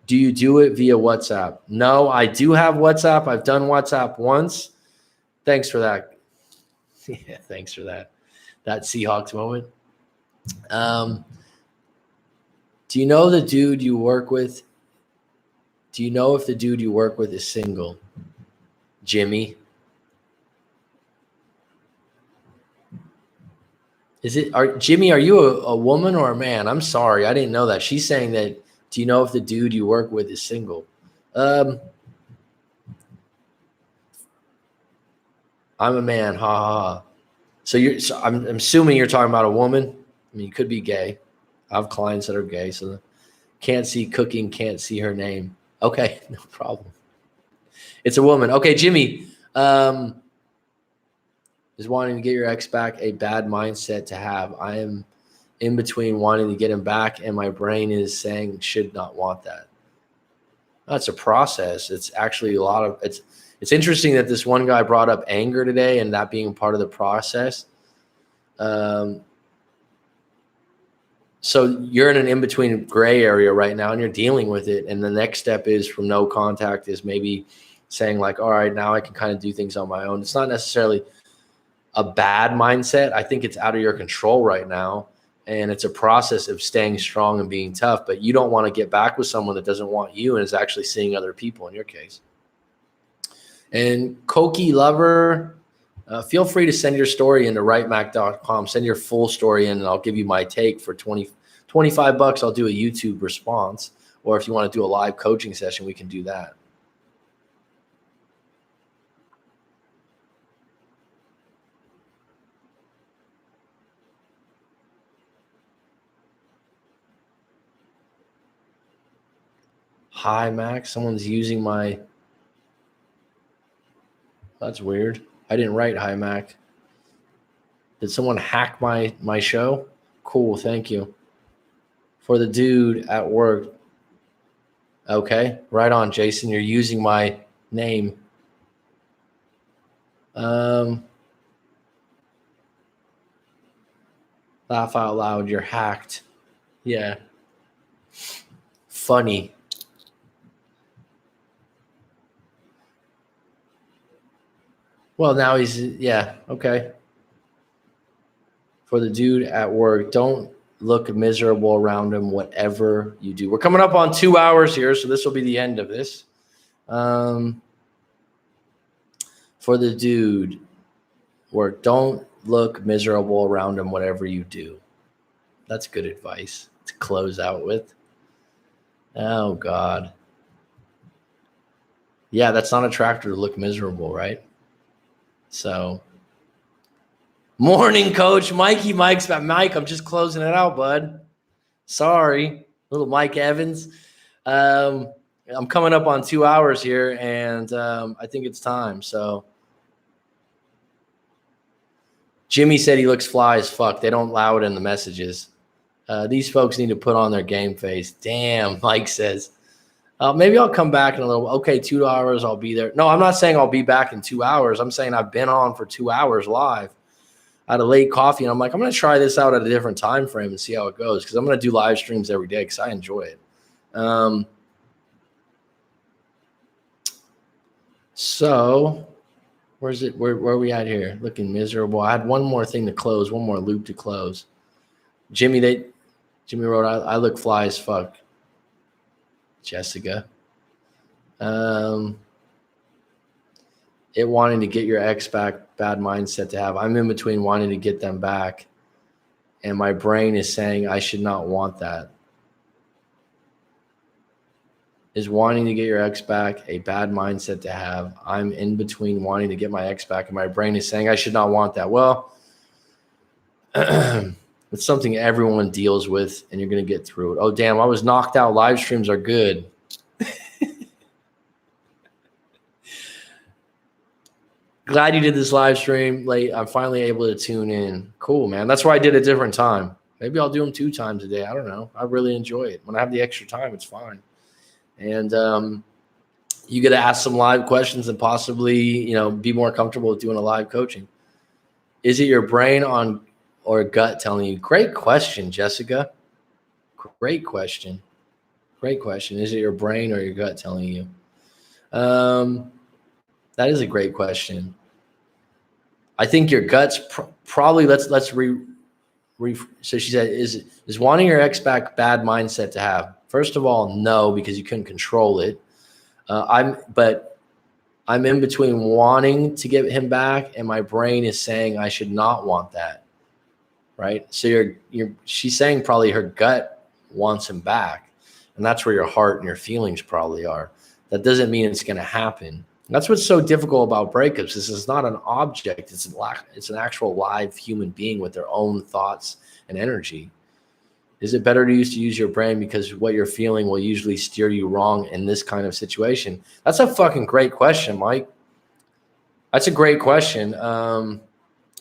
do you do it via WhatsApp? No, I do have WhatsApp. I've done WhatsApp once. Thanks for that. Yeah, thanks for that. That Seahawks moment. Do you know the dude you work with? Do you know if the dude you work with is single? Jimmy. Jimmy, are you a woman or a man? I'm sorry. I didn't know that. She's saying that, do you know if the dude you work with is single? I'm a man. Ha ha ha. So I'm assuming you're talking about a woman. I mean, you could be gay. I have clients that are gay, so can't see cooking, can't see her name. Okay, no problem. It's a woman. Okay, Jimmy. Is wanting to get your ex back a bad mindset to have? I am in between wanting to get him back, and my brain is saying should not want that. That's a process. It's actually a lot of it's interesting that this one guy brought up anger today and that being part of the process. So you're in an in-between gray area right now and you're dealing with it. And the next step is from no contact is maybe saying like, all right, now I can kind of do things on my own. It's not necessarily a bad mindset. I think it's out of your control right now. And it's a process of staying strong and being tough, but you don't want to get back with someone that doesn't want you and is actually seeing other people in your case. And Koki Lover, feel free to send your story into writemac.com. Send your full story in and I'll give you my take for $25. I'll do a YouTube response. Or if you want to do a live coaching session, we can do that. Hi, Max. Someone's using my... That's weird. I didn't write hi, Mac. Did someone hack my show? Cool, thank you. For the dude at work. Okay, right on, Jason. You're using my name. Laugh out loud. You're hacked. Yeah. Funny. Well, now he's, yeah, okay. For the dude at work, don't look miserable around him, whatever you do. We're coming up on 2 hours here, so this will be the end of this. For the dude work, don't look miserable around him, whatever you do. That's good advice to close out with. Oh, God. Yeah, that's not attractive to look miserable, right? So, morning, Coach. Mikey Mike's back. Mike, I'm just closing it out, bud. Sorry. Little Mike Evans. I'm coming up on 2 hours here, and I think it's time. So, Jimmy said he looks fly as fuck. They don't allow it in the messages. These folks need to put on their game face. Damn, Mike says. Maybe I'll come back in a little. Okay, 2 hours, I'll be there. No, I'm not saying I'll be back in 2 hours. I'm saying I've been on for 2 hours live. I had a late coffee, and I'm like, I'm going to try this out at a different time frame and see how it goes because I'm going to do live streams every day because I enjoy it. So where's it? Where are we at here? Looking miserable. I had one more thing to close, one more loop to close. Jimmy wrote, I look fly as fuck. Jessica. It wanting to get your ex back, bad mindset to have. I'm in between wanting to get them back. and my brain is saying I should not want that. Is wanting to get your ex back a bad mindset to have? I'm in between wanting to get my ex back, and my brain is saying I should not want that. Well, it's something everyone deals with, and you're going to get through it. Oh, damn, I was knocked out. Live streams are good. Glad you did this live stream late. I'm finally able to tune in. Cool, man. That's why I did a different time. Maybe I'll do them 2 times a day. I don't know. I really enjoy it. When I have the extra time, it's fine. And you get to ask some live questions and possibly, be more comfortable with doing a live coaching. Is it your brain or gut telling you? Great question, Jessica. Great question. Great question. Is it your brain or your gut telling you? That is a great question. I think your gut's probably. Let's so she said, is wanting your ex back bad mindset to have? First of all, no, because you couldn't control it. I'm in between wanting to get him back, and my brain is saying I should not want that. Right? So she's saying probably her gut wants him back, and that's where your heart and your feelings probably are. That doesn't mean it's going to happen. That's what's so difficult about breakups. This is not an object. It's an actual live human being with their own thoughts and energy. Is it better to use your brain because what you're feeling will usually steer you wrong in this kind of situation? That's a fucking great question, Mike. That's a great question.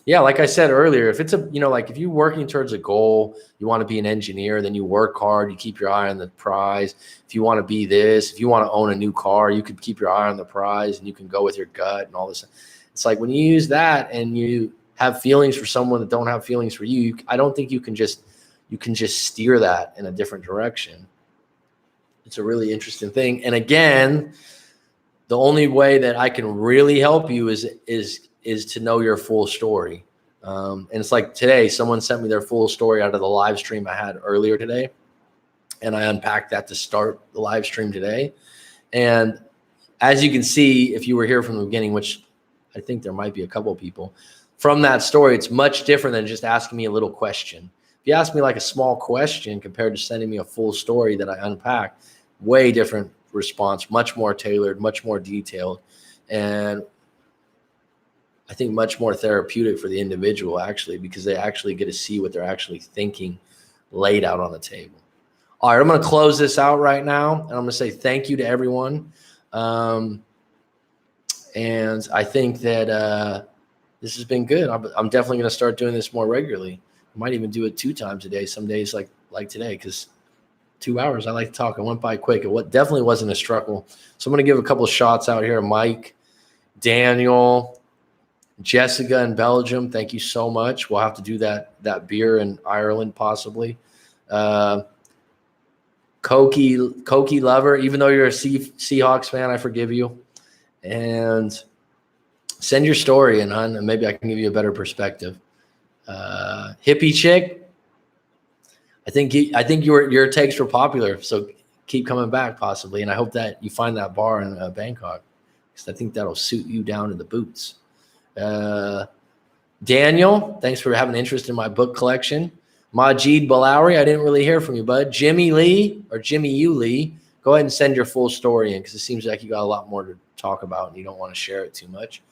Yeah, like I said earlier, if it's if you're working towards a goal, you want to be an engineer, then you work hard, you keep your eye on the prize. If you want to be this, if you want to own a new car, you could keep your eye on the prize and you can go with your gut and all this. It's like when you use that and you have feelings for someone that don't have feelings for you, I don't think you can just steer that in a different direction. It's a really interesting thing. And again, the only way that I can really help you is to know your full story. And it's like today, someone sent me their full story out of the live stream I had earlier today. And I unpacked that to start the live stream today. And as you can see, if you were here from the beginning, which I think there might be a couple of people, from that story, it's much different than just asking me a little question. If you ask me like a small question compared to sending me a full story that I unpacked, way different response, much more tailored, much more detailed. And I think much more therapeutic for the individual, actually, because they actually get to see what they're actually thinking laid out on the table. All right, I'm going to close this out right now, and I'm going to say thank you to everyone. And I think that this has been good. I'm definitely going to start doing this more regularly. I might even do it 2 times a day, some days like today, because 2 hours, I like to talk. It went by quick. It definitely wasn't a struggle. So I'm going to give a couple of shots out here. Mike, Daniel, Jessica in Belgium, thank you so much. We'll have to do that beer in Ireland possibly. Koki lover, even though you're a Seahawks fan, I forgive you. And send your story in, hon, and maybe I can give you a better perspective. Hippie chick, I think your takes were popular, so keep coming back possibly. And I hope that you find that bar in Bangkok, because I think that'll suit you down to the boots. Daniel, thanks for having an interest in my book collection. Majid Balawi, I didn't really hear from you, bud. Jimmy Lee, go ahead and send your full story in, because it seems like you got a lot more to talk about and you don't want to share it too much.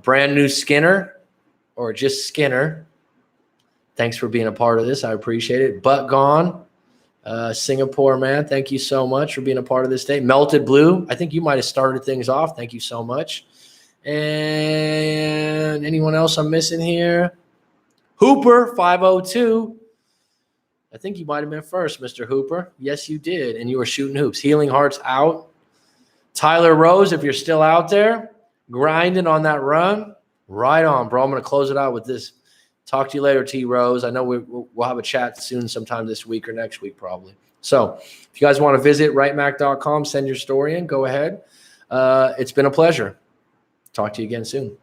Brand new Skinner, or just Skinner, thanks for being a part of this. I appreciate it. Butt Gone, Singapore, man, thank you so much for being a part of this day. Melted Blue, I think you might have started things off. Thank you so much. And anyone else I'm missing here? Hooper 502. I think you might have been first, Mr. Hooper. Yes, you did. And you were shooting hoops. Healing Hearts out. Tyler Rose, if you're still out there, grinding on that run. Right on, bro. I'm going to close it out with this. Talk to you later, T. Rose. I know we'll have a chat soon, sometime this week or next week probably. So if you guys want to visit rightmac.com, send your story in, go ahead. It's been a pleasure. Talk to you again soon.